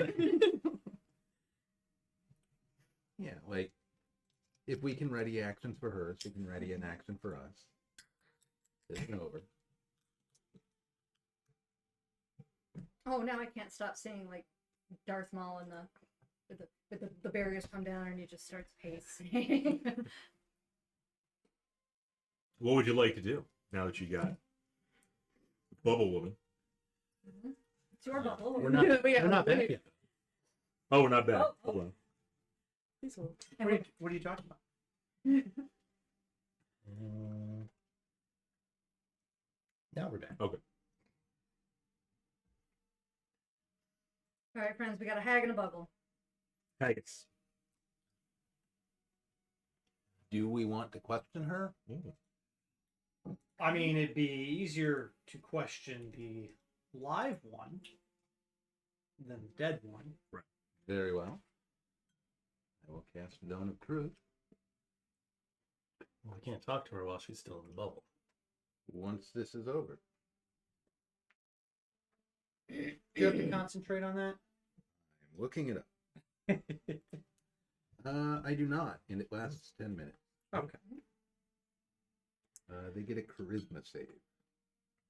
Yeah, like if we can ready actions for her, she can ready an action for us. It's over. Oh, now I can't stop seeing like Darth Maul and the barriers come down and he just starts pacing. What would you like to do now that you got Bubble Woman? It's your bubble. We're not, Yeah, we're not back yet. Oh, we're not bad. Oh, Hold on. And What are you talking about? Now we're back. Okay. all right, friends, we got a hag and a bubble. Haggis. Do we want to question her? I mean, it'd be easier to question the live one than the dead one. Very well. I will cast Dawn of Truth. Well, we can't talk to her while she's still in the bubble. Once this is over. Do you have to concentrate on that? I'm looking it up. I do not, and it lasts 10 minutes. Okay. They get a charisma save.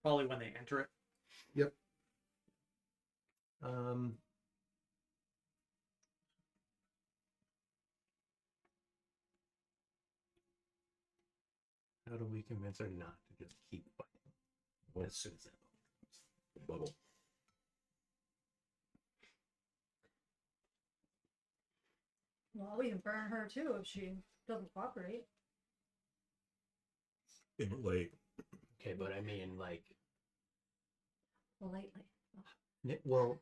Probably when they enter it. Yep. How do we convince her not to just keep fighting as soon as that bubble comes? Bubble. Well, we can burn her too if she doesn't cooperate. Immolate. Okay, but I mean, like, Well, lately. well,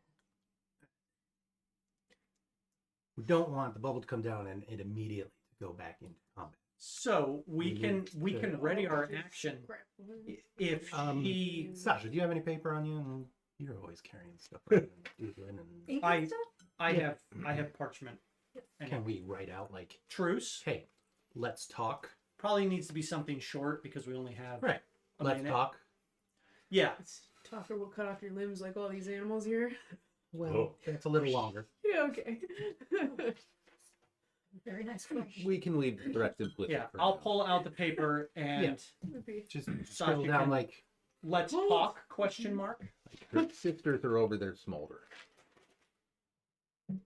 we don't want the bubble to come down and it immediately to go back into combat. So we We can need to- ready our action if she. Sasha, do you have any paper on you? And you're always carrying stuff around and doodling and Ink I- and stuff? I have parchment. And can we write out like, truce? hey, let's talk. Probably needs to be something short because we only have Right. a Let's minute. talk. Yeah. Talker will cut off your limbs like all these animals here. Well, Oh. that's a little longer. Yeah, okay. Very nice question. We can leave the directive with Yeah. it for I'll now. pull out the paper and Would be- Just Sasha scroll down can- like, let's talk question mark. Like, her sisters are over there smoldering. when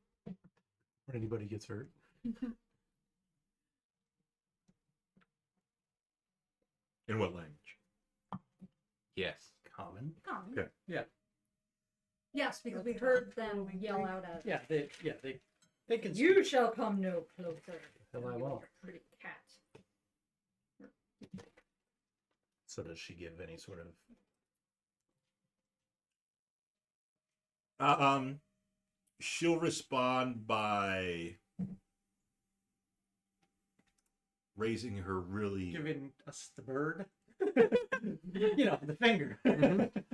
anybody gets hurt. In what language? Yes. Common. Common. Okay. Yes, because we That's heard not them moving yell thing. out at Yeah, they can. You shall come no closer. Hell, I You won't. Pretty cat. So does she give any sort of? She'll respond by raising her really. giving us the bird. You know, the finger.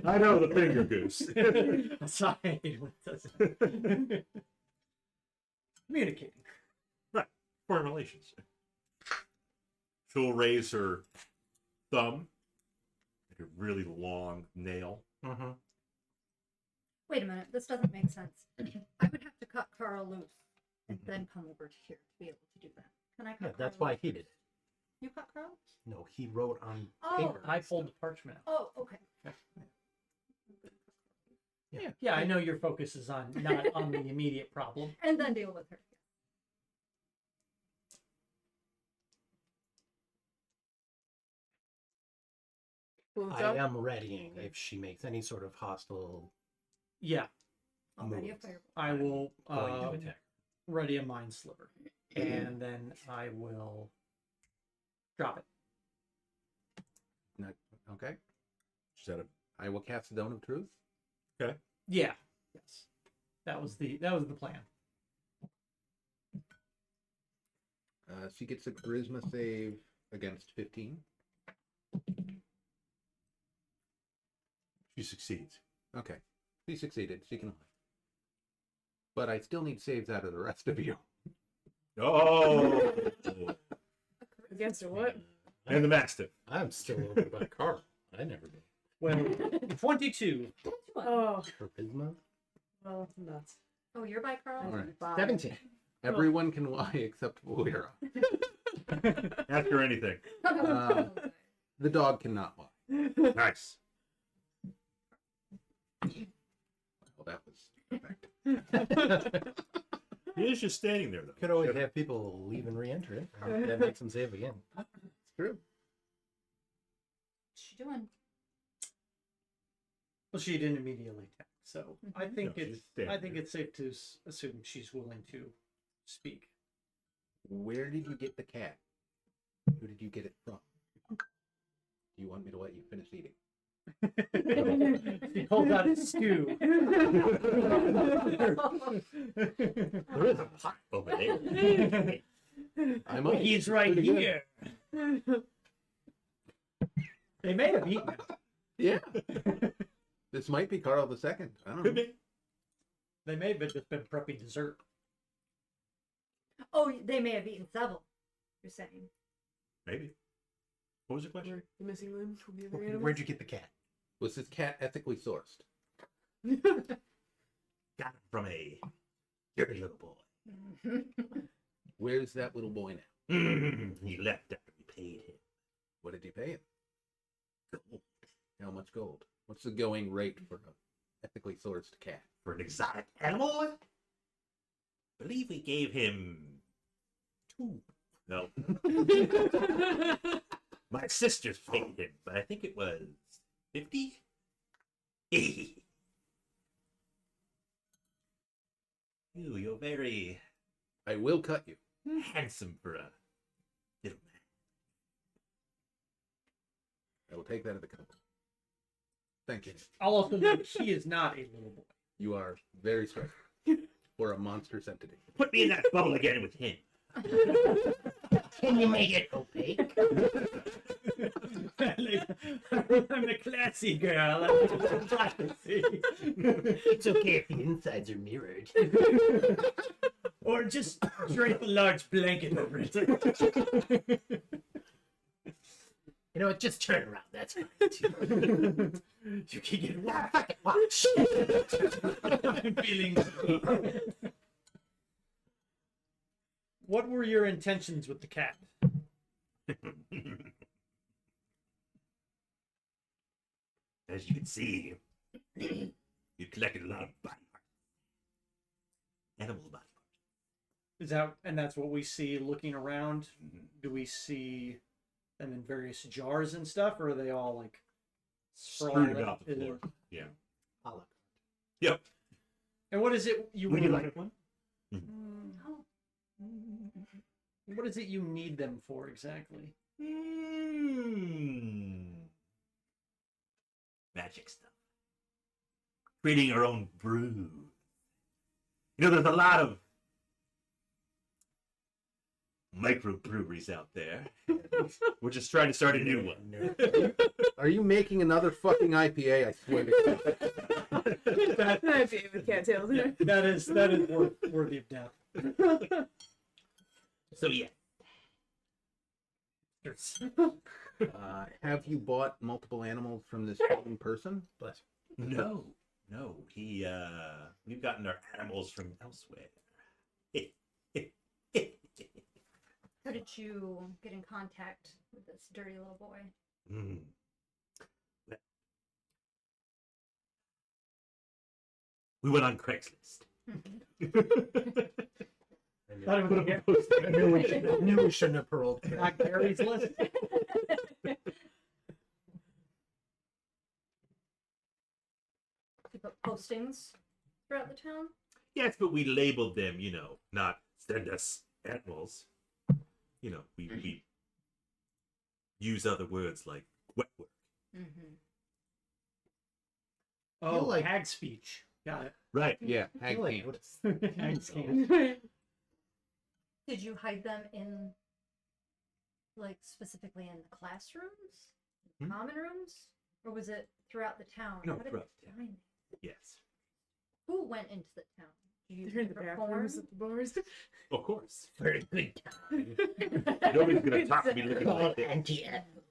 I know the finger goose. Aside, what does it? Communicating. Right. Foreign relations. She'll raise her thumb, like a really long nail. Mm-hmm. Wait a minute, this doesn't make sense. I would have to cut Carl loose and then come over to here to be able to do that. Can I cut Yeah, Carl that's why loose? he did it. You cut Carl? No, he wrote on Oh. paper. I pulled the parchment out. Oh, okay. Yeah, I know your focus is on not on the immediate problem. And then deal with her. What's I up? am readying if she makes any sort of hostile Yeah, Already a moves. fireball. I will Going to attack. ready a mind sliver, and then I will drop it. No, okay. Is that a I will cast Stone of Truth. Yeah. Yes. That was the plan. She gets a charisma save against 15. She succeeds. Okay. She succeeded. She can. But I still need saves out of the rest of you. Oh! Against a what? And the Mastiff. I'm still over by Carl. I never did. Well, 22. Oh, Charisma. well, nuts. Oh, you're by Carl? All right. 17. Everyone can lie except Volira. After anything. The dog cannot lie. Nice. Well, that was perfect. He is just standing there, though. Could always have people leave and re-enter it. That makes them save again. It's true. What's she doing? Well, she didn't immediately attack, so I think No, she's it's standing there. safe to assume she's willing to speak. Where did you get the cat? Who did you get it from? Do you want me to let you finish eating? She holds out a stew. There is a pot over there. I might. He's right Pretty good. here. They may have eaten it. Yeah. This might be Carl II. I don't Could know. be. They may have just been prepping dessert. Oh, they may have eaten several. You're saying. Maybe. What was the question? The missing limb from the other animal. Where'd you get the cat? Was this cat ethically sourced? Got it from a dirty little boy. Where's that little boy now? He left after we paid him. What did you pay him? Gold How much gold? What's the going rate for an ethically sourced cat? for an exotic animal? Believe we gave him 2. No. My sisters paid him, but I think it was 50? Ooh, you're very I will cut you. handsome for a little man. I will take that at the couple. Thank you. I'll also note she is not a little boy. You are very strict for a monstrous entity. Put me in that bubble again with him. Can you make it opaque? I'm a classy girl. I'm classy. It's okay if the insides are mirrored. Or just drape a large blanket over it. You know what? Just turn around. That's fine. Too. You can get Ah, fuck it. Watch. I'm feeling. What were your intentions with the cat? As you can see, you collected a lot of body parts. Animal body parts. Is that and that's what we see looking around? Mhm. Do we see them in various jars and stuff, or are they all like For all Screwed that about the it floor. is. Yeah. A la carte. Yep. And what is it you Would you want? like one? Oh, What is it you need them for exactly? Magic stuff. Creating our own brew. You know, there's a lot of microbreweries out there. We're just trying to start a new one. Are you making another fucking IPA? I swear to God. That'd be with cattails. Yeah, that is worthy of death. So yeah. Have you bought multiple animals from this one person? Bless No. We've gotten our animals from elsewhere. how did you get in contact with this dirty little boy? Hmm. We went on Craigslist. Thought it was I knew we shouldn't have paroled. not Gary's list. You put postings throughout the town? Yes, but we labeled them, you know, not send us animals. You know, we use other words like wet work. Mm-hmm. Oh, like- hag speech. Got Right. Yeah, I feel like Hag it. Hag speech. Did you hide them in, like, specifically in the classrooms? Hmm? Common rooms? Or was it throughout the town? No, How did throughout you the town. find them? Yes. Who went into the town? Did you They're in the perform? bathrooms at the bars. Of course. Very good time. Nobody's gonna talk to me looking like this anti-animal.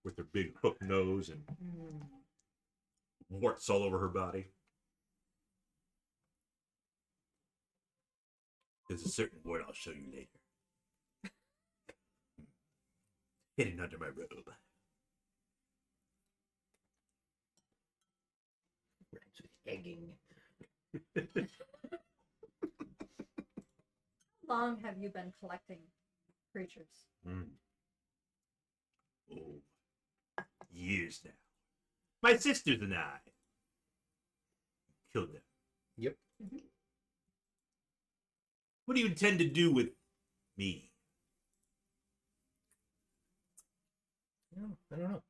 with their big hook nose and Mm. warts all over her body. There's a certain word I'll show you later. Hidden under my robe. Rhymes with egging. How long have you been collecting creatures? Oh, years now. My sisters and I killed them. Yep. What do you intend to do with me? No, I don't know.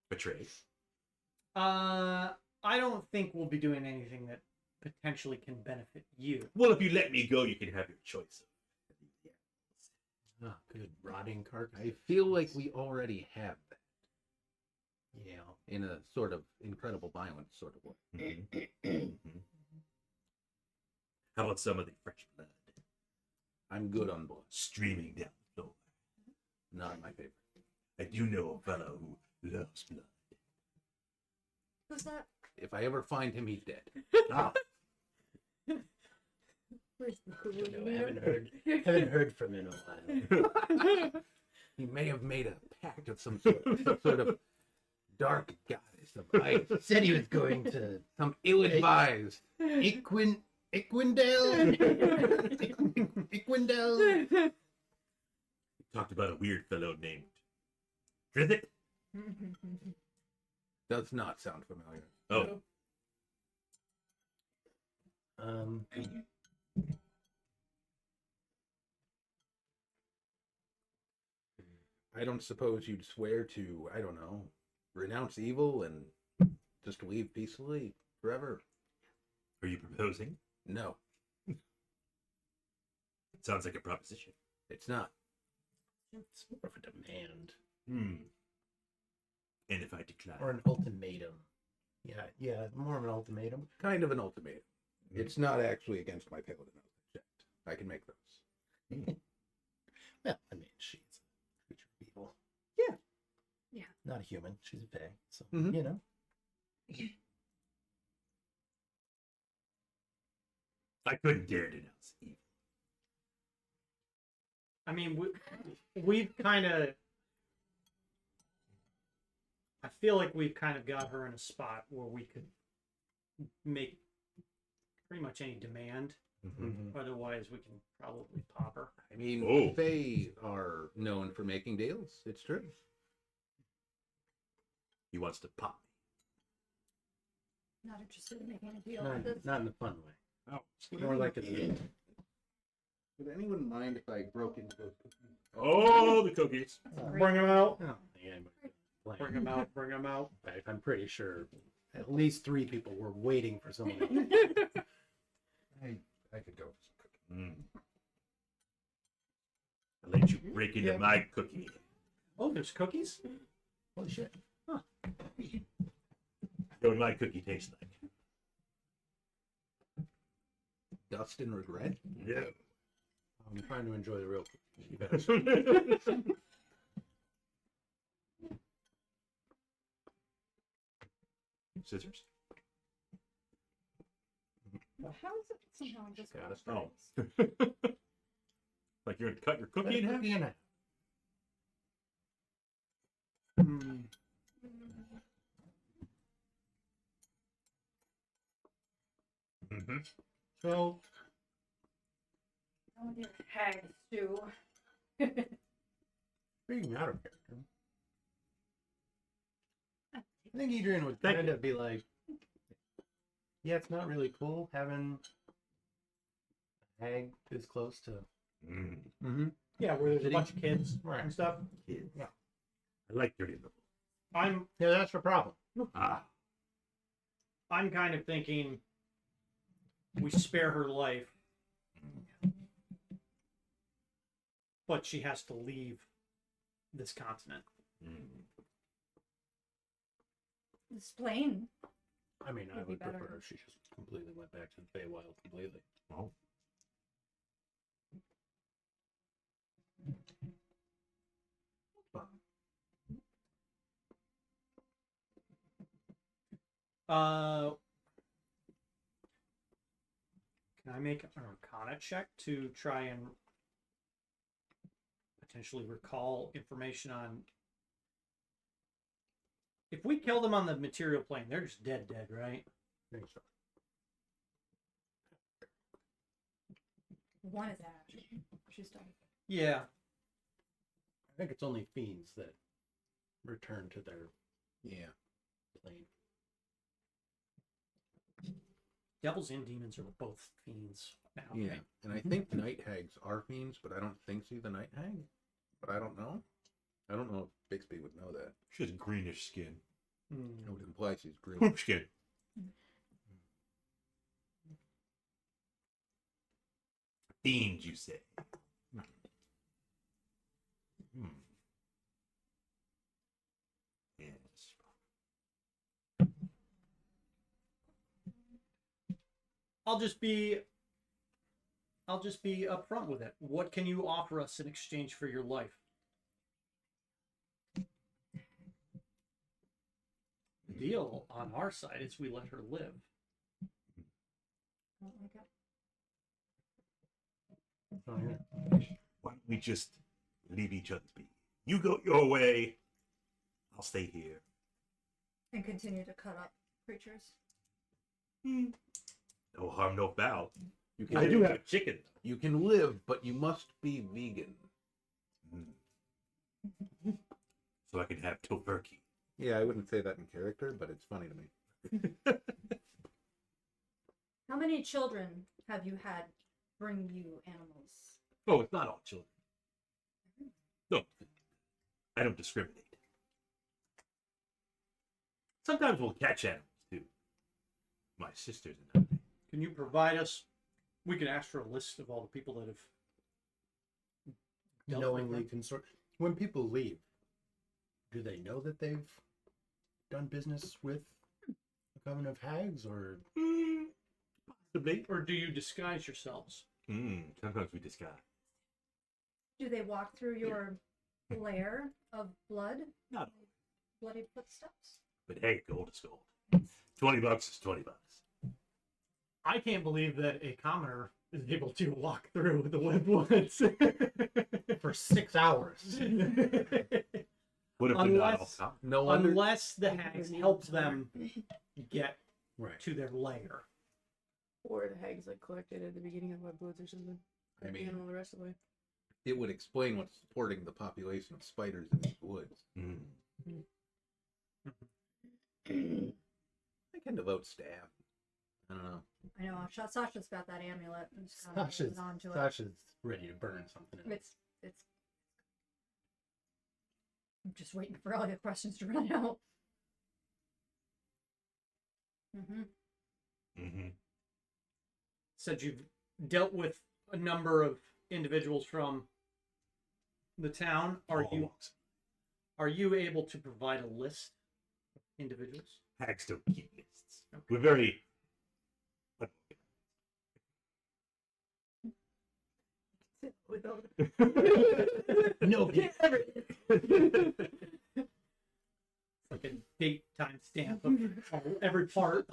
Betray. I don't think we'll be doing anything that potentially can benefit you. Well, if you let me go, you can have your choice. Oh, good. Rotting carcass. I feel like we already have that Yeah. in a sort of incredible violence sort of way. How about some of the fresh blood I'm good on blood. streaming down the floor? Not my favorite. I do know a fellow who loves blood. Who's that? If I ever find him, he's dead. Ah, Where's the cool No, one? haven't heard from him in a while. He may have made a pact of some sort of dark goddess of ice. Said he was going to Some ill-advised. Iquindale. Iquindale. talked about a weird fellow named Drizzt. Does not sound familiar. Oh, I don't suppose you'd swear to, I don't know, renounce evil and just leave peacefully forever? are you proposing? No, Sounds like a proposition. it's not. It's more of a demand And if I decline? or an ultimatum. Yeah, more of an ultimatum. Kind of an ultimatum. It's not actually against my paladin check. I can make those. Well, I mean, she's a creature of evil. Yeah. Yeah. Not a human. She's a fae. So, Mhm. you know. I couldn't dare denounce evil. I mean, we've kind of. I feel like we've kind of got her in a spot where we could make pretty much any demand Otherwise, we can probably pop her. I mean, Oh. they are known for making deals. It's true. He wants to pop Not interested in making a deal with this. Not in the fun way. me. Oh. More like a Would anyone mind if I broke into those cookies? Oh, the cookies. Bring them out. oh, yeah, but Bring them out. Bring them out. I'm pretty sure at least 3 people were waiting for someone. I could go for some cookies. Mm. I let you break into Yeah. my cookie. Oh, there's cookies. Holy shit. What would my cookie taste like? Dust and regret? Yeah. I'm trying to enjoy the real cookies. You better. Scissors? How is it somehow just Got it. Oh. Like you're gonna cut your cookie in half? Cookie in half. Mm-hmm. So, Oh, dear. Hag stew. Being out of character. I think Adrian would Thank kind of be like, yeah, it's not really cool having a hag this close to. Mm. Mm-hmm. yeah, where there's a Did he- bunch of kids Right. and stuff. Kids. Yeah. I like dirty little. Yeah, that's the problem. Ah. I'm kind of thinking we spare her life, but she has to leave this continent. Mm. This plane. I mean, I Would be would better. prefer if she just completely went back to the Feywild completely. Oh. Can I make an Arcana check to try and potentially recall information on? If we kill them on the material plane, they're just dead, right? I think so. One is Ash. She's done. Yeah. I think it's only fiends that return to their Yeah. plane. Devils and demons are both fiends now. Yeah. Right? And I think night hags are fiends, but I don't think she's a night hag. But I don't know. I don't know if Bixby would know that. She has greenish skin. It would imply she's green. Poop skin. Fiend, you say? Hmm. Yes. I'll just be upfront with it. What can you offer us in exchange for your life? The deal on our side is we let her live. I don't like it. Oh, yeah. Why don't we just leave each other be? You go your way. I'll stay here. And continue to cut up creatures. No harm, no foul. You can, I do have chicken. You can live, but you must be vegan. So I can have tofurkey. Yeah, I wouldn't say that in character, but it's funny to me. How many children have you had bring you animals? Oh, it's not all children. No, I don't discriminate. Sometimes we'll catch animals too. My sisters and I. Can you provide us? We can ask for a list of all the people that have dealt with Knowingly them. consort. When people leave, do they know that they've done business with a coven of hags, or Possibly. Or do you disguise yourselves? Sometimes we disguise. Do they walk through your lair of blood? Not Bloody footsteps? But hey, gold is gold. $20 is $20. I can't believe that a commoner is able to walk through the web woods for 6 hours? What if they're not all Unless- common? No wonder. Unless the hags help them get Right. to their lair. Or the hags like collected at the beginning of webwoods or something. I mean, And all the rest of the way. it would explain what's supporting the population of spiders in these woods. I can devote staff. I don't know. I know. Sasha's got that amulet. I'm just kind of Sasha's, on to it. Sasha's ready to burn something. It's. I'm just waiting for all your questions to run out. Said you've dealt with a number of individuals from the town. Are you able to provide a list of individuals? Hags don't keep lists. We're very. Nobody. Like a date time stamp of every part.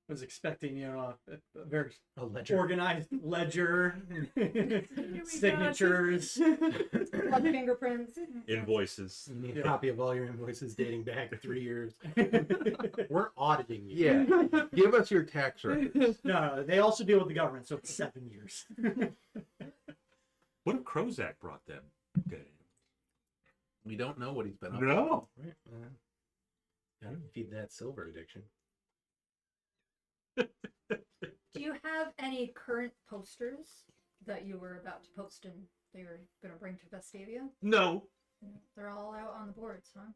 I was expecting, a very ledger. organized ledger, go. signatures. Blood fingerprints. Invoices. You need a copy of all your invoices dating back 3 years. We're auditing you. Yeah, give us your tax records. No, they also deal with the government, so it's 7 years. What if Krozak brought them? Good. We don't know what he's been up No. Right. Gotta feed that silver addiction. Do you have any current posters that you were about to post and they were going to bring to Vestavia? No. They're all out on the boards, huh?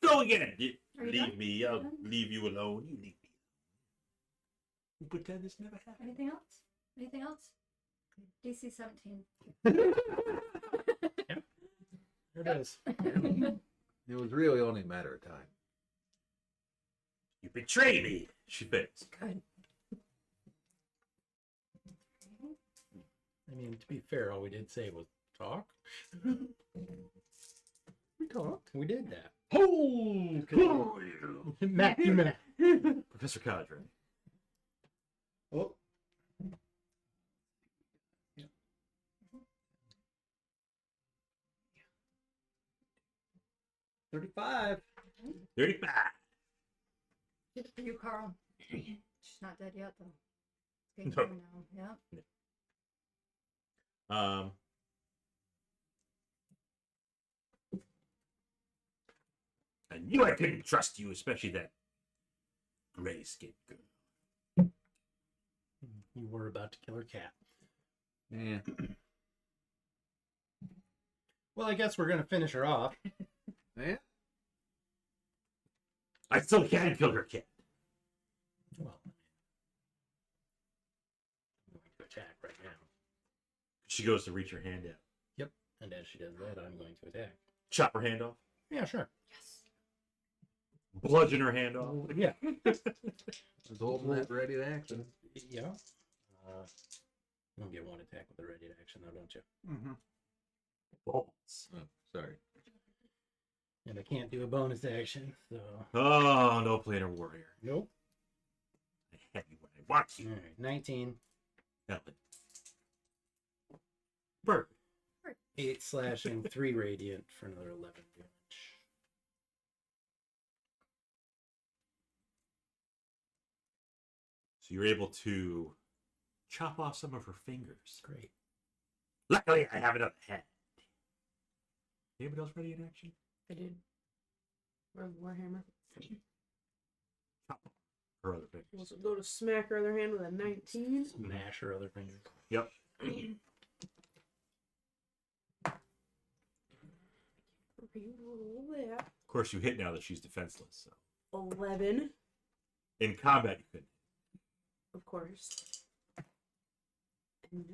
Go again. Are you Leave done? me. I'll done? leave you alone. You leave me. You pretend this never happened. Anything else? Anything else? DC 17. There it is. It was really only a matter of time. You betray me. She fails. Good. I mean, to be fair, all we did say was talk. We talked. We did that. Oh, Matt, you Matt. Professor Cadre. Oh. 35. 35. Good for you, Carl. She's not dead yet, though. It's No. getting now. Yeah. I knew I couldn't trust you, especially that gray-skinned girl. You were about to kill her cat. Yeah. Well, I guess we're gonna finish her off. Yeah. I still can't kill her cat. Well, I'm going to attack right now. She goes to reach her hand out. Yep. And as she does that, I'm going to attack. Chop her hand off. Yeah, sure. Yes. Bludgeon her hand off. Yeah. I was holding that ready to action. Yeah. You don't get one attack with a ready action, though, don't you? Mm-hmm. Bolts. Oh, sorry. And I can't do a bonus action, so. Oh, no planar warrior. Nope. I have you when I want you. All right, 19. Helmet. Bird. 8 slashing, 3 radiant for another 11 damage. So you're able to chop off some of her fingers. Great. Luckily, I have another hand. Anybody else ready in action? I did. Where's Warhammer? Chop off her other fingers. Also go to smack her other hand with a 19. Smash her other finger. Yep. Reroll that. Of course, you hit now that she's defenseless. So 11, in combat, you couldn't. of course. And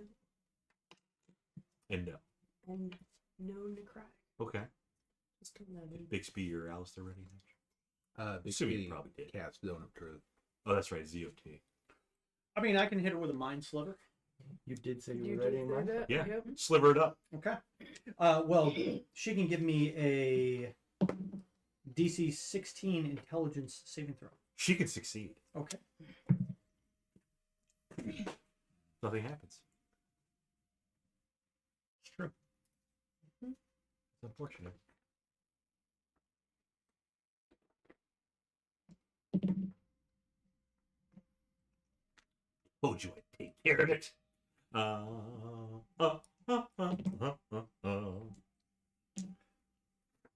And no. no necrotic. Okay. Just 11. Bixby or Alister ready in action? Big Assuming you Kitty probably did. Cast Zone of Truth. Oh, that's right. ZOT. I mean, I can hit her with a mind sliver. You did say you You were ready did in say mind? that? Yeah. Yep. Sliver it up. Okay. Well, she can give me a DC 16 intelligence saving throw. She can succeed. Okay. Nothing happens. It's true. It's unfortunate. Told you I'd take care of it. Uh,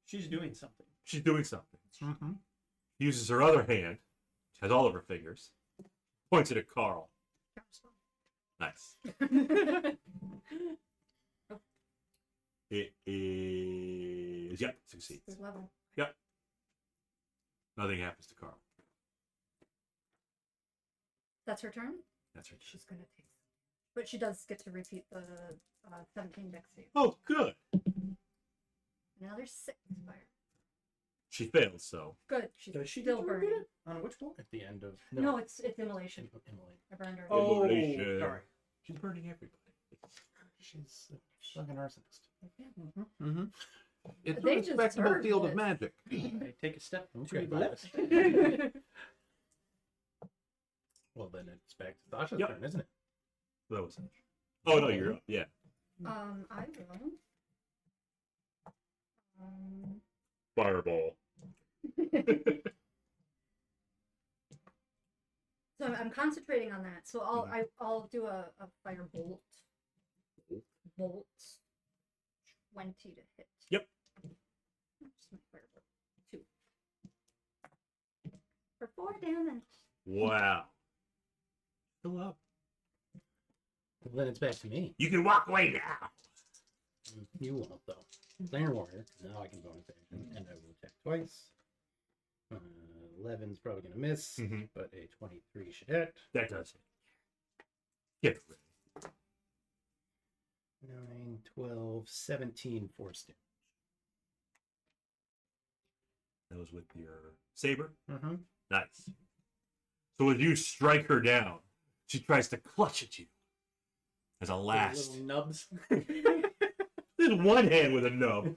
She's doing something. She's doing something. Mm-hmm. Uses her other hand, which has all of her fingers, points it at Carl. Nice. It is, yep, succeeds. There's level. Yep. Nothing happens to Carl. That's her turn. That's her turn. She's gonna take, but she does get to repeat the 17 dex save. Oh, good. Now there's 6 fire. She failed, so. Good. She's Does she still get to repeat burning. it? On which one? At the end of No, it's immolation. Immolate. I burned her. Oh, Immolation. sorry. She's burning everybody. She's a fucking arsonist. Mm-hmm. It's They a just respectable heard field this. of magic. I take a step to Okay, the left. Well, then it's back to Sasha's Yep. turn, isn't it? That was. Oh, no, you're up. Yeah. I will. Fireball. So I'm concentrating on that. So I'll do a fire bolt. Bolt. 20 to hit. Yep. Just my firebolt. 2. For 4 damage. Wow. Still up. Well, then it's back to me. You can walk away now. You won't, though. Iron Warrior, 'cause now I can bonus action, and I will attack twice. 11's probably going to miss, Mhm. but a 23 should hit. That does it. Get ready. 9, 12, 17 force damage. That was with your saber. Mm-hmm. Nice. So as you strike her down, she tries to clutch at you. As a last. Little nubs. There's one hand with a nub.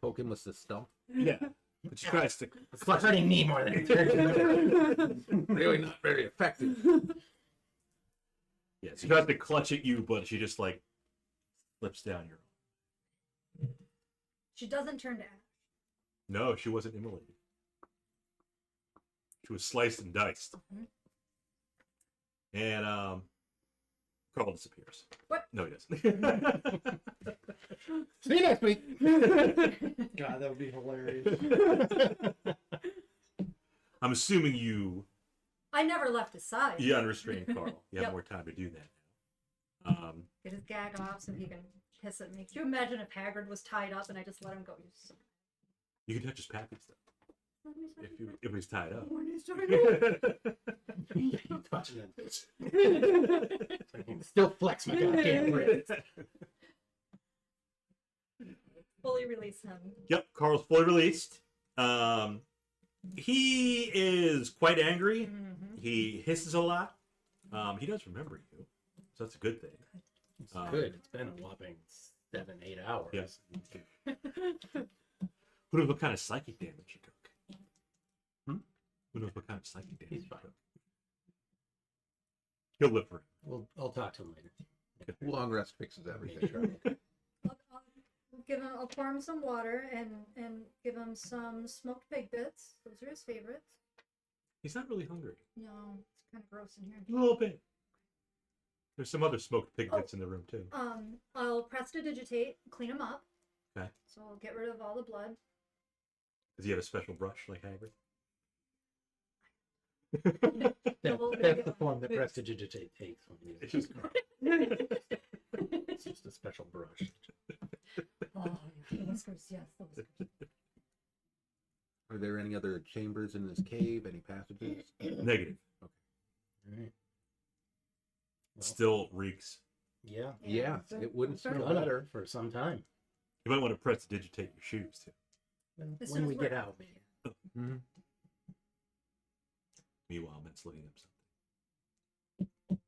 Poke him with the stump. Yeah. But she tries to It's hurting me more than it's hurting you. Really not very effective. Yeah, she tries to clutch at you, but she just like slips down your. She doesn't turn to ash. No, she wasn't immolated. She was sliced and diced. Mhm. And Carl disappears. What? No, he doesn't. See you next week. God, that would be hilarious. I'm assuming you I never left his side. unrestrained Carl. You have Yep. more time to do that now. Get his gag off so he can piss at me. Can you imagine if Hagrid was tied up and I just let him go? You can touch his pappy stuff if he's tied up. Touching it. I can still flex my goddamn wrist. Fully release him. Yep, Carl's fully released. He is quite angry. Mm-hmm. He hisses a lot. He does remember you, so that's a good thing. It's good. It's been a whopping 7-8 hours. Yes. Who knows what kind of psychic damage he took? Who knows what kind of psychic damage He's he fine. took? He'll live for it. I'll talk to him later. Long rest fixes everything. I'll pour him some water and give him some smoked pig bits. Those are his favorites. He's not really hungry. No, it's kind of gross in here. A little bit. There's some other smoked pig bits in the room too. I'll prestidigitate, clean him up. Okay. So I'll get rid of all the blood. Does he have a special brush like Hagrid? That's the form that prestidigitate takes when you It's just It's just a special brush. Oh, the whiskers, yes, the whiskers. Are there any other chambers in this cave? Any passages? negative. All right. Well, Still reeks. yeah. Yeah, it wouldn't smell Gonna better. for some time. You might want to prestidigitate your shoes too. As When soon we as get we're- out, maybe. Mm-hmm. Meanwhile, Matt's looking up something.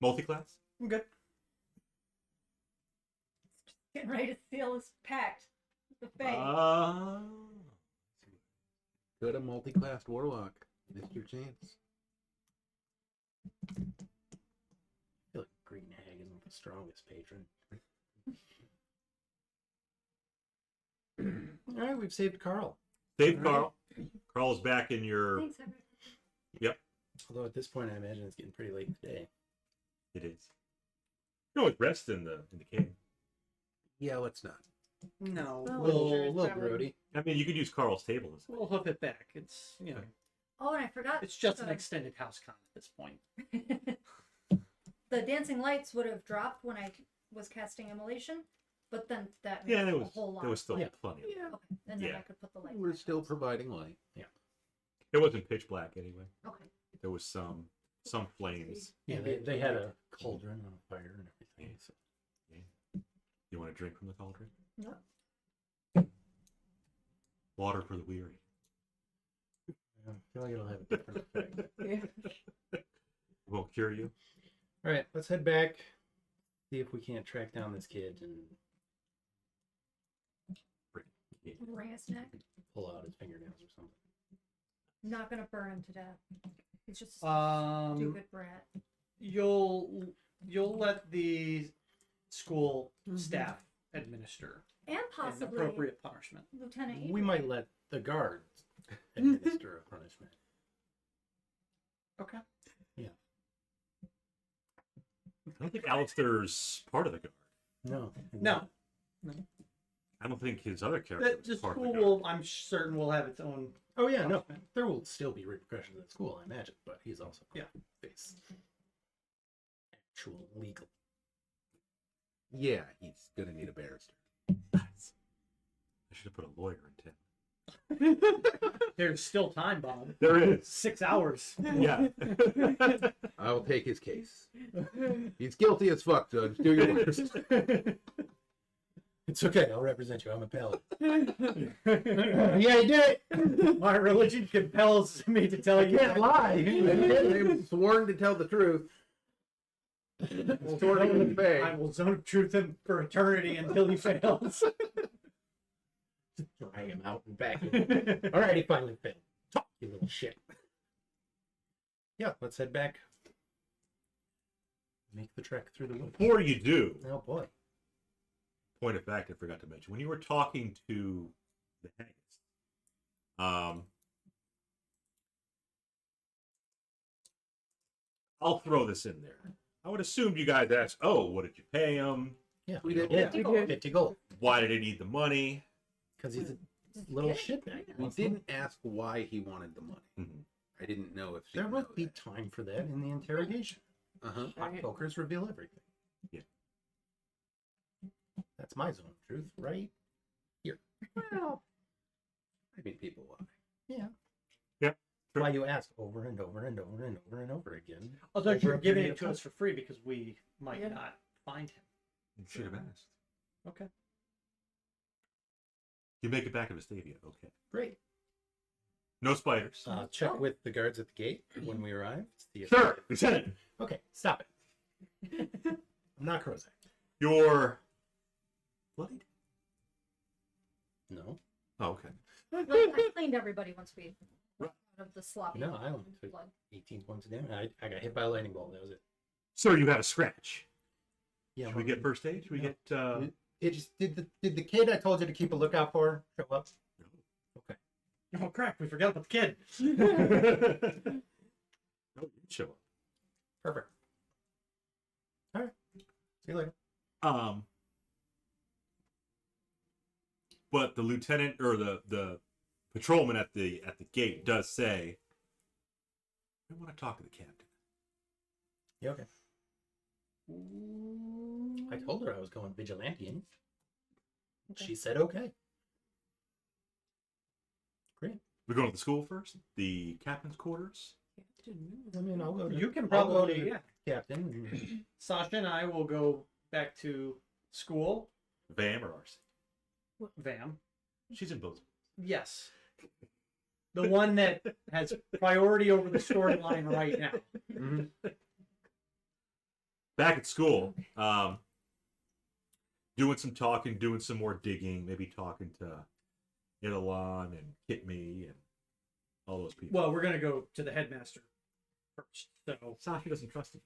Multi-class? I'm good. Getting ready to seal his pact. The fang. Good, a multi-classed warlock. Missed your chance. I feel like Green Hag isn't the strongest patron. All right, we've saved Carl. Save All Carl. Carl's back in your. Thanks, everyone. Although at this point, I imagine it's getting pretty late in the day. It is. You always rest in the cave. Yeah, let's not. No, Oh, we'll sure, Little probably. grody. I mean, you could use Carl's table as we'll hoof it back. It's Oh, and I forgot. it's just an the- extended house con at this point. The dancing lights would have dropped when I was casting immolation, but then that makes Yeah, there a was whole lot. there was still Yeah. plenty. Of it. Yeah, Okay, and then Yeah. I could put the light. we're back still on. providing light. It wasn't pitch black anyway. Okay. There was some flames. Yeah, they had a cauldron on fire and everything. So. You want to drink from the cauldron? No. Water for the weary. I feel like it'll have a different effect. Yeah. Won't cure you. All right, let's head back. See if we can't track down this kid and Wring his neck. pull out his fingernails or something. Not gonna burn him to death. He's just a stupid brat. You'll let the school Mhm. staff administer And an possibly appropriate punishment. Lieutenant. We Avery. might let the guards administer a punishment. Okay. I don't think Alister's part of the guard. No. No, I don't think his other the character was part of the school guard. will. I'm certain will have its own. Oh yeah, no. punishment. There will still be repercussions at school, I imagine, but he's also Yeah. face actual legal. Yeah, he's gonna need a barrister. I should have put a lawyer in 10. There's still time, Bob. There is. 6 hours. Yeah. I will take his case. He's guilty as fuck, Judge. Do your worst. It's okay. I'll represent you. I'm a paladin. Yeah, you did it. My religion compels me to tell you. Can't lie. I'm sworn to tell the truth. Sworn in the I will zone truth him for eternity until he fails. Drag him out and back in. All right, he finally failed. Talk, you little shit. Yeah, let's head back. Make the trek through the woods. Before you do, Oh boy. point of fact I forgot to mention. When you were talking to the Haggis, I'll throw this in there. I would assume you guys asked, oh, what did you pay him? Yeah, We did. Yeah, 50 gold. 50 gold. Why did he need the money? Because he's a little shitbag. We didn't ask why he wanted the money. Mhm. I didn't know if There she'd must know be that. time for that in the interrogation. Uh-huh. Hot pokers reveal everything. Yeah. That's my zone of truth, right? Well, I mean, people lie. Yeah. Yep. Why you ask over and over and over and over and over again. Although Over you're a giving period it of to time. us for free because we might Yeah. not find him. You should have asked. Okay. You make it back to Vestavia. Okay. Great. No spiders. Check with the guards at the gate when we arrive. See if Sir, Lieutenant, Okay, stop it. I'm not Crozak. you're bloodied? No. Oh, okay. Well, I cleaned everybody once we Right. out of the sloppy. No, I only took blood. 18 points of damage. I got hit by a lightning bolt. That was it. Sir, you had a scratch. Yeah. Should we get first aid? Should we No. get It just did the kid I told you to keep a lookout for show up? Okay. Oh crap! We forgot about the kid. No, you show up. Perfect. All right. See you later. But the lieutenant or the patrolman at the gate does say, I want to talk to the captain. You okay? I told her I was going vigilante. She said okay. Great. We're going to the school first? The captain's quarters? I mean, I'll go to, You can I'll go probably, to the yeah. captain. Sasha and I will go back to school. VAAM or ARSYC? VAAM. She's in both. Yes. The one that has priority over the storyline right now. Mhm. Back at school, doing some talking, doing some more digging, maybe talking to Idalon and Kitme and all those people. Well, we're gonna go to the headmaster first. So Sasha doesn't trust him.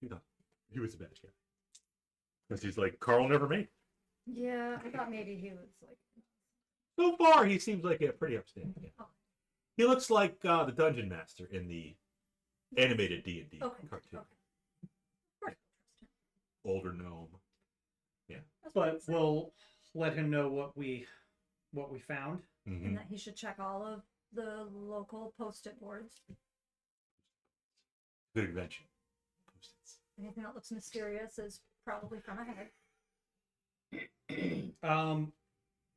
He thought he was a bad guy. Because he's like, Carl never made it. Yeah, I thought maybe he was like. So far, he seems like a pretty upstanding guy. Oh. He looks like the dungeon master in the animated D&D Okay. cartoon. Okay. Of course, Older gnome. that's what I'm But saying. we'll let him know what we found. Mm-hmm. And that he should check all of the local post-it boards. Good invention. Post-its. Anything that looks mysterious is probably from a head.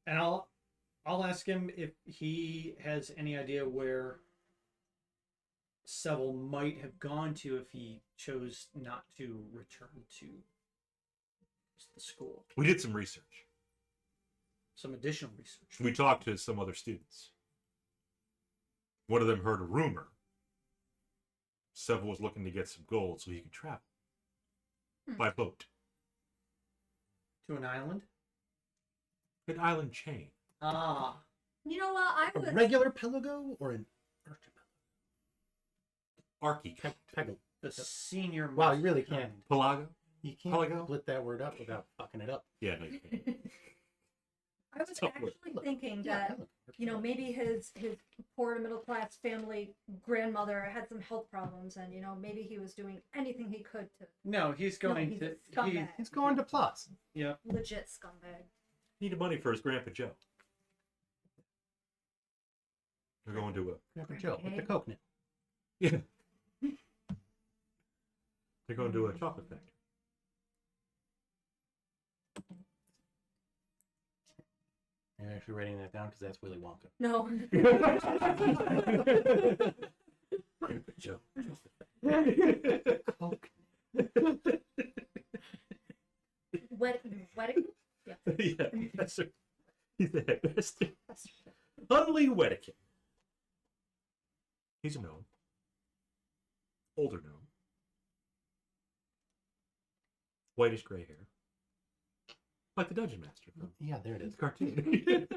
And I'll ask him if he has any idea where Seville might have gone to if he chose not to return to the school. We did some research. Some additional research. We talked to some other students. One of them heard a rumor. Seville was looking to get some gold so he could travel by boat. To an island? An island chain. Ah. You know what? I A was. regular pelago or an Archie. archipelago? The senior. Wow, you really can't. Pelago? You can't Pelago? split that word up without fucking it up. Yeah, no, you can't. I was Tough word. actually thinking Yeah, that maybe his poor to middle class family grandmother had some health problems, and maybe he was doing anything he could to No, he's going he's to. a scumbag. He's going to Plus. Yeah. legit scumbag. Needed money for his Grandpa Joe. They're going to Grandpa Joe with the Okay. Coke now. yeah. They're going to a chocolate factory. I'm actually writing that down because that's Willy Wonka. No. Grandpa Joe. Coke. Wedding? Yeah. Yeah, that's right. He's the headmaster. That's Hunley Wedikin. He's a gnome. Older gnome. Whitish gray hair. Like the Dungeon Master from Yeah, there it the is. cartoon.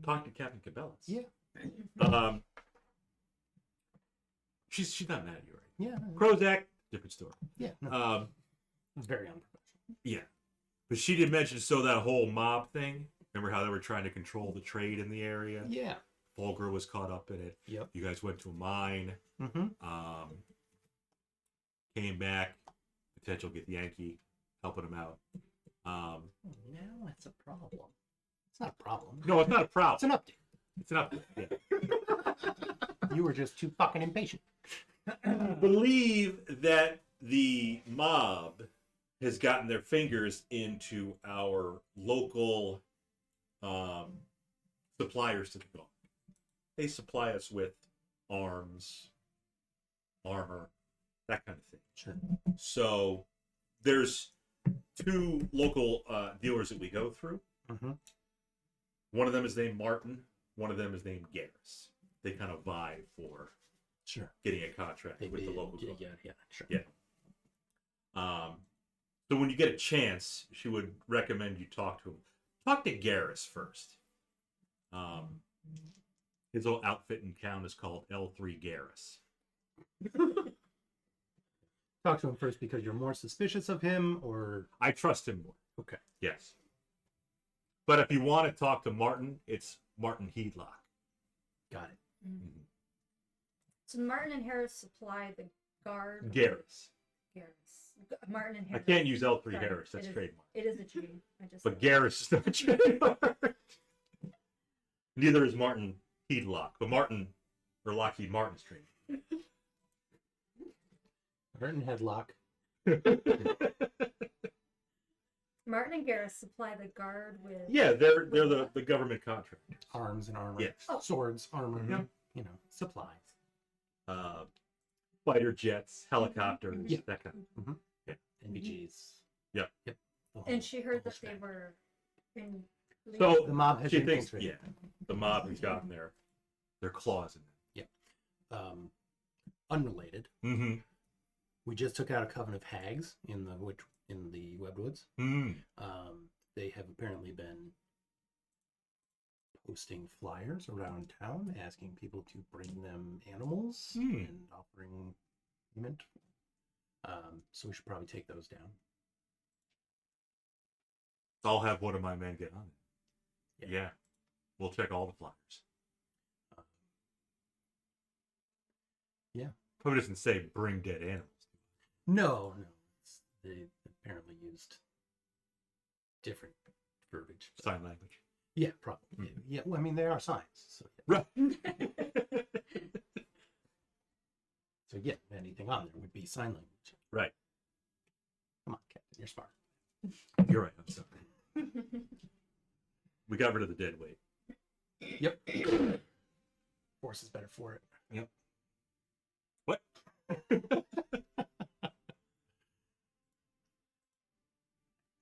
Talk to Captain Cabela's. Yeah. She's not mad at you, right? Yeah. Prozac, different story. Yeah. No, very unprofessional. Yeah. But she did mention, so that whole mob thing, remember how they were trying to control the trade in the area? Yeah. Volgar was caught up in it. Yep. You guys went to a mine, Mm-hmm. came back, potential get Yankee, helping him out. Now it's a problem. It's not a problem. No, it's not a It's problem. an update. It's an update. Yeah. You were just too fucking impatient. Believe that the mob has gotten their fingers into our local suppliers to the guard. They supply us with arms, armor, that kind of thing. Sure. So there's two local dealers that we go through. Mm-hmm. One of them is named Martin. One of them is named Garrus. They kind of vie for Sure. getting a contract with the local Yeah, guard. yeah, sure. Yeah. So when you get a chance, she would recommend you talk to him. Talk to Garrus first. His old outfit in town is called L3 Garrus. Talk to him first because you're more suspicious of him, or I trust him more. okay. Yes. But if you want to talk to Martin, it's Martin Heedlock. Got it. So Martin and Harris supply the guard. Garrus. Harris. Martin and I Harris. can't use L3 Sorry, Harris. That's it is- trademark. It is a G. I just. But Garrus is not trademark. Neither is Martin Heedlock. But Martin, or Lockheed Martin's trademark. Burton Headlock. Martin and Garrus supply the guard with. Yeah, they're the government contractor. Arms and armor. Yes. Oh. Swords, armor. Mhm. You know, supplies. Fighter jets, helicopters, Yeah. that kind of. NVGs. Yep. Yep. The And whole- she heard the that they whole were in. So The mob has she thinks, infiltrated. yeah, the mob has gotten their claws in unrelated. there. Mm-hmm. We just took out a coven of hags in the Webwoods. Mm. They have apparently been posting flyers around town asking people to bring them animals Hmm. and offering payment So we should probably take those down. I'll have one of my men get on it. Yeah. Yeah. We'll check all the flyers. Yeah. Probably doesn't say bring dead animals. No. They apparently used different verbiage. Sign language. Yeah, probably. Yeah. Well, I mean, they are signs. So Right. So yeah, anything on there would be sign language. Right. Come on, Captain, you're smart. You're right. I'm sorry. We got rid of the dead weight. Yep. Force is better for it. Yep. What?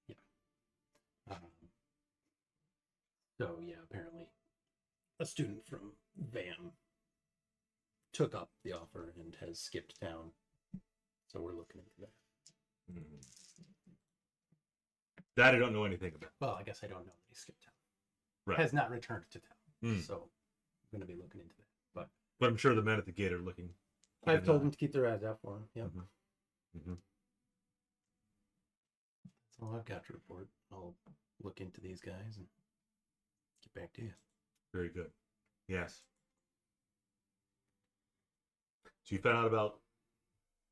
Yeah. So yeah, apparently a student from VAAM took up the offer and has skipped town. So we're looking into that. That I don't know anything about. Well, I guess I don't know that he skipped town. Right. Has not returned to town. Mm. So I'm going to be looking into that. But I'm sure the men at the gate are looking. But I've told them to keep their eyes out for him. Yep. Mm-hmm. That's all I've got to report. I'll look into these guys and get back to you. Very good. Yes. So you found out about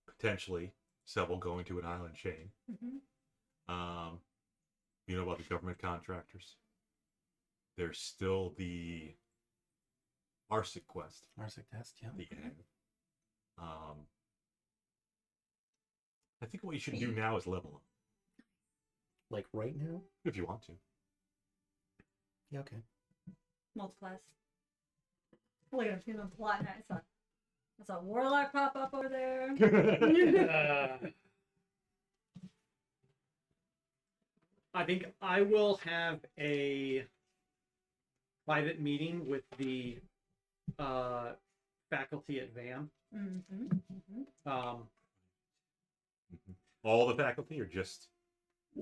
potentially several going to an island chain. Mm-hmm. You know about the government contractors. There's still the ARSYC quest. ARSYC test, yeah. The end. I think what you should do now is level up Like right now? if you want to. Yeah, okay. Multiclass. Look at him, he's on plot. I saw Warlock pop up over there. I think I will have a private meeting with the faculty at VAAM. Mm-hmm. Mm-hmm. All the faculty, or just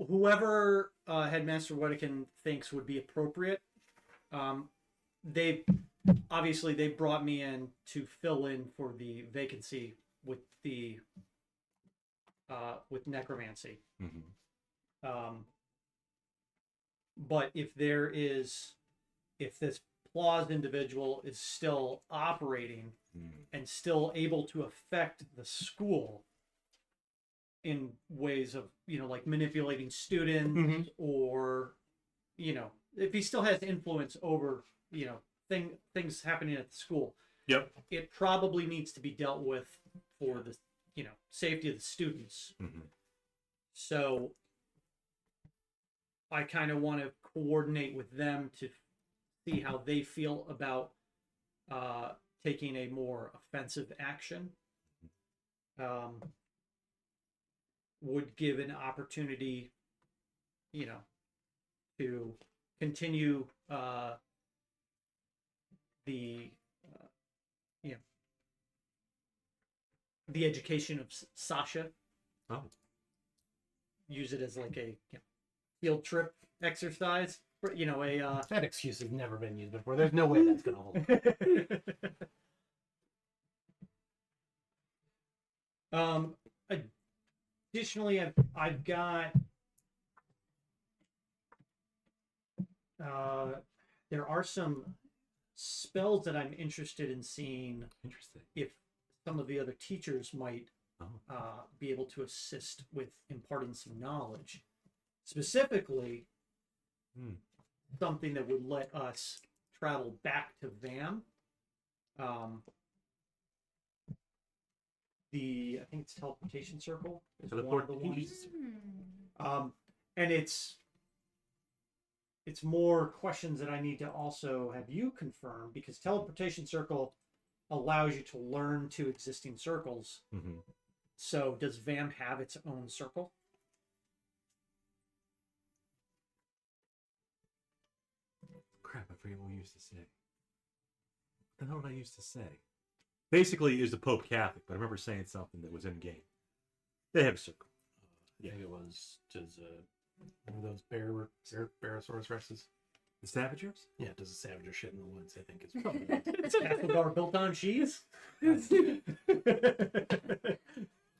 Whoever Headmaster Wedekin thinks would be appropriate. They brought me in to fill in for the vacancy with the with necromancy. But if this Plaus individual is still operating and still able to affect the school in ways of, like manipulating students or, if he still has influence over, things happening at the school, Yep. it probably needs to be dealt with for the, safety of the students. So I kind of want to coordinate with them to see how they feel about taking a more offensive action. Would give an opportunity, to continue the education of Sasha. Oh. Use it as like a field trip exercise. That excuse has never been used before. There's no way that's going to hold. Additionally, I've got there are some spells that I'm interested in seeing Interesting. if some of the other teachers might be able to assist with imparting some knowledge. Specifically, something that would let us travel back to VAAM. I think it's teleportation circle is one of the ones. And it's more questions that I need to also have you confirm, because teleportation circle allows you to learn to existing circles. So does VAAM have its own circle? Crap, I forget what we used to say. What the hell did I used to say? Basically, it was the Pope Catholic, but I remember saying something that was in game. They have a circle. I think it was does one of those Barosaurus Rexes. The Savagers? Yeah, does a Savager shit in the woods? I think it's Probably. Castlegar built on cheese.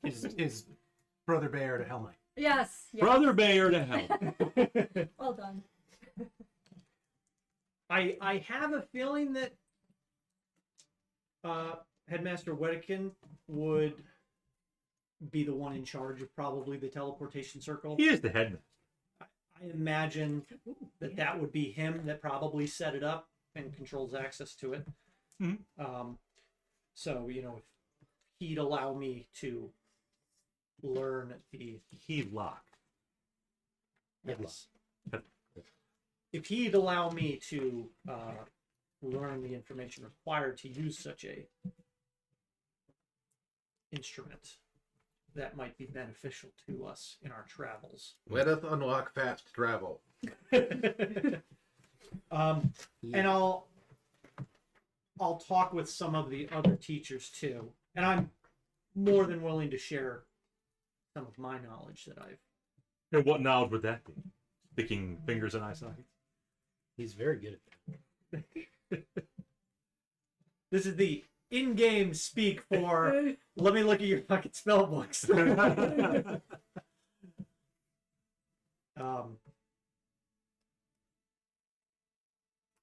is Brother Bear to Helmet. Yes. Yes. Brother Bear to hell. Well done. I have a feeling that Headmaster Wedekin would be the one in charge of probably the teleportation circle. He is the headmaster. I imagine that would be him that probably set it up and controls access to it. Mhm. So, you know, if he'd allow me to learn the... Headlock. Yes. If he'd allow me to learn the information required to use such a instrument, that might be beneficial to us in our travels. Let us unlock fast travel. And I'll talk with some of the other teachers too, and I'm more than willing to share some of my knowledge that I've... And what knowledge would that be? Sticking fingers in eye sockets? He's very good at that. This is the in-game speak for let me look at your fucking spell books.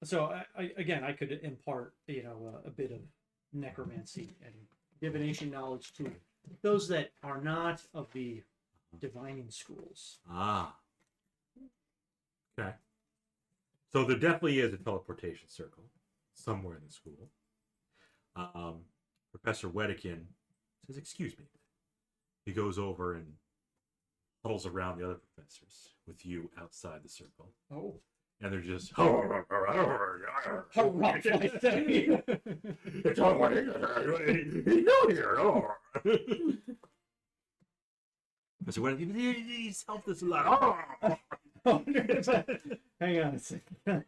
So again, I could impart, you know, a bit of necromancy and divination knowledge to those that are not of the divining schools. Ah. Okay. So there definitely is a teleportation circle somewhere in the school. Professor Wedekin says, "Excuse me." He goes over and huddles around the other professors with you outside the circle. Oh. And they're just... It's all Professor Wedekin, he's helped us a lot. Hang on a second. Can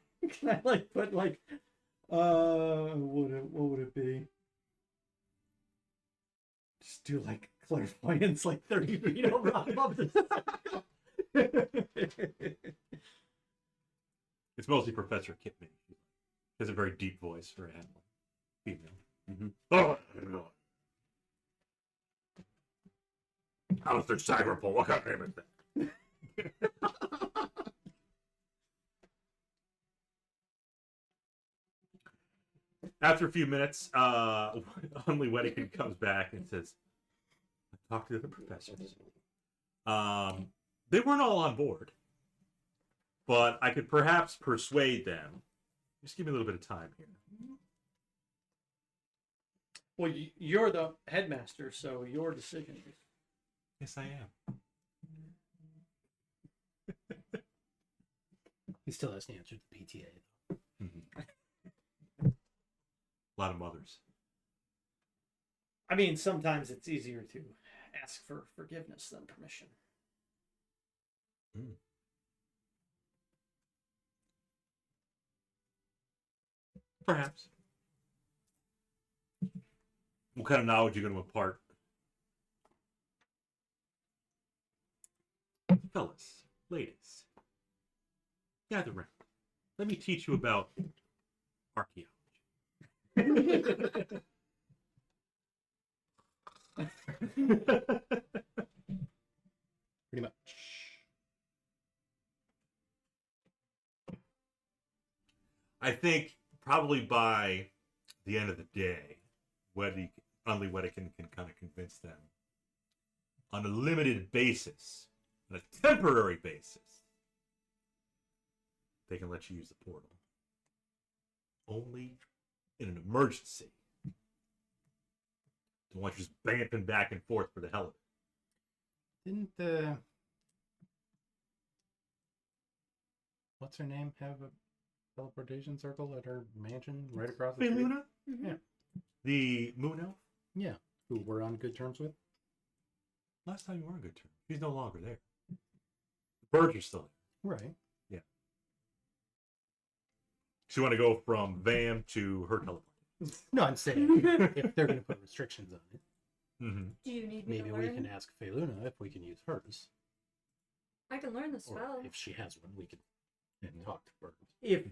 I like put like what would it be? Just do like clairvoyance like 30 feet over above the It's mostly Professor Kipman. She has a very deep voice for a female. Mm-hmm. Alister Saagra'pol, what kind of name is that? After a few minutes, only Wedekin comes back and says, "I talked to the professors. They weren't all on board, but I could perhaps persuade them. Just give me a little bit of time here." Well, you're the headmaster, so your decision. Yes, I am. He still has to answer the PTA. Mm-hmm. A lot of mothers. I mean, sometimes it's easier to ask for forgiveness than permission. Perhaps. What kind of knowledge are you going to impart? Fellas, ladies, gather round. Let me teach you about archaeology. Pretty much. I think probably by the end of the day, only Wedekin can kind of convince them on a limited basis, on a temporary basis, they can let you use the portal. Only in an emergency. Don't want you just bamping back and forth for the hell of it. Didn't what's her name have a teleportation circle at her mansion right across the street? Luna? Mm-hmm. Yeah. The Moon Elf? Yeah. Who we're on good terms with? Last time you were on good terms. She's no longer there. The birds are still there. Right. Yeah. So you want to go from VAAM to her teleport? No, I'm saying if they're going to put restrictions on it, Mm-hmm. Do you need me maybe to we learn? can ask Feluna if we can use hers. I can learn the Or spell. if she has one, we can talk to birds. If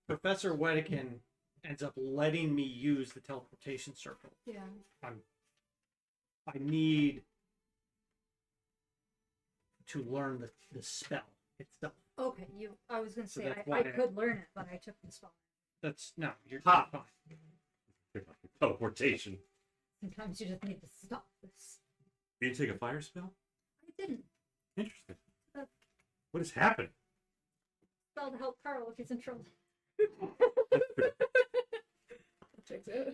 Professor Wedekin ends up letting me use the teleportation circle, Yeah. I need to learn the spell itself. Okay, I was gonna So say that's I why could learn it, but I took the spell. That's no, you're Ha! fine. Teleportation. Sometimes you just need to stop this. You didn't take a fire spell? I didn't. Interesting. Uh, What is happening? Spell to help Carl if he's in trouble. Checks out.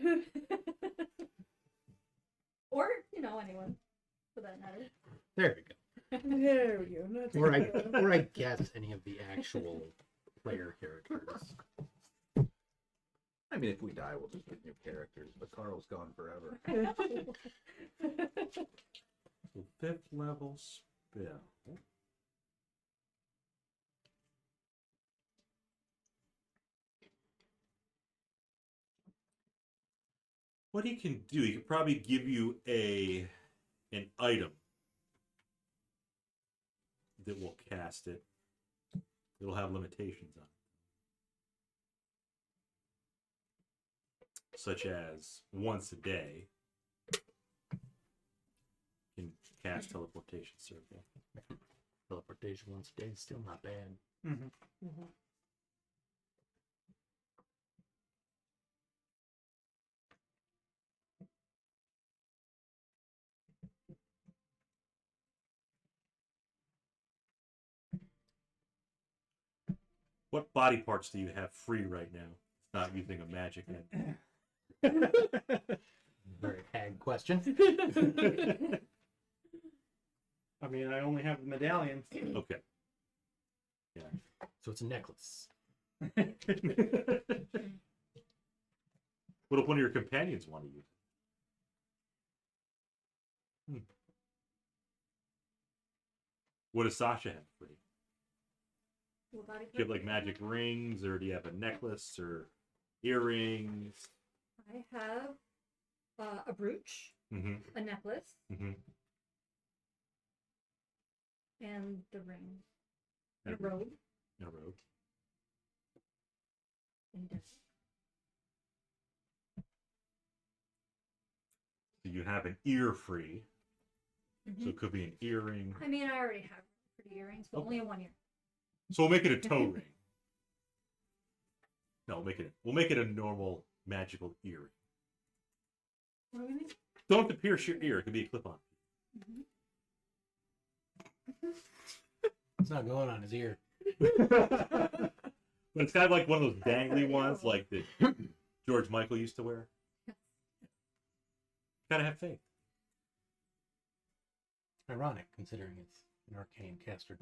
Or, anyone, for that matter. There we go. There we go. Not Or too bad. I guess any of the actual player characters. I mean, if we die, we'll just get new characters. But Carl's gone forever. So 5th level spell. What he can do, he could probably give you an item that will cast it. It'll have limitations on it. Such as once a day can cast teleportation circle. Teleportation once a day is still not bad. Mm-hmm. What body parts do you have free right now? It's not using a magic hand. Very hag question. I mean, I only have the medallion. Okay. So it's a necklace. What if one of your companions want to use it? What does Sasha have free? What body Do you have part? like magic rings, or do you have a necklace or earrings? I have a brooch, Mm-hmm. a necklace, Mm-hmm. and the ring. And a robe. And a robe. And a So you have an ear free. Mhm. So it could be an earring. I mean, I already have pretty earrings, but only in one ear. So we'll make it a toe ring. No, we'll make it a normal magical earring. What do we mean? Don't have to pierce your ear. It could be a clip-on. It's not going on his ear. But it's kind of like one of those dangly ones, like that George Michael used to wear. Gotta have faith. Ironic, considering it's an arcane caster.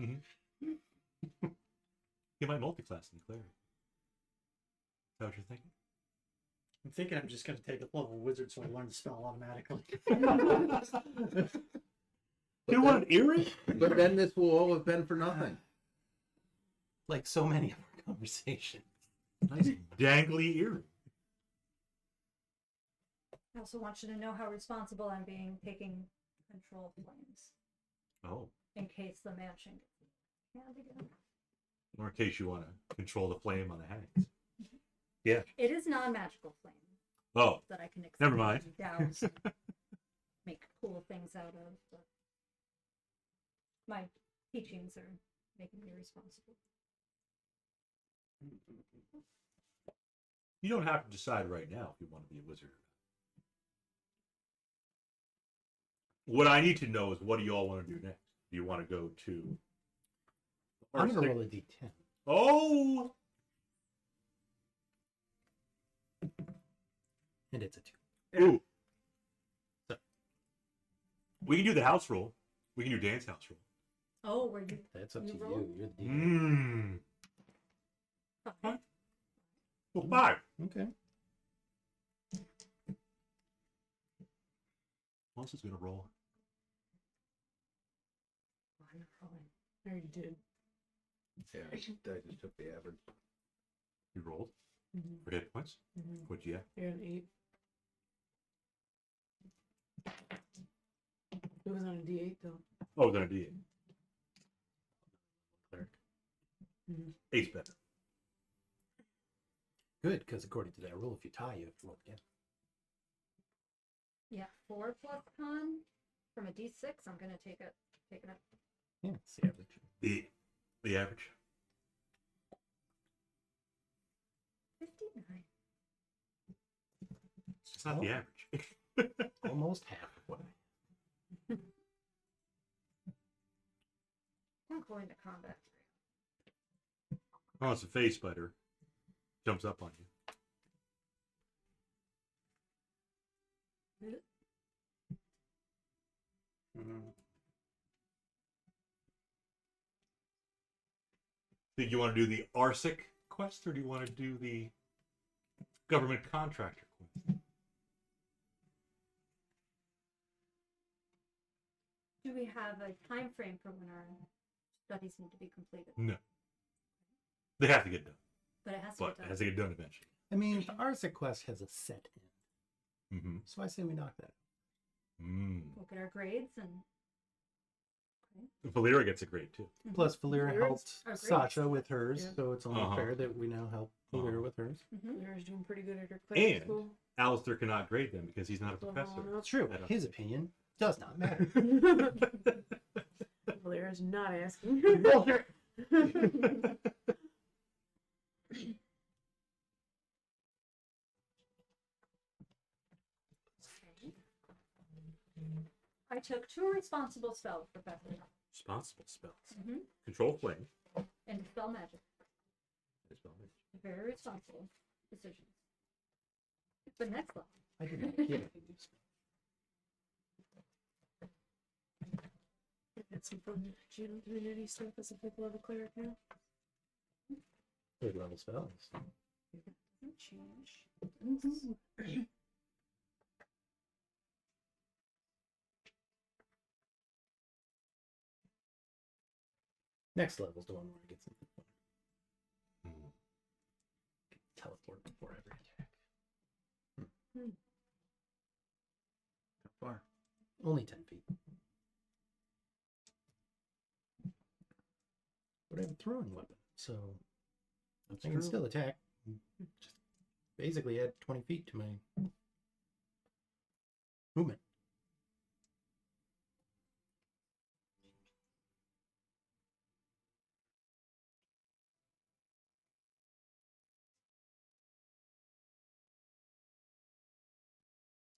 You might multi-class in Cleric. Is that what you're thinking? I'm thinking I'm just going to take a level wizard so I learn the spell automatically. You want an earring? But then this will all have been for nothing. Like so many of our conversations. Nice dangly earring. I also want you to know how responsible I'm being taking control of flames. Oh. In case the mansion gets hand again. Or in case you want to control the flame on the hangs. Yeah. It is non-magical flame Oh. that I can Never mind. douse and make cool things out of. But my teachings are making me responsible. You don't have to decide right now if you want to be a wizard. What I need to know is, what do you all want to do next? Do you want to go to... I'm going to roll a d10. Oh! And it's a 2. Ooh. So, we can do the house roll. We can do dance house roll. Oh, where you? That's up You to roll? you. You're the DM. Okay. Well, 5. Okay. Who else is going to roll? I'm not rolling. I already did. Yeah, I just took the average. You rolled Mm-hmm. for hit points. Mm-hmm. What'd you have? You're an 8. It was on a D8 though. Oh, then a D8. Cleric. Mm-hmm. 8's better. Good, because according to that rule, if you tie, you have to roll again. Yeah, 4 plus con from a D6. I'm gonna take it up. Yeah, it's the average. The average. 59. It's not the average. Almost half of what I Don't go into combat. Oh, it's a phase spider. Jumps up on you. Think you want to do the ARSYC quest, or do you want to do the government contractor quest? Do we have a time frame for when our studies need to be completed? No. They have to get done, But it has to but get it done. has to get done eventually. I mean, the ARSYC quest has a set end. Mm-hmm. So I say we knock that. Look at our grades and. Valira gets a grade too. Plus, Valera Valera's helped are great. Sasha with hers, Yeah. so it's only Uh-huh. fair that we now help Valera with hers. Laura's doing pretty good at her class And school. Alistair cannot grade them because he's not a professor. That's true. I don't- His opinion does not matter. Valera's not asking. I took 2 responsible spells, Professor. Responsible spells. Mm-hmm. Control flame. And dispel magic. Dispel magic. Very responsible decisions. But next level. I did not get any use. That's some fun channel community stuff as a fifth level cleric now. Third level spells. Change. Next level's the one where I get something fun. Mm. Teleport before every attack. How far? Only 10 feet. But I have a throwing weapon, so That's I true. can still attack. Just basically add 20 feet to my movement.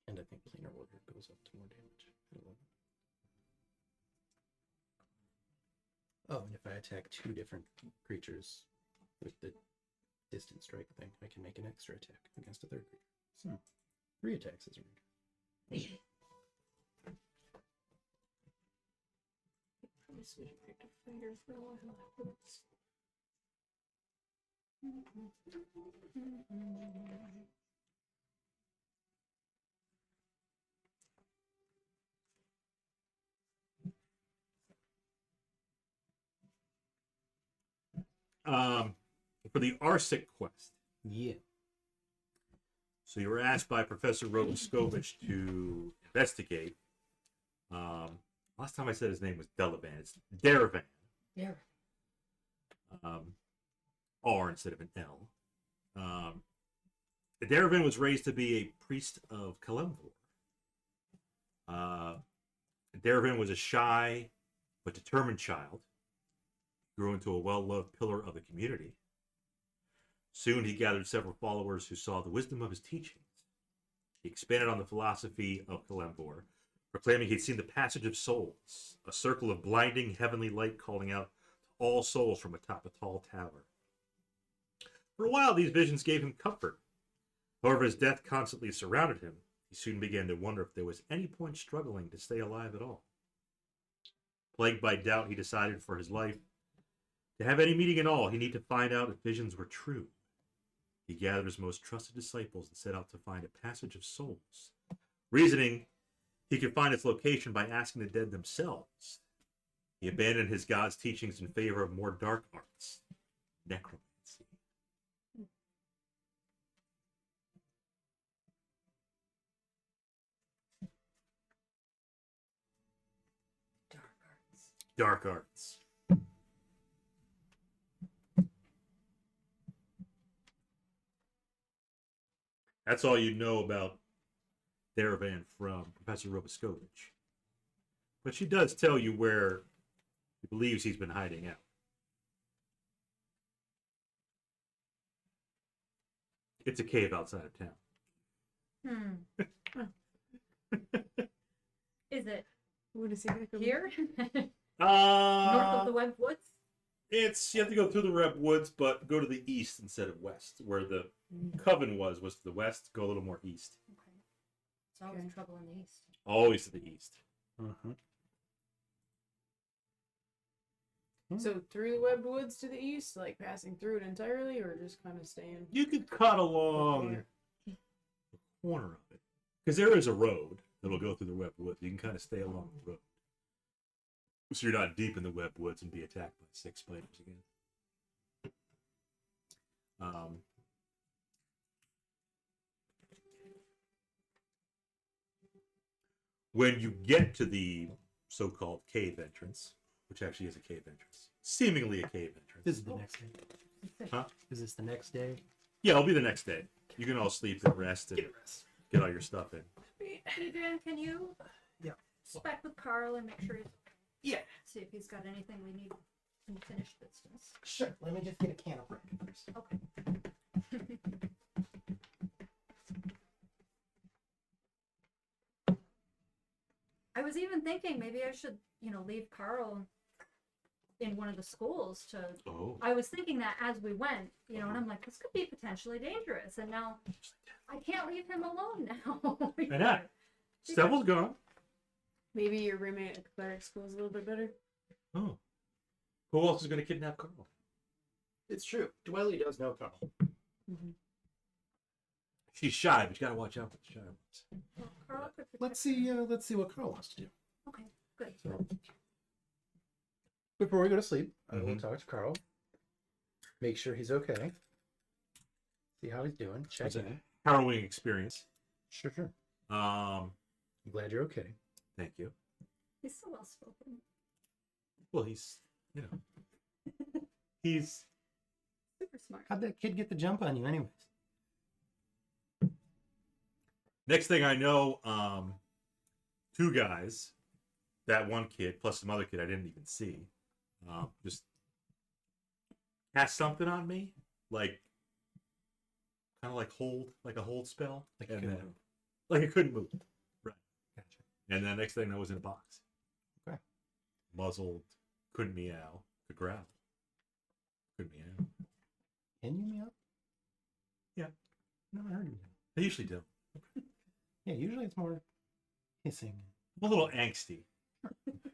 And I think planar warrior goes up to more damage at 11. Oh, and if I attack 2 different creatures with the distance strike thing, I can make an extra attack against a third creature. So 3 attacks as a ranger. Probably switch back to fighter for a while. For the ARSYC quest. Yeah. So you were asked by Professor Robiskovich to investigate. Last time I said his name was Delavan. It's Deravan. Yeah. R instead of an L. Deravan was raised to be a priest of Kalemvor. Deravan was a shy but determined child. Grew into a well-loved pillar of the community. Soon he gathered several followers who saw the wisdom of his teachings. He expanded on the philosophy of Kalemvor, proclaiming he'd seen the passage of souls, a circle of blinding heavenly light calling out to all souls from atop a tall tower. For a while, these visions gave him comfort. However, as death constantly surrounded him, he soon began to wonder if there was any point struggling to stay alive at all. Plagued by doubt, he decided for his life, to have any meaning at all, he needed to find out if visions were true. He gathered his most trusted disciples and set out to find a passage of souls, reasoning he could find its location by asking the dead themselves. He abandoned his god's teachings in favor of more dark arts, necromancy. Dark arts. Dark arts. That's all you know about Deravan from Professor Robiskovich. But she does tell you where He believes he's been hiding out. It's a cave outside of town. Is it I want to see that. here? North Uh, of the Web Woods? It's you have to go through the Red Woods, but go to the east instead of west. Where the coven was to the west. Go a little more east. Okay. It's always Okay. trouble in the east. Always to the east. Mm-hmm. So through the Web Woods to the east, like passing through it entirely, or just kind of staying? You could cut along the corner of it because there is a road that'll go through the Web Woods. You can kind of stay along the road, so you're not deep in the Web Woods and be attacked by 6 spiders again. When you get to the so-called cave entrance, which actually is a cave entrance, seemingly a cave entrance. This is the next day. Huh? Is this the next day? Yeah, it'll be the next day. You can all sleep and rest and get all your stuff in. Adrian, can you Yeah. spec with Carl and make sure he's Yeah. see if he's got anything we need in finished business? Sure. Let me just get a can of Red first. Okay. I was even thinking maybe I should, leave Carl in one of the schools to. Oh. I was thinking that as we went, and I'm like, this could be potentially dangerous, and now I can't leave him alone now. Why not? Stevel's gone. Maybe your roommate at the cleric school is a little bit better. Oh. Who else is going to kidnap Carl? It's true. Dwelly does know Carl. Mm-hmm. She's shy, but you got to watch out for the shy ones. Well, Carl could protect Let's see what Carl wants to do. Okay, good. So, before we go to sleep, I will Mhm. talk to Carl. Make sure he's okay. See how he's doing. Check It's a in. harrowing experience. Sure. Um, I'm glad you're okay. Thank you. He's so well spoken. Well, he's, he's Super smart. How'd that kid get the jump on you, anyways? next thing I know, 2 guys, that one kid plus some other kid I didn't even see, just cast something on me, like kind of like a hold spell, Like and you then, couldn't move. like it couldn't move, right? Gotcha. And then next thing I was in a box, Okay. muzzled, couldn't meow, could growl, couldn't meow. Can you meow? Yeah. Never heard you. They usually do. Yeah, usually it's more hissing. I'm a little angsty.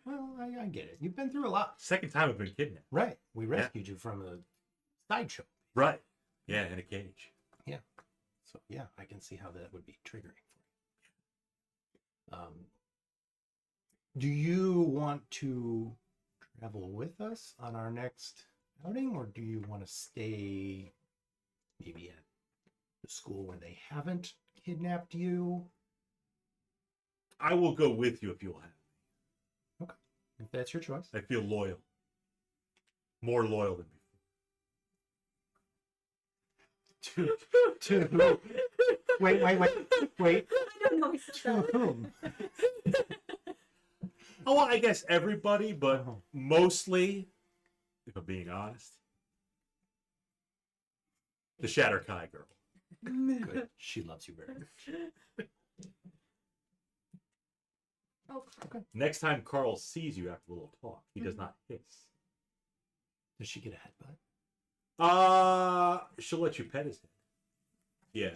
Well, I get it. You've been through a lot. Second time I've been kidnapped. Right. We rescued you from a sideshow. Right. Yeah, in a cage. So yeah, I can see how that would be triggering for you. Do you want to travel with us on our next outing, or do you want to stay maybe at the school where they haven't kidnapped you? I will go with you if you'll have me. If that's your choice. I feel loyal. More loyal than before. To who? Wait. I don't know. He said To that. whom? Oh, well, I guess everybody, but Uh-huh. mostly, if I'm being honest, the Shatterkai girl. Good. She loves you very much. Okay. Next time Carl sees you after a little talk, he does not hiss. Does she get a headbutt? She'll let you pet his head. Yeah.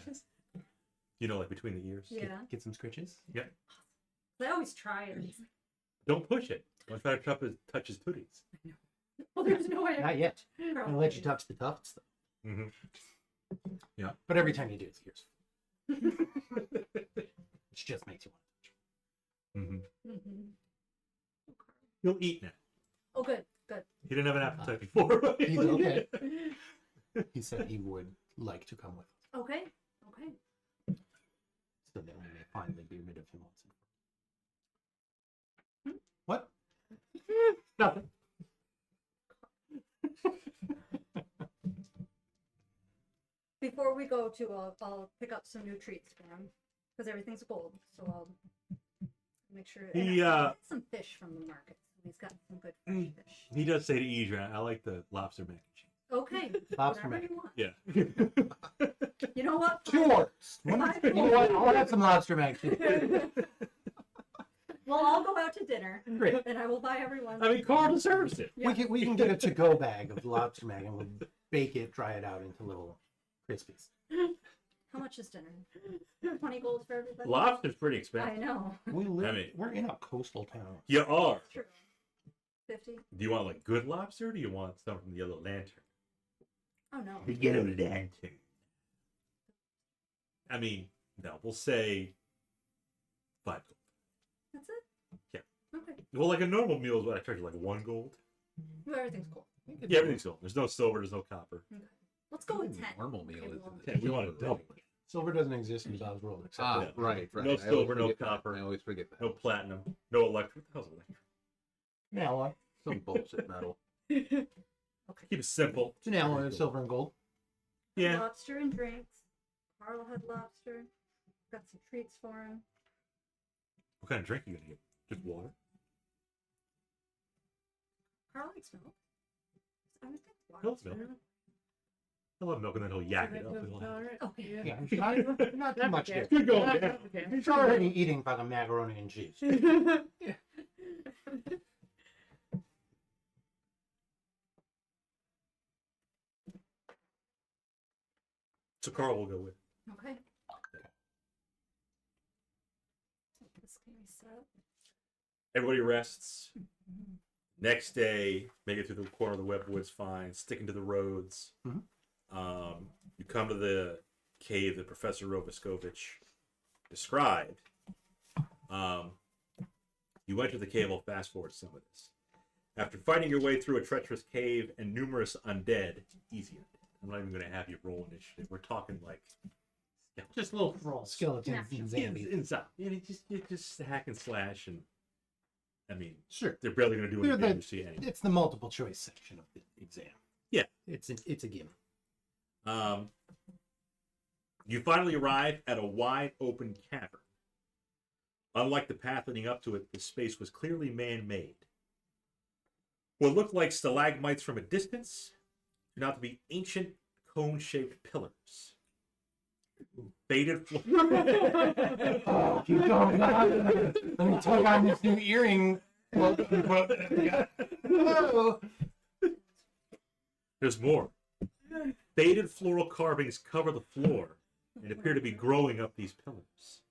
Like between the ears. Yeah. Get some scritches? I always try it. Don't push it. Don't try to touch his tooties. Well, there's no way. Not yet. Carl I'll let would. you touch the tufts, though. Mm-hmm. But every time you do, it's yours. Which just makes you want to touch. Mm-hmm. Mhm. He'll eat now. Oh, good. Good. He didn't have an appetite before. He's okay. He said he would like to come with us. Okay. Okay. So then we may finally be rid of him once and for all. What? Nothing. Before we go to, I'll pick up some new treats for him because everything's gold. So I'll make sure. and He, I'll get some fish from the market. So He's got some good fresh fish. He does say to Edrian, I like the lobster mac and cheese. Okay, Lobster whatever mac. you want. Yeah. You know what? Sure. Fine. You know what? I'll have some lobster mac too. Well, I'll go out to dinner, Great. and I will buy everyone. I mean, Carl deserves it. Yeah. We can get a to-go bag of lobster mac and we'll bake it, dry it out into little crispies. How much is dinner? 20 gold for everybody? Lobster's pretty I expensive. know. We're in a coastal town. You are. True. 50? Do you want like good lobster or do you want some from the Yellow Lantern? Oh, no. The Yellow Lantern. I mean, no, we'll say 5 gold. That's it? Yeah. Okay. Well, like a normal meal is what I charge you, like 1 gold. Well, everything's cool. Yeah, everything's gold. There's no silver, there's no copper. Okay. Let's go with 10. Normal meal Okay, is well, Yeah, we want to double it. Silver doesn't exist in Bow's World except Ah, Yeah. right. No I always silver, no forget that. copper. I always forget that. No platinum, no electric. What the hell's electric? an alloy. Some bullshit metal. Keep it simple. It's an alloy of silver and gold. Yeah. Lobster and drinks. Carl had lobster. Got some treats for him. What kind of drink are you gonna get? Just water? Carl likes milk. I would think water. He'll have milk. He'll have milk and then he'll yak it up. He'll have- Okay. Yeah, not too much there. Good going down. He's already eating fucking macaroni and cheese. So Carl will go with. Okay. This can be set up. Everybody rests. Next day, make it through the corner of the webwoods fine, sticking to the roads. Mhm. You come to the cave that Professor Rovaskovich described. You enter the cave. I'll fast forward some of this. After fighting your way through a treacherous cave and numerous undead, easy undead. I'm not even going to have you roll initiative. We're talking like Just little thralls. Skeletons and zombies. inside. You just hack and slash, and I mean, Sure. they're barely going to do They're anything the- to see anyway. It's the multiple choice section of the exam. Yeah. It's a given. You finally arrive at a wide open cavern. Unlike the path leading up to it, the space was clearly man-made. What looked like stalagmites from a distance turned out to be ancient cone-shaped pillars. Faded Oh, you don't know. Let me tug on this new earring. Whoa. There's more. Faded floral carvings cover the floor and appear to be growing up these pillars.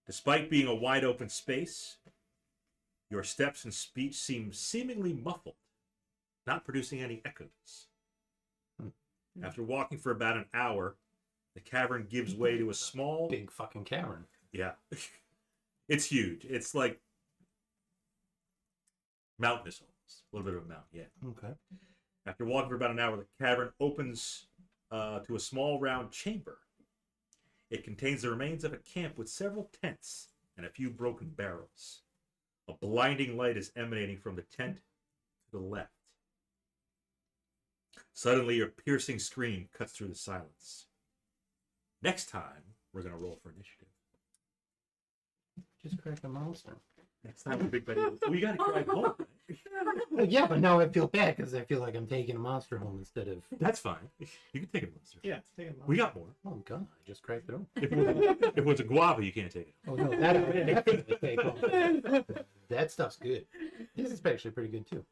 Despite being a wide open space, your steps and speech seem seemingly muffled, not producing any echoes. After walking for about an hour, the cavern gives way to a small... Big fucking cavern. Yeah. It's huge. It's like mountainous almost. A little bit of a mountain, yeah. Okay. After walking for about an hour, the cavern opens to a small round chamber. It contains the remains of a camp with several tents and a few broken barrels. A blinding light is emanating from the tent to the left. Suddenly, a piercing scream cuts through the silence. Next time, we're going to roll for initiative. Just crack a monster. Next time, we're Big Betty. We got to drive home. Right? Well, yeah, but now I feel bad because I feel like I'm taking a monster home instead of. That's fine. You can take a monster. Yeah, take a We got more. Oh, I'm gonna. I just cracked it open. If it was a guava, you can't take it. Oh no, that I would definitely take home. That stuff's good. This is actually pretty good too.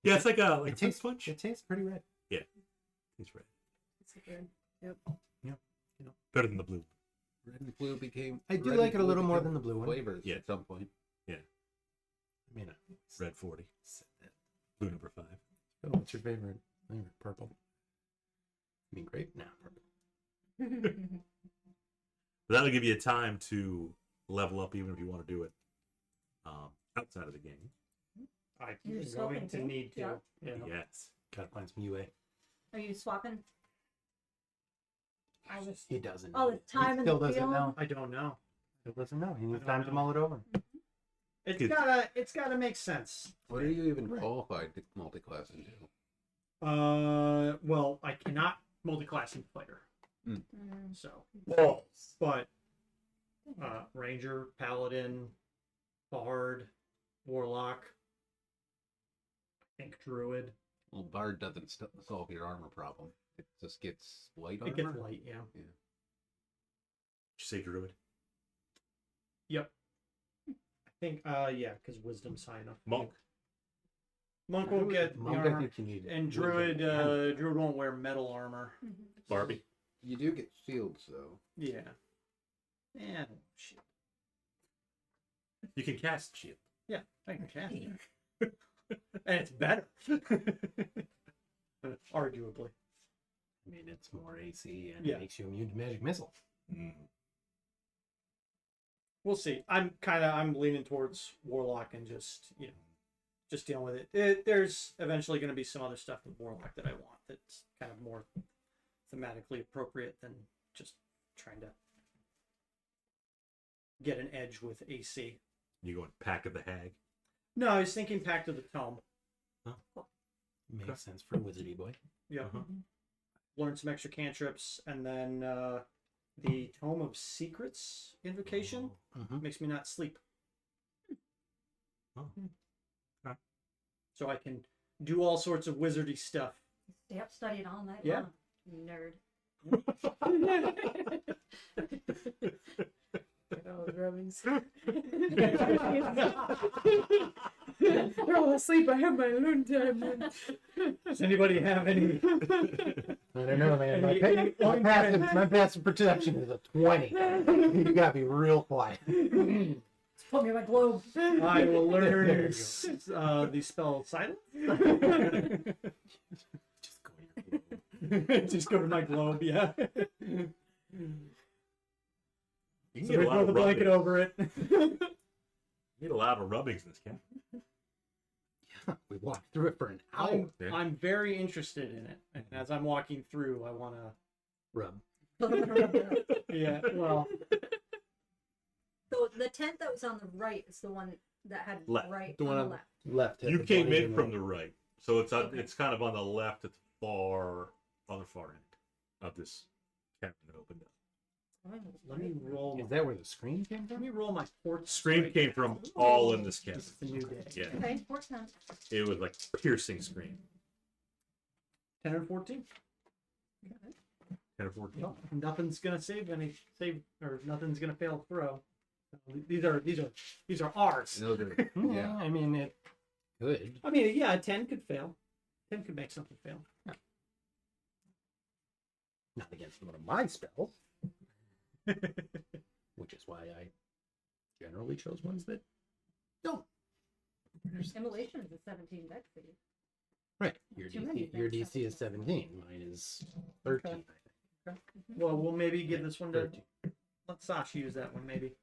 Yeah, it's like a It fruit tastes punch. It tastes pretty red. It's red. It's good. Better than the blue. Red and blue became. I do red like and it a blue little more became than the blue one. Flavors Yeah. at some point. I mean, Red 40. Blue number 5. oh, what's your favorite? Favorite purple. I mean, grape? Nah, purple. That'll give you time to level up, even if you want to do it outside of the game. I'm You're just going hoping to to? need to. Yeah. You know. Yes. Gotta find some UA. Are you swapping? He doesn't. All know the it. time He in still the doesn't field? know. I don't know. He doesn't know. He needs don't time to know. mull it over. It's gotta make sense. What are you even qualified to multi-class into? Well, I cannot multi-class in fighter, Mm. so Balls. but ranger, paladin, bard, Warlock. I think Druid. Well, Bard doesn't solve your armor problem. It just gets light armor. It gets light, yeah. Yeah. Did you say druid? Yep. I think, yeah, because Wisdom's high enough. Monk. Monk won't get the Monk, I armor. think you need And wisdom Druid, and- Druid won't wear metal armor. Barbie. You do get shields though. Yeah. Yeah, shit. You can cast shield. Yeah, I can cast it. And it's better. Arguably. I mean, it's more AC and Yeah. it makes you immune to magic missile. We'll see. I'm leaning towards Warlock and just dealing with it. There's eventually going to be some other stuff with Warlock that I want that's kind of more thematically appropriate than just trying to get an edge with AC. You going Pack of the Hag? No, I was thinking Pact of the Tome. Makes sense for a wizardy boy. Yeah. Uh-huh. Learn some extra cantrips, and then the Tome of Secrets invocation Mhm. makes me not sleep. Oh. Okay. So I can do all sorts of wizardy stuff. Stay up studying all night Yeah. long. Nerd. Get all those rubbings. They're all asleep. I have my alone time. Man. Does anybody have any? I don't know, man. My, Any- my passive perception is a 20. You gotta be real quiet. Put me in my globe. I will learn There you the spell Silence. Just go to your globe. Just go to my globe, yeah. You can So get we a lot throw of the blanket rubbings. over it. You get a lot of rubbings in this camp. We walked through it for an hour. I'm very interested in it, and as I'm walking through, I want to. Rub. Yeah, well, So the tent that was on the right is the one that had Left. right The one on the on- left. Left. You the came body in and from the right, so it's Okay. it's kind of on the left at the far end of this cavern that opened up. let me roll. Is that where the screen came Let from? me roll my fourth. Scream strike. came from all in this cavern. This is the new day. Yeah, Okay, 410. it was like piercing scream. 10 and 14. 10 or 14. Well, nothing's gonna or nothing's gonna fail to throw. These are ours. No, they're- yeah. I mean, it could. I mean, yeah, a 10 could fail. 10 could make something fail. Not against one of my spells. Which is why I generally chose ones that don't. Immolation is a 17 dex save. Right. Your Too many DC, your things DC is 17. Mine is 13, Okay. I think. Well, we'll maybe give this one to 13. let Sasha use that one. Maybe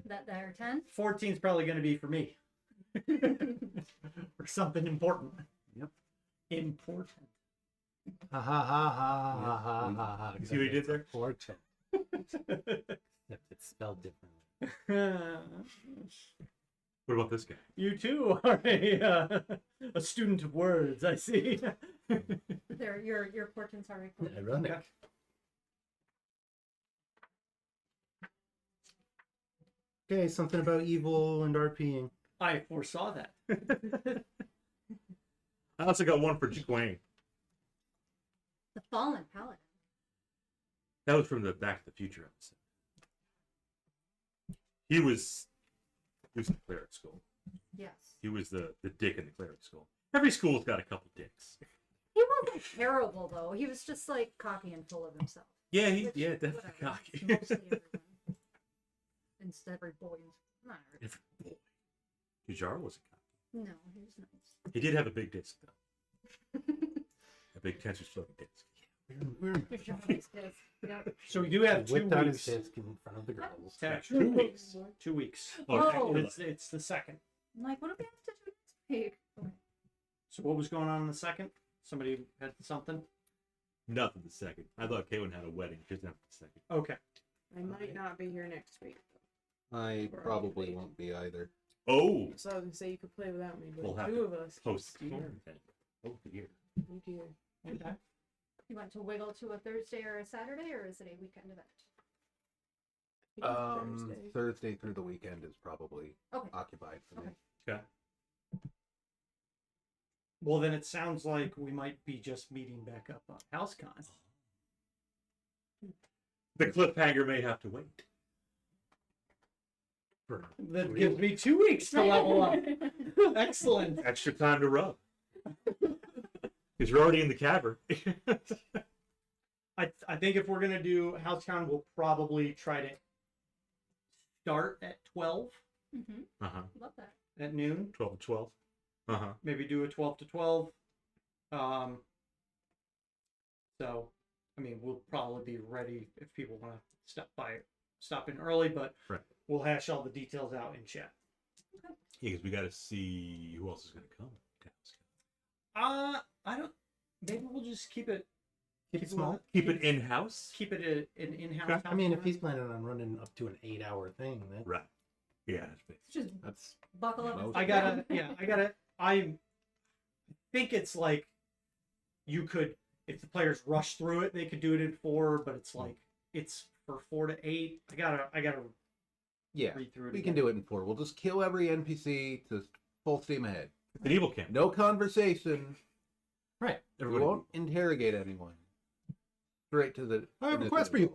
That there 10? 14 is probably going to be for me or something important. Yep. Important. Ha ha ha ha ha ha ha ha. You see what he did there? 14. Except it's spelled differently. What about this guy? You too are a student of words. I see. There, your portents are recorded. Ironic. Okay. Okay, something about evil and RPing. I foresaw that. I also got one for Jquain. The Fallen Paladin. That was from the Back to the Future episode. He was in the cleric school. Yes. He was the dick in the cleric school. Every school's got a couple dicks. He wasn't terrible though. He was just like cocky and full of himself. Yeah, Which, definitely whatever, cocky. mostly everyone. Instead every boy. Not every- Every boy. Kujar wasn't cocky. No, he was nice. He did have a big disc though. A big tensor stroke disc. Your job is this. Yep. So we do have 2 Whipped out his weeks. disc in front of the girls. Actually, 2 weeks. 2 weeks. Oh. It's the second. I'm like, what do we have to do next week? Okay. So what was going on in the second? Somebody had something? Nothing the second. I thought Kaylin had a wedding. She doesn't have the second. Okay. I might not be here next week. I probably won't be either. Oh! So I was gonna say you could play without me, but We'll have two to of us. Post Dear. then. Oh dear. Oh dear. Okay. You want to wiggle to a Thursday or a Saturday, or is it a weekend event? I think it's Thursday. Thursday through the weekend is probably Okay. occupied for me. Okay. Okay. Well, then it sounds like we might be just meeting back up on HouseCon. The cliffhanger may have to wait. That gives me 2 weeks to level up. Excellent. Extra time to rub. Because you're already in the cavern. I think if we're gonna do HouseCon, we'll probably try to start at 12 Uh-huh. Love that. at noon. 12 to 12. Uh-huh. Maybe do a 12 to 12. So, I mean, we'll probably be ready if people want to stop in early, but Right. we'll hash all the details out in chat. Yeah, because we got to see who else is going to come. I don't. Maybe we'll just keep it small. Keep it in-house? Keep it an in-house. I mean, if he's planning on running up to an 8-hour thing, that, Right. Yeah, that's big. Just that's buckle up. Most- I think it's like you could, if the players rush through it, they could do it in 4, but it's like it's for 4 to 8. I gotta Yeah, read through it. we can do it in 4. We'll just kill every NPC to full steam ahead. It's an evil camp. No conversation. right. We Everybody. won't interrogate anyone. Straight to the. I have a quest for you.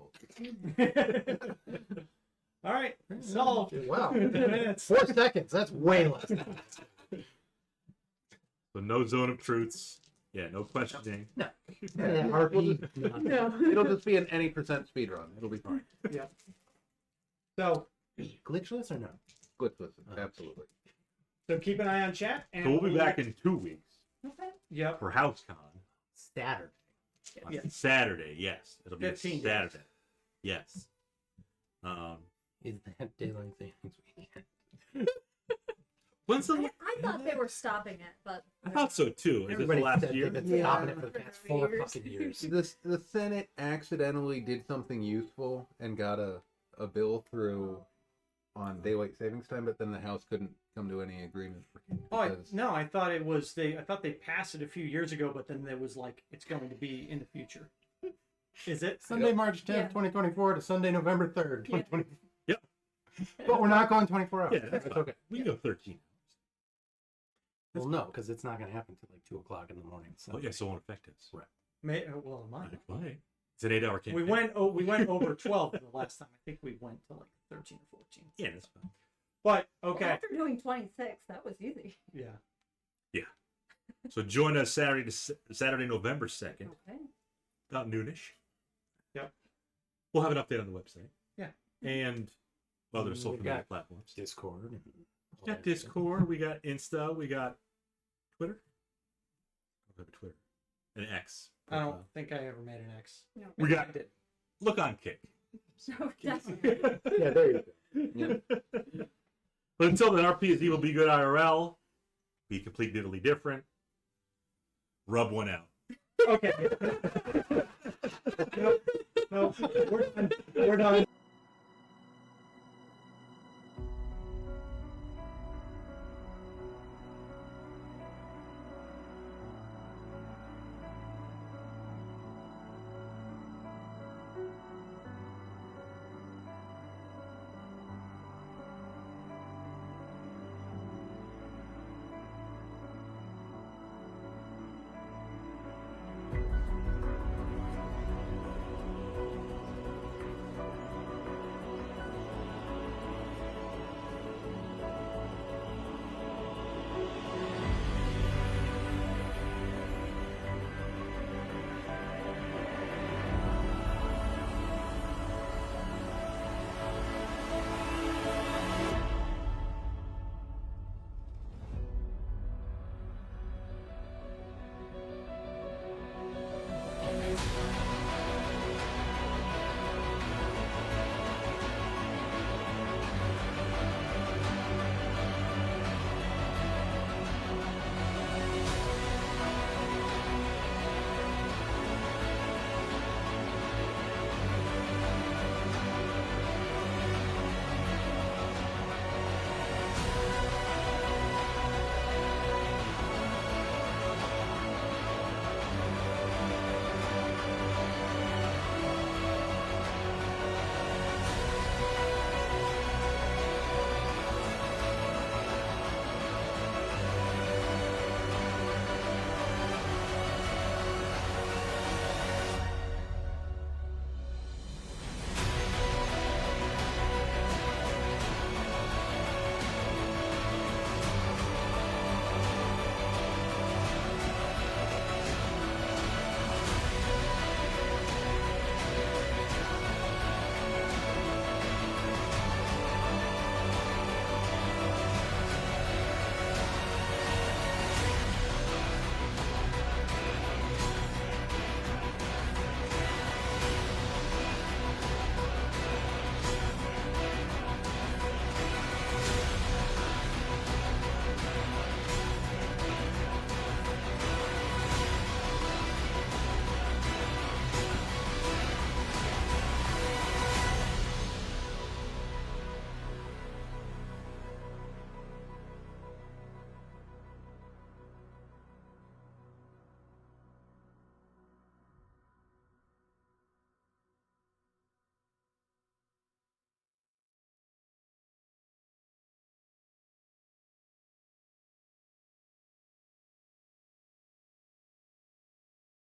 All right, solved. Wow. 10 minutes. 4 seconds. That's way less. So no zone of truths. Yeah, no questioning. RP. No. It'll just be an any percent speed run. It'll be fine. Yeah. So Glitchless or no? Glitchless, Oh. absolutely. keep an eye on chat. And So we'll be back in 2 weeks Okay. Yep. for HouseCon. Saturday. On Yeah. Saturday, yes. It'll be 15 a days. Saturday. Yes. Is that daylight savings weekend? When's the... I thought they were stopping it, but I thought so too. Is this the Everybody last said year? they've been Yeah. stopping it for the past 4 Years. fucking years. The Senate accidentally did something useful and got a bill through on daylight savings time, but then the House couldn't come to any agreement. because- No, I thought it was I thought they passed it a few years ago, but then there was like it's going to be in the future. Is it? Sunday, March 10th, Yeah. 2024 to Sunday, November 3rd, Yeah. 2024. Yep. But we're not going 24 hours. Yeah, that's That's fine. okay. We can go 13. Well, no, because it's not going to happen until like 2 o'clock in the morning. So. Oh, yeah, so it won't affect us. Right. Well, it might. It might. It's an 8-hour campaign. We went over 12 the last time. I think we went to like 13 or 14. Yeah, that's fine. But well, okay, after doing 26, that was easy. yeah. So join us Saturday, November 2nd, Okay. about noonish. Yep. We'll have an update on the website. Yeah. And other social We've media got platforms. Discord. And all We got that Discord, we got Insta, we got Twitter. We have a Twitter. An X. I don't profile. think I ever made an X. No. We got I did. Look on Kick. So definitely. stuff. Yeah, there you go. But until then, RP will be good IRL. Be complete diddly different. Rub one out. Okay. No, we're done. We're done.